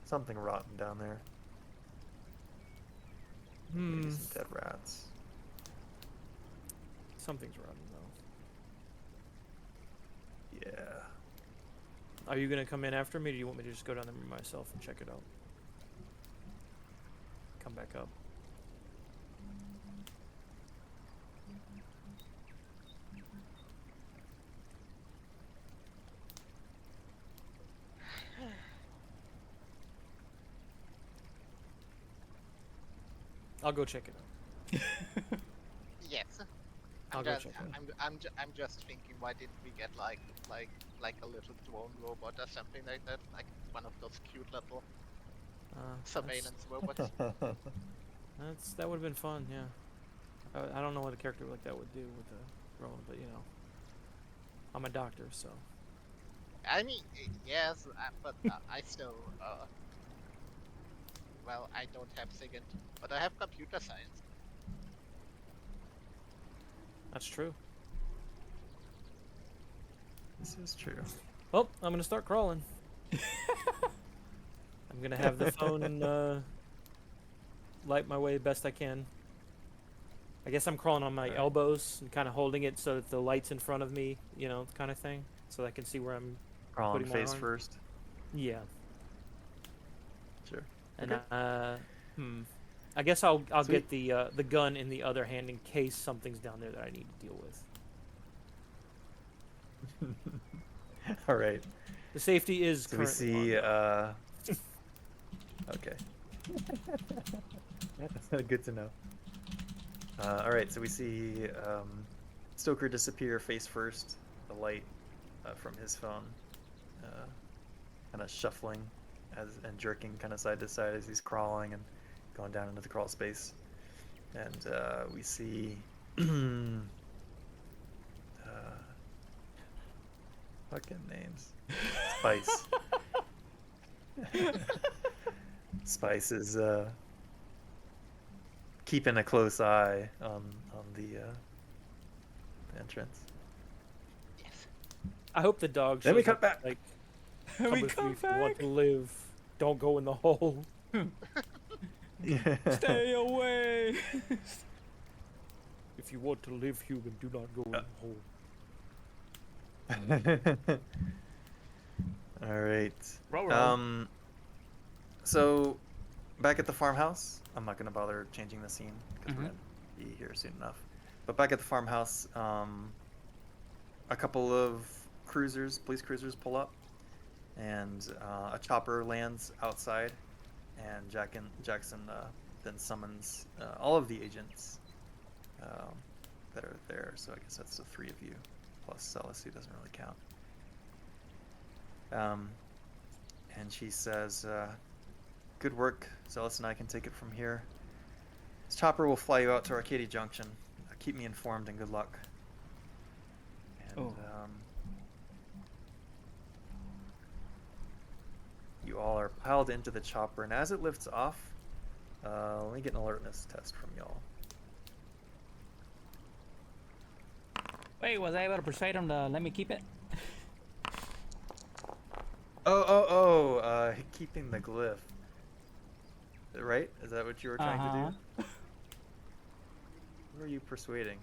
Something rotten down there. Maybe some dead rats. Something's rotten though. Yeah. Are you gonna come in after me, or do you want me to just go down there myself and check it out? Come back up. I'll go check it out. Yes. I'll go check it out. I'm just thinking, why didn't we get like a little drone robot or something like that, like one of those cute little surveillance robots? That would have been fun, yeah. I don't know what a character like that would do with a drone, but I'm a doctor, so. I mean, yes, but I still, well, I don't have SIGINT, but I have computer science. That's true. This is true. Well, I'm gonna start crawling. I'm gonna have the phone light my way best I can. I guess I'm crawling on my elbows and kind of holding it so that the light's in front of me, kind of thing, so I can see where I'm Crawling putting my face arm. first. Yeah. Sure. And Okay. I guess I'll Sweet. get the gun in the other hand in case something's down there that I need to deal with. All right. The safety is So we currently see. on. Okay. Good to know. All right. So we see Stoker disappear face first. The light from his phone, kind of shuffling and jerking kind of side to side as he's crawling and going down into the crawl space. And we see fucking names. Spice. Spice is keeping a close eye on the entrance. Yes. I hope the dog. Then we shows cut up, back. Like, We come with me come if you want back. to live. Don't go in the hole. Yeah. Stay away. If you want to live, human, do not go in the hole. All right. Roll. So back at the farmhouse, I'm not gonna bother changing the scene because we're gonna be here soon enough. But back at the farmhouse, a couple of police cruisers pull up, and a chopper lands outside, and Jackson then summons all of the agents that are there. So I guess that's the 3 of you, plus Celis, who doesn't really count. And she says, "Good work. Celis and I can take it from here. This chopper will fly you out to Arcadia Junction. Keep me informed and good luck." And you all are piled into the chopper, and as it lifts off, let me get an alertness test from y'all. Wait, was I able to persuade him to let me keep it? Keeping the glyph. Right? Is that what you were trying to do? Who are you persuading?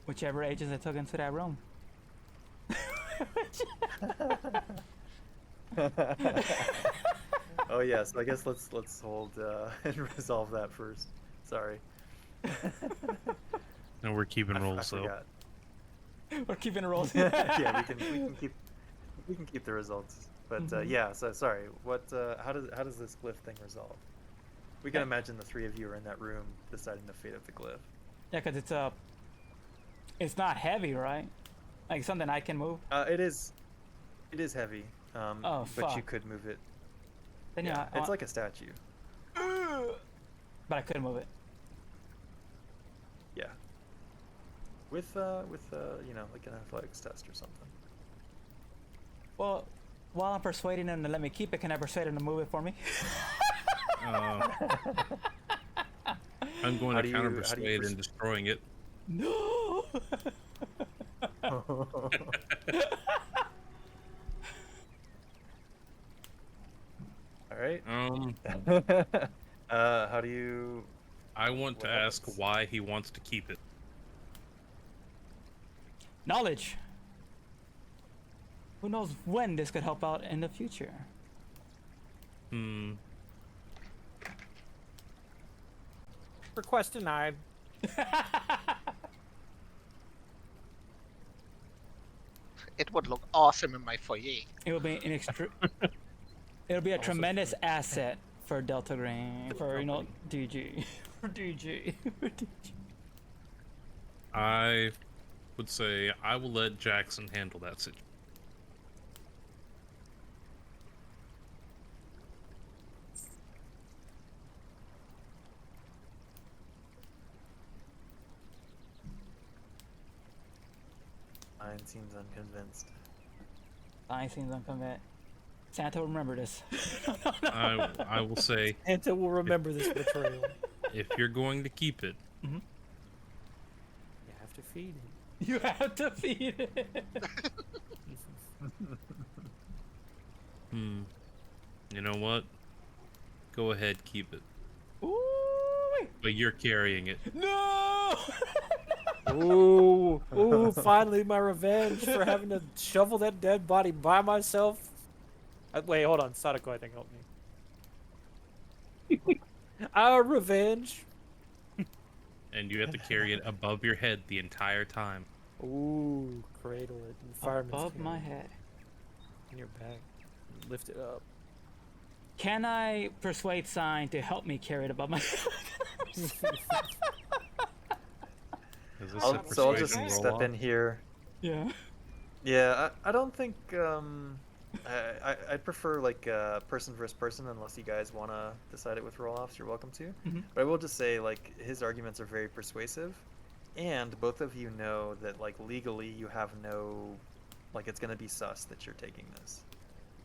Whichever agents I took into that room. Oh yeah, so I guess let's hold and resolve that first. Sorry. No, we're keeping I rolls, so. forgot. We're keeping rolls. Yeah, we can keep the results. But yeah, so sorry. What? How does this glyph thing resolve? We can imagine the 3 of you are in that room deciding the fate of the glyph. Yeah, because it's not heavy, right? Like something I can move. It is heavy. Oh, but you fuck. could move it. Then Yeah, yeah, it's like a statue. but I couldn't move it. Yeah. With like an athletics test or something. Well, while I'm persuading him to let me keep it, can I persuade him to move it for me? I'm going to counter persuade and destroying it. No. All right. How do you? I want to ask why he wants to keep it. Knowledge. Who knows when this could help out in the future? Request denied. It would look awesome in my foyer. It will be an it'll be a tremendous asset for Delta Green, for DG, for DG, for DG. I would say I will let Jackson handle that situation. Mine seems unconvinced. Mine seems unconvinced. Santa will remember this. I will say Santa will remember this betrayal. if you're going to keep it, You have to feed it. You have to feed it. You know what? Go ahead, keep it. Ooh. But you're carrying it. No. Ooh, finally my revenge for having to shovel that dead body by myself. Wait, hold on. Sadako, I think, help me. Our revenge. And you have to carry it above your head the entire time. Ooh, cradle it. And fireman's Above carry my it head. in your back. Lift it up. Can I persuade Sign to help me carry it above my head? Is this a So I'll persuasion just roll step off? in here. Yeah. Yeah, I don't think I'd prefer like person versus person unless you guys want to decide it with roll-offs. You're welcome to. But I will just say like his arguments are very persuasive, and both of you know that like legally you have no, like it's gonna be sus that you're taking this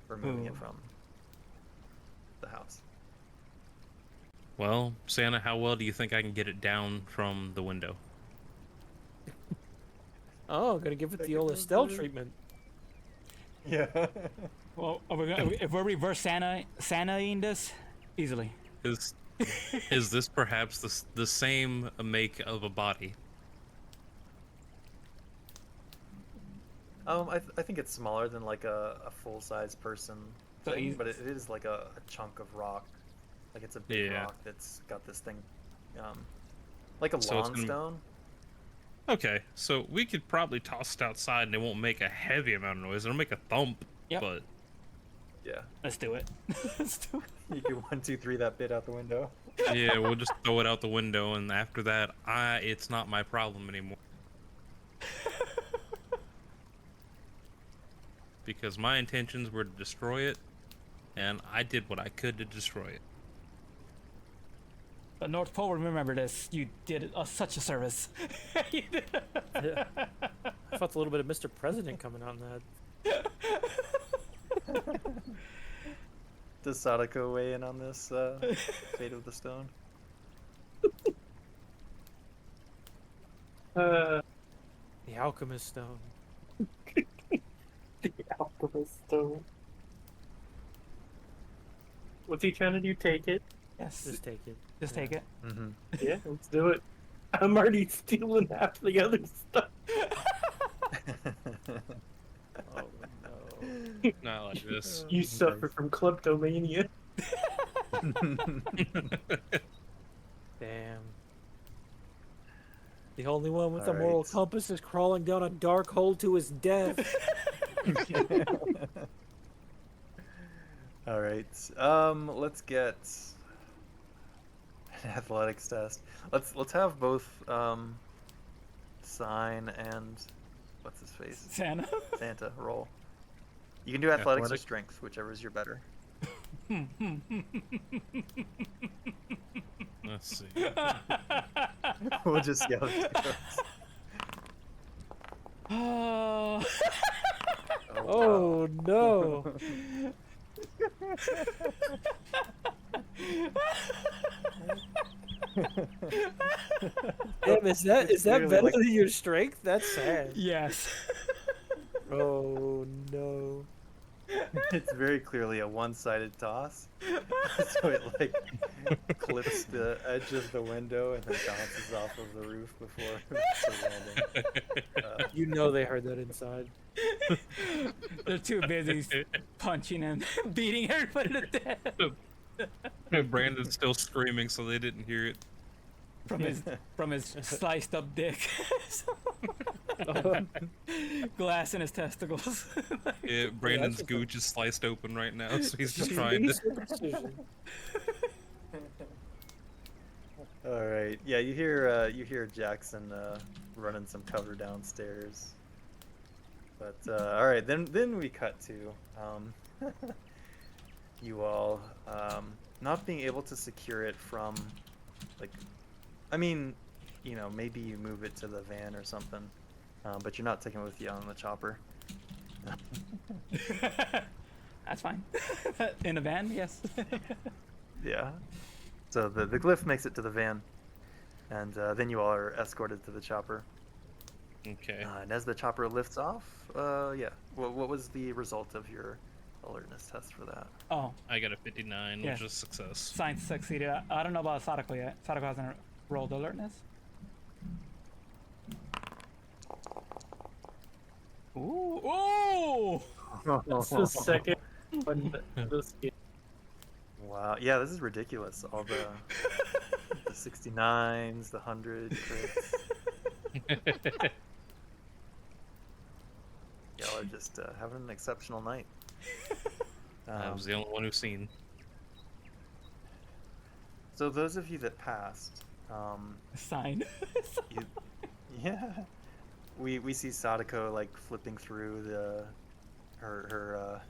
or moving it from the house. Well, Santa, how well do you think I can get it down from the window? Oh, gonna give it the old Estelle treatment. Yeah. Well, if we're reverse Santaing this, easily. Is this perhaps the same make of a body? I think it's smaller than like a full-size person So thing, easy- but it is like a chunk of rock. Like it's a big Yeah. rock that's got this thing, like a So it's lawn gonna- stone. Okay, so we could probably toss it outside and it won't make a heavy amount of noise. It'll make a thump, Yep. but Yeah. Let's do it. Let's do it. You can 1, 2, 3 that bit out the window. Yeah, we'll just throw it out the window, and after that, it's not my problem anymore. Because my intentions were to destroy it, and I did what I could to destroy it. But North Pole, remember this. You did us such a service. Yeah. I felt a little bit of Mr. President coming on that. Does Sadako weigh in on this fate of the stone? The alchemist stone. The alchemist stone. What's he trying to do? Take it? Yes. Just take it. Just take it. Mm-hmm. Yeah, let's do it. I'm already stealing half the other stuff. Oh no. Not like this. You suffer from kleptomania. Damn. The only one with a All moral right. compass is crawling down a dark hole to his death. All right. Let's get an athletics test. Let's have both Sign and what's his face? Santa roll. You can do athletics or Athletic. strength, whichever is your better. Let's see. We'll just see how it goes. Oh. Oh no. Damn, is that Clearly, better like- than your strength? That's sad. Yes. Oh no. It's very clearly a one-sided toss. So it like clips the edge of the window and then bounces off of the roof before the landing. You know they heard that inside. They're too busy punching and beating everybody to death. Brandon's still screaming, so they didn't hear it. From his sliced up dick. Glass in his testicles. Yeah, Brandon's gooch is sliced open right now, so he's just trying to. All right. Yeah, you hear Jackson running some cover downstairs. But all right, then we cut to you all not being able to secure it from, like, I mean, you know, maybe you move it to the van or something, but you're not taking it with you on the chopper. That's fine. In a van, yes. Yeah. So the glyph makes it to the van, and then you all are escorted to the chopper. Okay. And as the chopper lifts off, yeah. What was the result of your alertness test for that? Oh, I got a 59, Yeah. which is success. science succeeded. I don't know about Sadako yet. Sadako hasn't rolled alertness. Ooh! Ooh! That's the second one this game. Wow. Yeah, this is ridiculous. All the 69s, the 100 crits. Y'all are just having an exceptional night. I was the only one who's seen. So those of you that passed, Sign. yeah, we see Sadako like flipping through her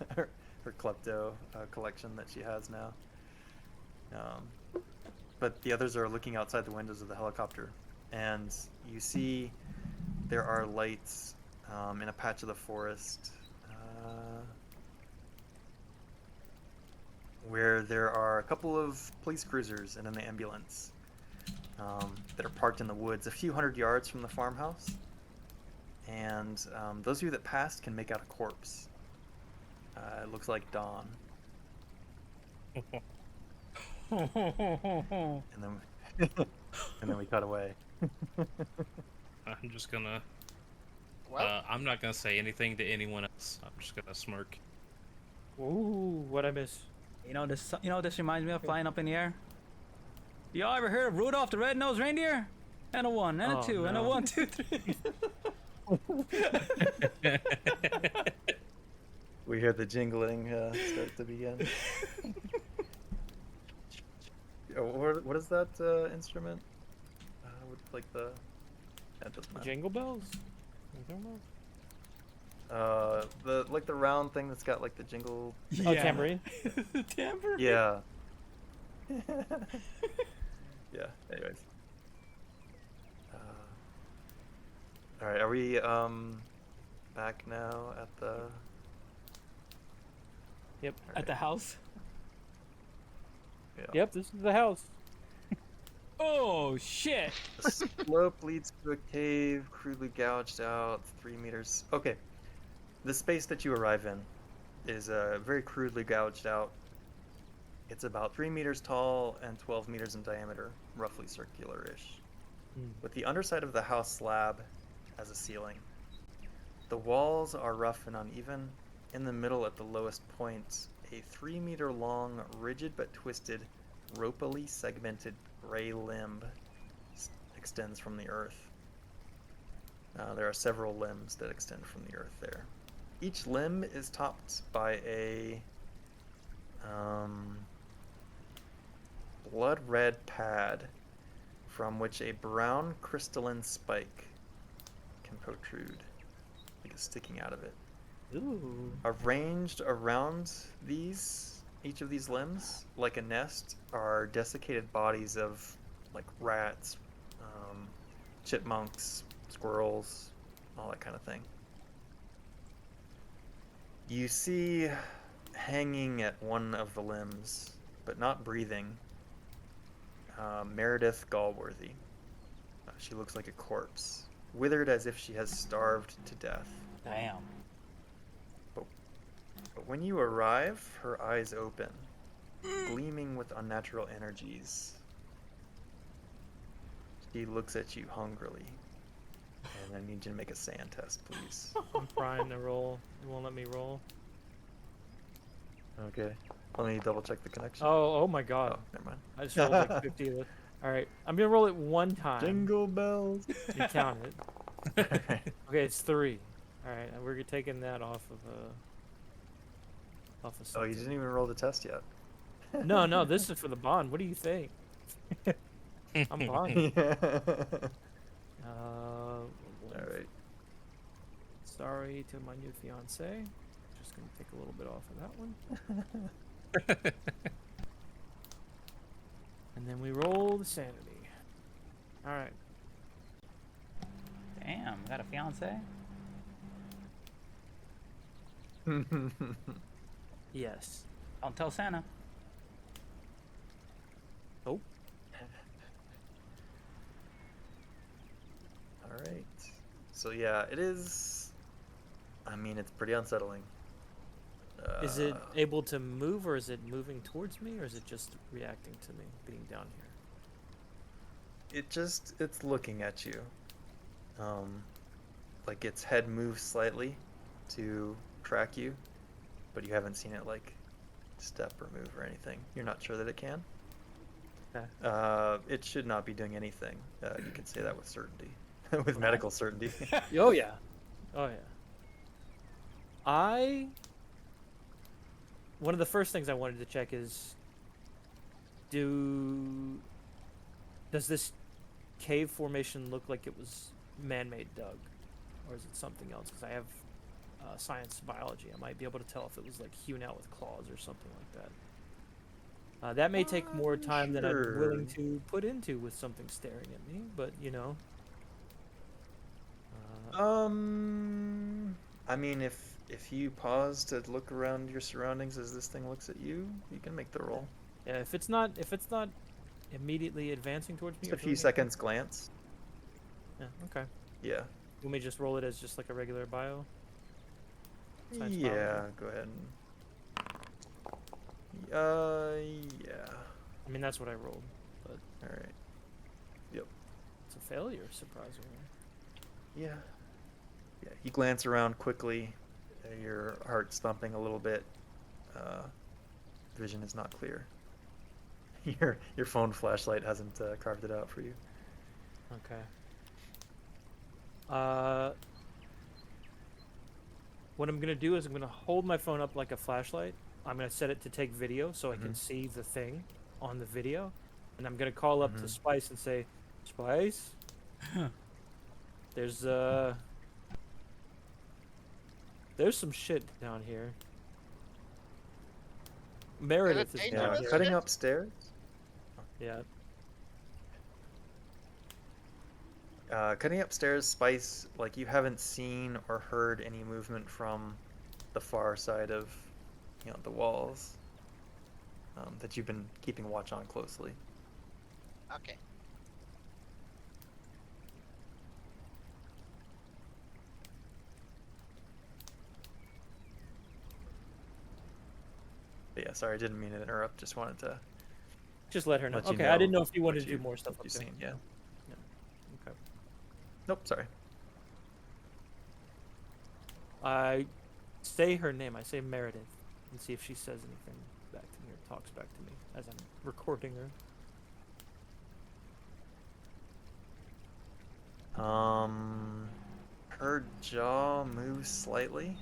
klepto collection that she has now. But the others are looking outside the windows of the helicopter, and you see there are lights in a patch of the forest where there are a couple of police cruisers and an ambulance that are parked in the woods a few hundred yards from the farmhouse. And those of you that passed can make out a corpse. It looks like Dawn. And then and then we cut away. I'm just gonna. Well, I'm not gonna say anything to anyone else. I'm just gonna smirk. Ooh, what'd I miss? You know this reminds me of flying up in the air. Y'all ever heard of Rudolph the Red-Nosed Reindeer? And a 1, and a Oh, 2, and a no. 1, 2, 3. We hear the jingling start to begin. Oh, what is that instrument? With like the... That doesn't matter. Jingle bells? What are you talking about? The like the round thing that's got like the jingle. Oh, tambourine. Tambourine. Yeah. Yeah. Anyways. All right. Are we back now at the? Yep. All At right. the house. Yeah. Yep, this is the house. Oh shit! The slope leads to a cave, crudely gouged out, 3 meters. Okay. The space that you arrive in is very crudely gouged out. It's about 3 meters tall and 12 meters in diameter, roughly circular-ish. With the underside of the house slab as a ceiling. The walls are rough and uneven. In the middle, at the lowest point, a 3 meter long, rigid but twisted, ropily segmented gray limb extends from the earth. There are several limbs that extend from the earth there. Each limb is topped by a blood red pad from which a brown crystalline spike can protrude, like it's sticking out of it. Ooh. Arranged around each of these limbs, like a nest, are desiccated bodies of like rats, chipmunks, squirrels, all that kind of thing. You see hanging at one of the limbs, but not breathing, Meredith Galworthy. She looks like a corpse, withered as if she has starved to death. Damn. But when you arrive, her eyes open, gleaming with unnatural energies. She looks at you hungrily. And I need you to make a sand test, please. I'm trying to roll. It won't let me roll. Okay. Let me double check the connection. Oh my god. Oh, never mind. I just rolled like 50 of it. Alright, I'm gonna roll it one time. Jingle bells. You count it. Okay, it's 3. Alright, and we're taking that off of Oh, something. you didn't even roll the test yet. No, this is for the bond. What do you think? I'm bonding. Alright. Sorry to my new fiance. Just gonna take a little bit off of that one. And then we roll the sanity. Alright. Damn, got a fiance? Yes. Don't tell Santa. Oh. Alright. So yeah, it is... I mean, it's pretty unsettling. Is it able to move, or is it moving towards me, or is it just reacting to me being down here? It's looking at you. Like its head moves slightly to track you, but you haven't seen it like step or move or anything. You're not sure that it can. Okay. It should not be doing anything. You can say that with certainty, with medical certainty. Oh yeah. Oh yeah. One of the first things I wanted to check is, does this cave formation look like it was man-made dug, or is it something else? Because I have science biology. I might be able to tell if it was like hewn out with claws or something like that. That may take more time than I'm willing to put into with something staring at me, but you know. I mean, if you pause to look around your surroundings as this thing looks at you, you can make the roll. Yeah, if it's not immediately advancing towards me. Just a few seconds glance. Yeah. Okay. Yeah. Let me just roll it as just like a regular bio. Science Yeah. biology. Go ahead. Yeah. I mean, that's what I rolled, but All right. Yep. it's a failure, surprisingly. Yeah. Yeah. You glance around quickly. Your heart's thumping a little bit. Vision is not clear. Your phone flashlight hasn't carved it out for you. Okay. what I'm gonna do is I'm gonna hold my phone up like a flashlight. I'm gonna set it to take video so I can see the thing on the video, and I'm gonna call up to Spice and say, Spice, there's some shit down here. Meredith is down dangerous? here. Cutting upstairs. Yeah. Cutting upstairs, Spice, like you haven't seen or heard any movement from the far side of, the walls that you've been keeping watch on closely. Okay. But yeah, sorry, I didn't mean to interrupt. Just wanted to Just let her know. let you Okay, know I didn't know if you what wanted to do more stuff what up you've there. seen. Yeah. Okay. Nope. Sorry. I say her name. I say Meredith, and see if she says anything back to me or talks back to me as I'm recording her. Her jaw moves slightly,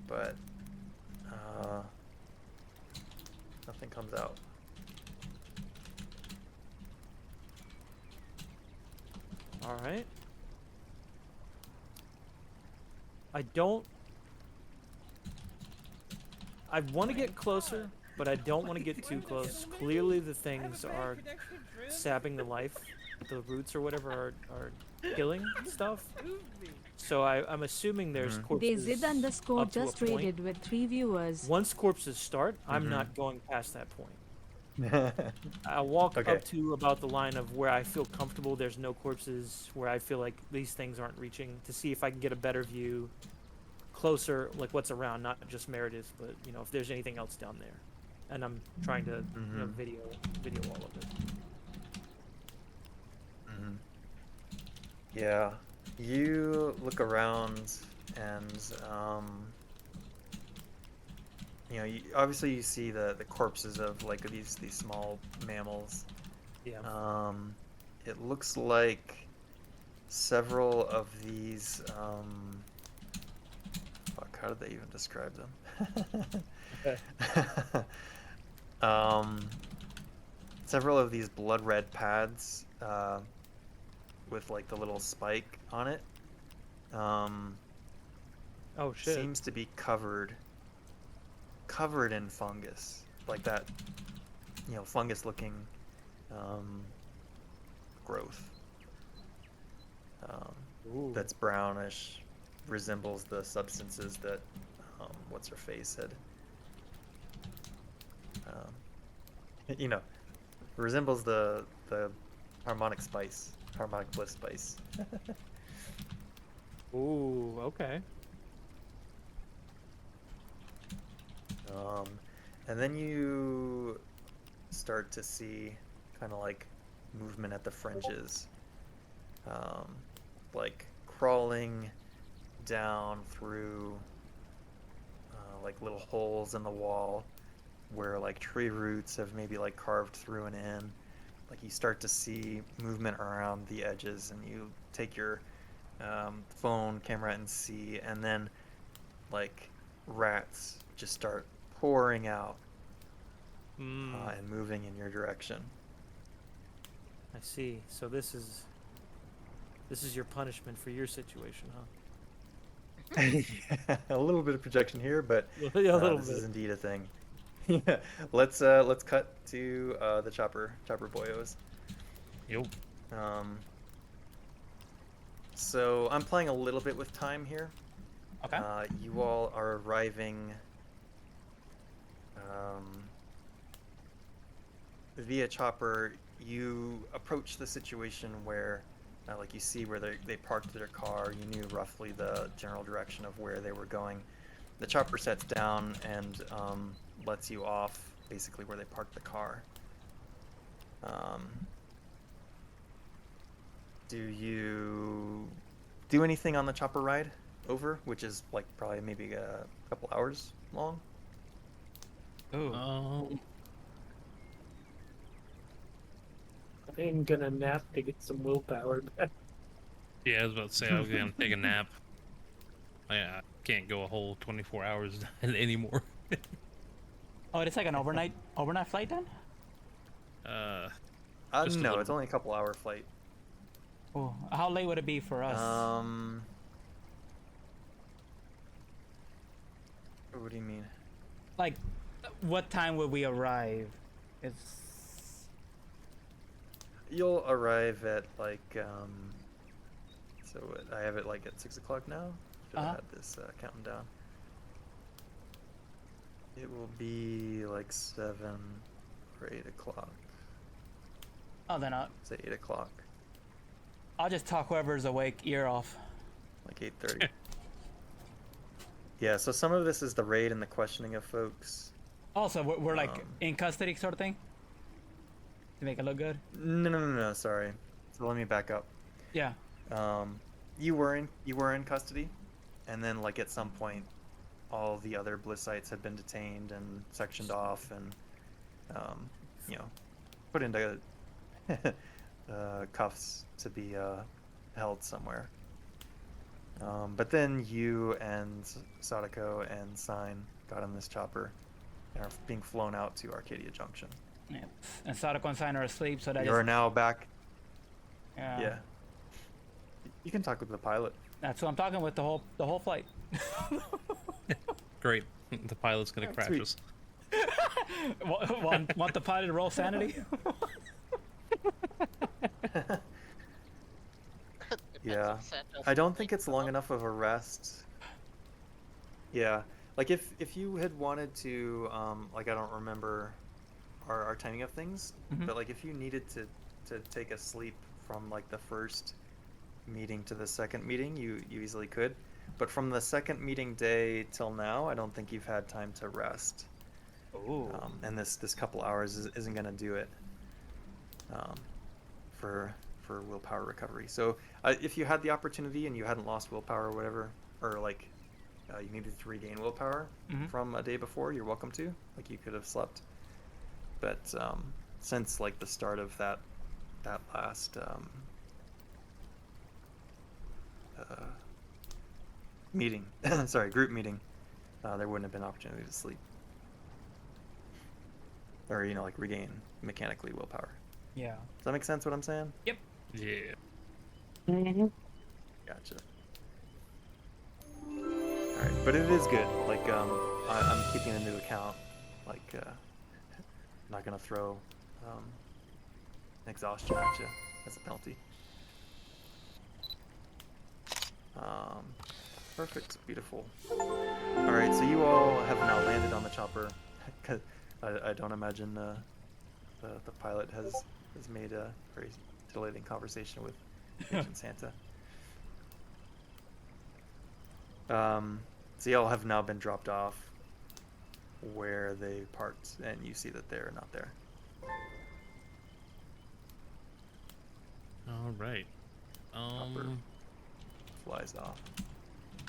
but nothing comes out. All right. I want to get closer, but I don't want to get too close. Clearly, the things are sapping the life. The roots or whatever are killing stuff. So I'm assuming there's corpses Dazed underscore up to a just point. rated with 3 viewers. Once corpses start, I'm not going past that point. I'll walk Okay. up to about the line of where I feel comfortable there's no corpses, where I feel like these things aren't reaching, to see if I can get a better view closer, like what's around, not just Meredith, but if there's anything else down there. And I'm trying to video all of it. Yeah, you look around and obviously you see the corpses of like these small mammals. Yeah. It looks like several of these fuck, how did they even describe them? Several of these blood red pads with like the little spike on it Oh shit. seems to be covered in fungus, like that fungus looking growth that's brownish, resembles the substances that what's her face had resembles the harmonic bliss spice. Ooh, okay. And then you start to see kind of like movement at the fringes, like crawling down through like little holes in the wall where like tree roots have maybe like carved through and in. Like you start to see movement around the edges, and you take your phone camera and see, and then like rats just start pouring out and moving in your direction. I see. So this is your punishment for your situation, huh? Yeah, a little bit of projection here, but Yeah, a little this bit. is indeed a thing. Yeah, let's cut to the chopper boyos. Yo. So I'm playing a little bit with time here. Okay. You all are arriving via chopper. You approach the situation where like you see where they parked their car. You knew roughly the general direction of where they were going. The chopper sets down and lets you off basically where they parked the car. Do you do anything on the chopper ride over, which is like probably maybe a couple hours long? Ooh. I'm gonna nap to get some willpower back. Yeah, I was about to say I was gonna take a nap. I can't go a whole 24 hours anymore. Oh, it's like an overnight flight then? Just a No, little it's only a couple hour flight. Oh, how late would it be for us? What do you mean? Like, what time would we arrive? It's You'll arrive at like so I have it like at 6 o'clock now. Should have had this counting down. It will be like 7 or 8 o'clock. oh, then Say 8 o'clock, I'll just talk whoever's awake ear off. like 8:30. Yeah, so some of this is the raid and the questioning of folks. Oh, so we're like in custody sort of thing? To make it look good? No, sorry. So let me back up. Yeah. You were in custody, and then like at some point, all the other Blissites had been detained and sectioned off, and put into cuffs to be held somewhere. But then you and Sadako and Sign got on this chopper and are being flown out to Arcadia Junction. Yeah. And Sadako and Sign are asleep, so that You are now back. Yeah. Yeah. You can talk with the pilot. That's who I'm talking with the whole flight. Great. The pilot's gonna crash sweet. us. want the pilot to roll sanity? Yeah. I don't think it's long enough of a rest. Yeah. Like if you had wanted to, like I don't remember our timing of things, but like if you needed to take a sleep from like the first meeting to the second meeting, you easily could. But from the second meeting day till now, I don't think you've had time to rest. Ooh. And this couple hours isn't gonna do it. For willpower recovery. So if you had the opportunity and you hadn't lost willpower or whatever, or like you needed to regain willpower from a day before, you're welcome to. Like you could have slept. But since like the start of that last meeting, sorry, group meeting, there wouldn't have been opportunity to sleep. Or like regain mechanically willpower. Yeah. Does that make sense what I'm saying? Yep. Yeah. Gotcha. Alright, but it is good. Like, I'm keeping into account. Like, I'm not gonna throw exhaustion at you as a penalty. Perfect. Beautiful. Alright, so you all have now landed on the chopper. Cause I don't imagine the pilot has made a very titillating conversation with Agent Santa. So y'all have now been dropped off where they parked, and you see that they're not there. All right. Chopper flies off.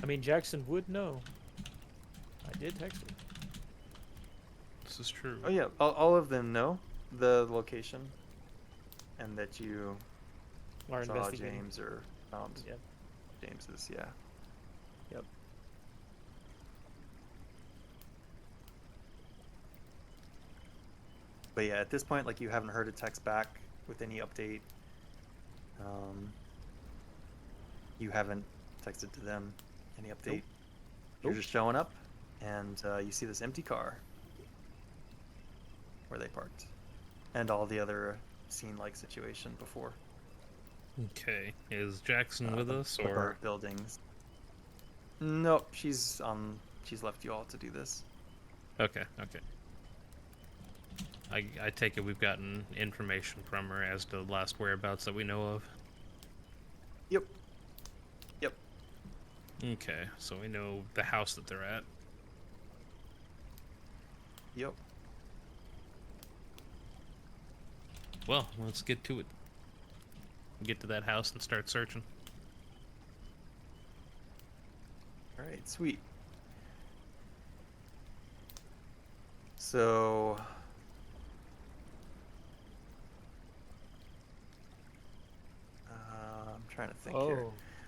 I mean, Jackson would know. I did text him. This is true. Oh yeah, all of them know the location, and that you Are saw investigating. James or found Yep. James's. Yeah. Yep. But yeah, at this point, like you haven't heard a text back with any update. You haven't texted to them any update. You're just showing up, and you see this empty car where they parked, and all the other scene-like situation before. Okay. Is Jackson with us, The or burnt buildings. Nope, she's left you all to do this. okay? Okay. I take it we've gotten information from her as to the last whereabouts that we know of. Yep. Okay, so we know the house that they're at. Yep. Well, let's get to it. Get to that house and start searching. All right, sweet. So I'm trying to think here.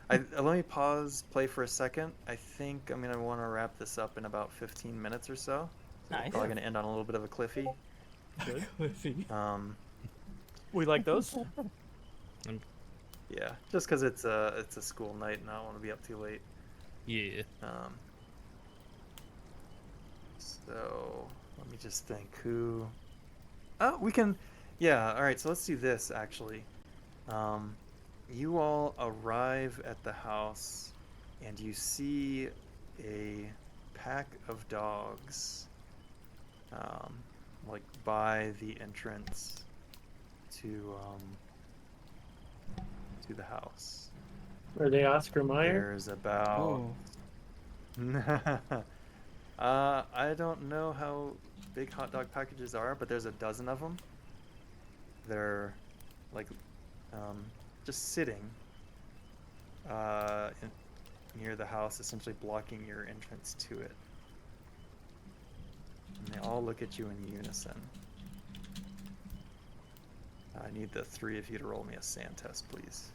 Let me pause play for a second. I think I'm gonna want to wrap this up in about 15 minutes or so. Nice. Probably gonna end on a little bit of a cliffy. Good. Cliffy. We like those. Yeah, just because it's a school night and I don't want to be up too late. Yeah. So let me just think who. Oh, we can. Yeah. All right. So let's do this actually. You all arrive at the house, and you see a pack of dogs, like by the entrance to the house. Are they Oscar Mayer? There's about. I don't know how big hot dog packages are, but there's a dozen of them. They're like just sitting near the house, essentially blocking your entrance to it. And they all look at you in unison. I need the three of you to roll me a sand test, please.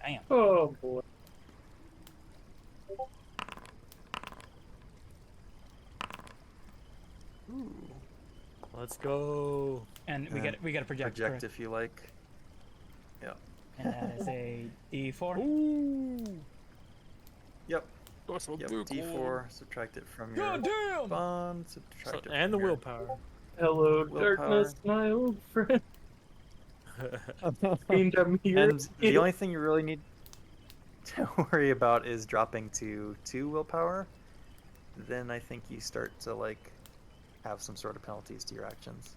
Damn. Oh boy. Ooh. Let's go. And we got to project. Project if you like. Yeah. And that is a D4. Ooh. Yep. That's Yep. good. D4. Subtract it from your Goddamn! bond. Subtract it And the from your willpower. Hello, Willpower. darkness, my old friend. And I'm here. And the only thing you really need to worry about is dropping to 2 willpower. Then I think you start to like have some sort of penalties to your actions.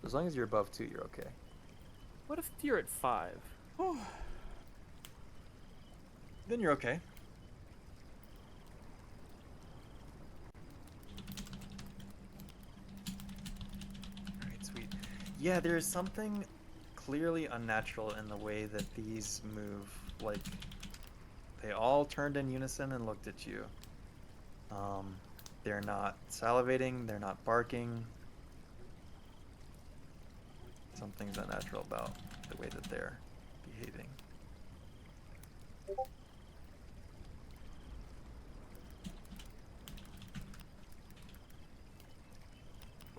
As long as you're above 2, you're okay. What if you're at 5? Then you're okay. Alright, sweet. Yeah, there's something clearly unnatural in the way that these move. Like, they all turned in unison and looked at you. They're not salivating, they're not barking. Something's unnatural about the way that they're behaving. What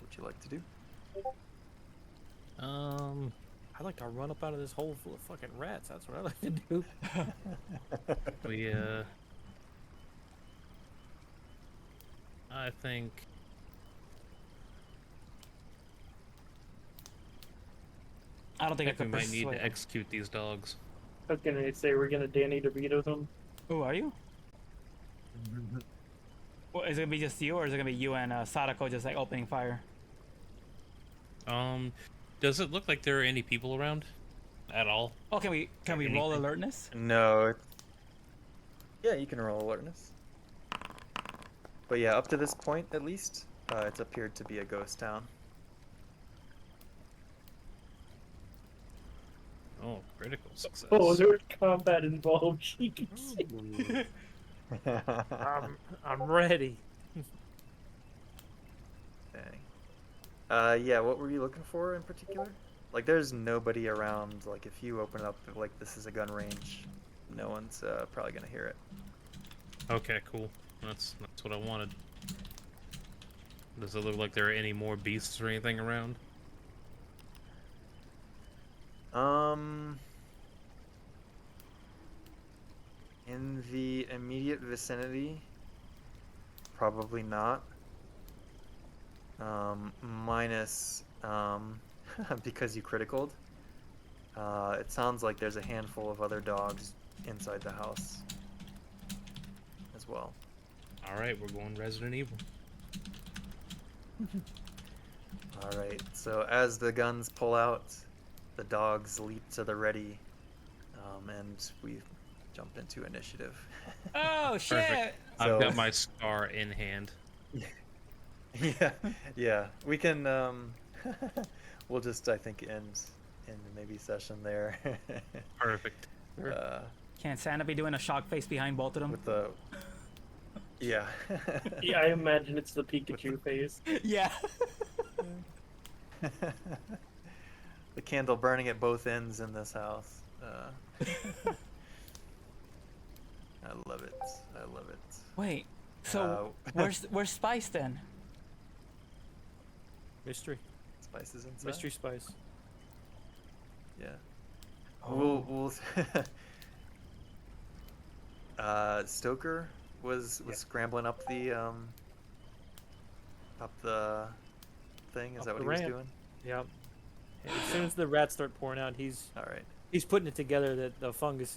would you like to do? I'd like to run up out of this hole full of fucking rats. That's what I'd like to do. We I think I don't think I we could might need persuade. to execute these dogs. How can I say we're gonna Danny DeVito them? Oh, are you? Well, is it gonna be just you, or is it gonna be you and Sadako just like opening fire? Does it look like there are any people around at all? Oh, can we roll Anything? alertness? No. Yeah, you can roll alertness. But yeah, up to this point, at least, it's appeared to be a ghost town. Oh, critical success. Oh, there's combat involved. She can see. I'm ready. Okay. Yeah, what were you looking for in particular? Like, there's nobody around. Like, if you open up, like, this is a gun range, no one's probably gonna hear it. Okay, cool. That's what I wanted. Does it look like there are any more beasts or anything around? In the immediate vicinity, probably not. Minus, because you criticaled. It sounds like there's a handful of other dogs inside the house as well. Alright, we're going Resident Evil. Alright, so as the guns pull out, the dogs leap to the ready, and we jump into initiative. Oh shit! Perfect. So- I've got my scar in hand. Yeah. We can, we'll just, I think, end maybe session there. Perfect. Can Santa be doing a shock face behind both of them? With the... Yeah. Yeah, I imagine it's the Pikachu face. Yeah. the candle burning at both ends in this house. I love it. I love it. Wait, so where's Spice then? Mystery. Spice is inside. Mystery spice. Yeah. Oh. We'll Stoker was scrambling up the thing. Is Up that what the he was ramp. doing? Yep. And as soon as the rats start pouring out, he's All right. putting it together that the fungus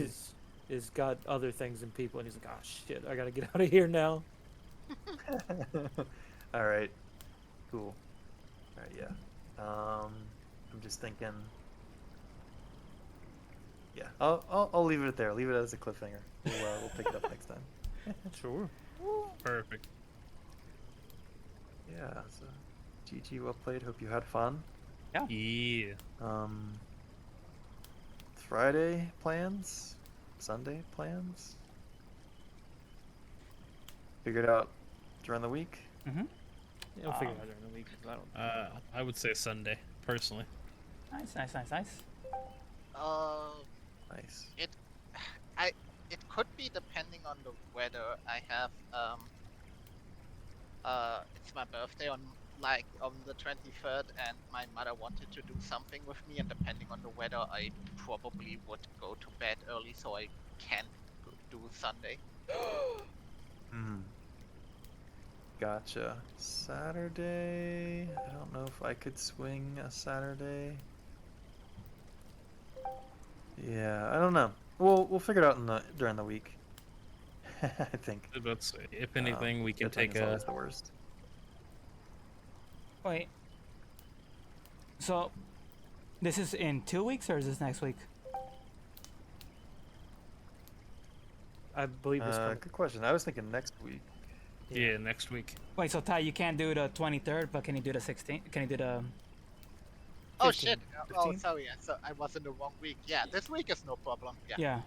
is got other things in people, and he's like, oh shit, I gotta get out of here now. All right. Cool. All right. Yeah. I'm just thinking. Yeah. I'll leave it there. Leave it as a cliffhanger. We'll pick it up next time. Sure. Perfect. Yeah. So, GG, well played. Hope you had fun. Yeah. Friday plans? Sunday plans? Figure it out during the week? Mm-hmm. Yeah, we'll figure it out during the week. 'Cause I don't. I would say Sunday, personally. Nice. Nice. It could be depending on the weather. I have it's my birthday on the 23rd, and my mother wanted to do something with me, and depending on the weather, I probably would go to bed early, so I can't do Sunday. Gotcha. Saturday? I don't know if I could swing a Saturday. Yeah, I don't know. We'll figure it out during the week. I think. But if anything, we can deadline take is a. always the worst. Wait. So, this is in 2 weeks or is this next week? I believe this. Good question. I was thinking next week. Yeah, next week. Wait, so Ty, you can't do the 23rd, but can you do the 16th? Can you do the? Oh 15, shit! Oh, 15? sorry. So I was in the wrong week. Yeah, this week is no problem. Yeah. Yeah.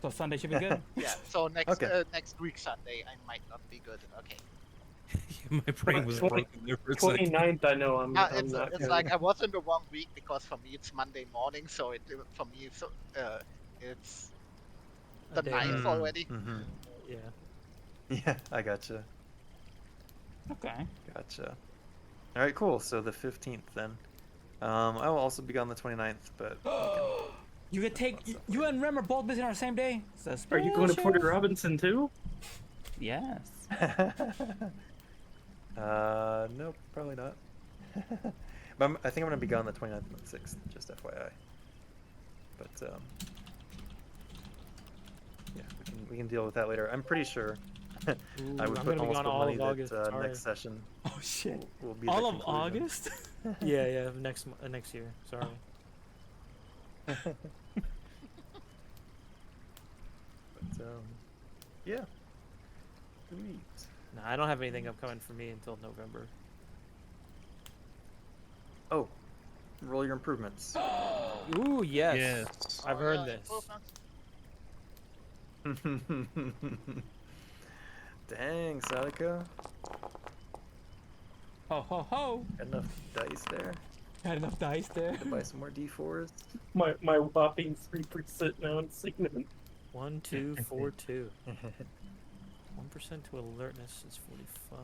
So Sunday should be good. Yeah. So next Okay. next week Sunday I might not be good. Okay. My brain was 20 broken there for a second. 29th, I know I'm It's not it's gonna- like I was in the wrong week because for me it's Monday morning, so for me it's A the day 9th early. already. Mm-hmm. Yeah. Yeah, I gotcha. Okay. Gotcha. All right, cool. So the 15th then. I will also be gone the 29th, but You could take you and Rem are both busy on the same day. Are you going to Porter Suspicious. Robinson too? Yes. nope, probably not. But I think I'm gonna be gone the 29th and the 6th, just FYI. But yeah, we can deal with that later. I'm pretty sure. I would I'm put gonna be almost gone put all money of that August. Sorry. next session Oh shit. will be All the of conclusion. August? Yeah, next year. Sorry. But yeah. Sweet. No, I don't have anything upcoming for me until November. Oh, roll your improvements. Ooh, yes. Yes. I've heard this. Dang, Sadako. Ho ho ho. Got enough dice there Had enough dice there. to buy some more D4s. My whopping 3% now in Signet. 1, 2, 4, 2. 1% to alertness is 45.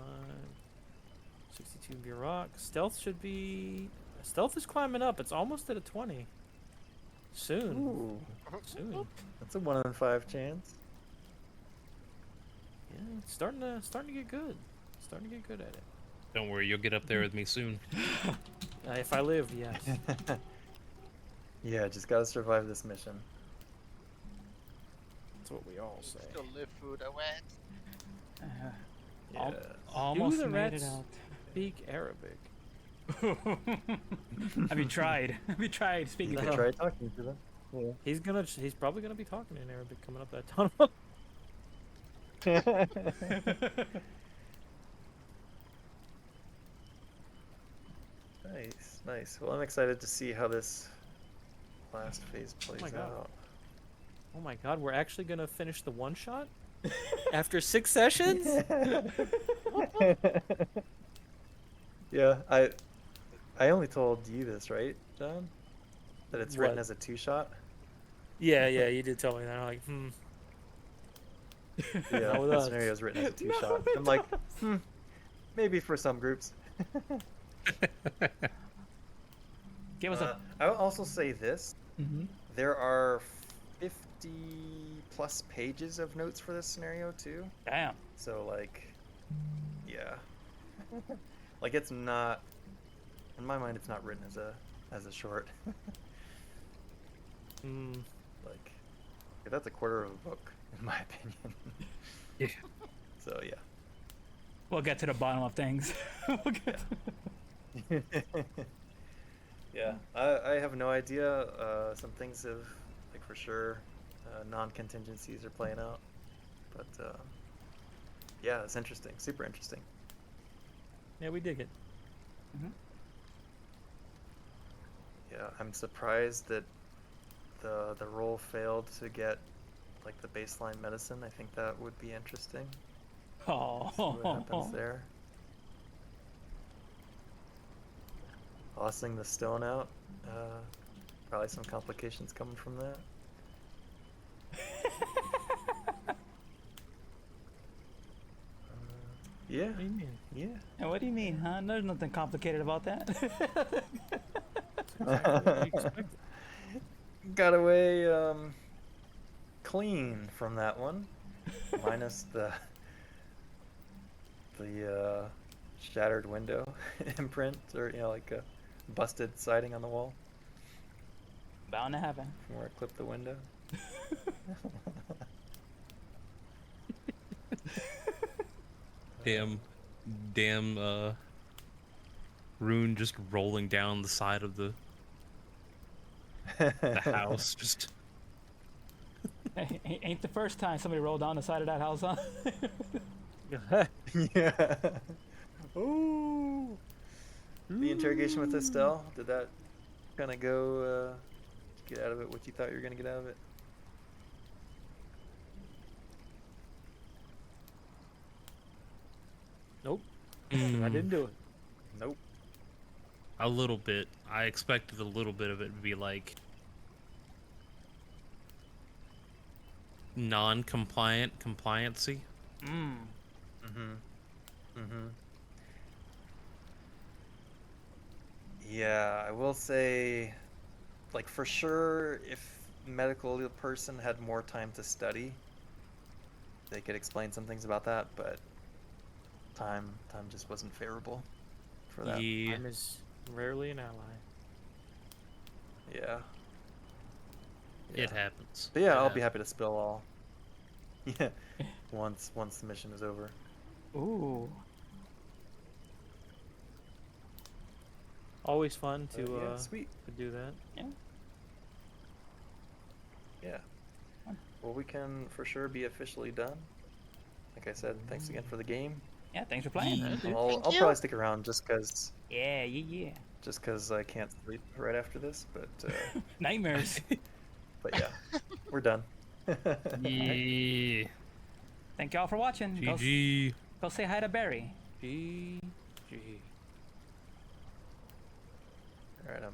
62 Buroc. Stealth is climbing up. It's almost at a 20. Soon. Ooh, Soon. that's a 1 in 5 chance. Yeah, it's starting to get good. Starting to get good at it. Don't worry, you'll get up there with me soon. If I live, yes. Yeah, just gotta survive this mission. That's what we all say. Still live through the wet. Yeah. Almost the made rats it out. Speak Arabic. Have you tried? Have you tried speaking You to can them? try talking to them. Yeah. He's probably gonna be talking in Arabic coming up that tunnel. Nice, nice. Well, I'm excited to see how this last phase plays God. out. Oh my god, we're actually gonna finish the one shot? After 6 sessions? Yeah, I only told you this, right, John? That it's written What? as a two-shot. Yeah, you did tell me that. I'm like, Yeah, Not with the us. scenario is written as a two-shot. I'm like, maybe for some groups. Give us a. I will also say this: Mhm. there are 50 plus pages of notes for this scenario too. Damn. So like, yeah, like it's not. In my mind, it's not written as a short. Like, that's a quarter of a book, in my opinion. Yeah. So yeah. We'll get to the bottom of things. We'll get Yeah, I have no idea. Some things have, like for sure, non-contingencies are playing out. But yeah, it's interesting, super interesting. yeah, we dig it. Yeah, I'm surprised that the roll failed to get like the baseline medicine. I think that would be interesting. Oh. See what happens there. Tossing the stone out. Probably some complications coming from that. Yeah. What do you mean? Yeah. And what do you mean, huh? There's nothing complicated about that. Got away clean from that one, minus the shattered window imprint, or like a busted siding on the wall Bound to happen. from where I clipped the window. Damn, rune just rolling down the side of the house. Just Hey, ain't the first time somebody rolled down the side of that house, huh? Yeah. Ooh. The interrogation with Estelle, did that kind of go get out of it what you thought you were gonna get out of it? Nope. I didn't do it. Nope. a little bit. I expected a little bit of it to be like non-compliant compliancy. Yeah, I will say, like for sure, if medical person had more time to study, they could explain some things about that, but time just wasn't favorable for that. Yeah. Time is rarely an ally. Yeah. It happens. But yeah, It I'll be happens. happy to spill all. Yeah. Once the mission is over. Ooh. Always fun to Yeah, sweet. to do that. Yeah. Yeah. Well, we can for sure be officially done. Like I said, thanks again for the game. Yeah, thanks for playing. I'll probably stick around just cause Yeah. I can't sleep right after this, but Nightmares. but yeah, we're done. Yeah. Thank y'all for watching. GG. Go say hi to Barry. GG. All right, I'm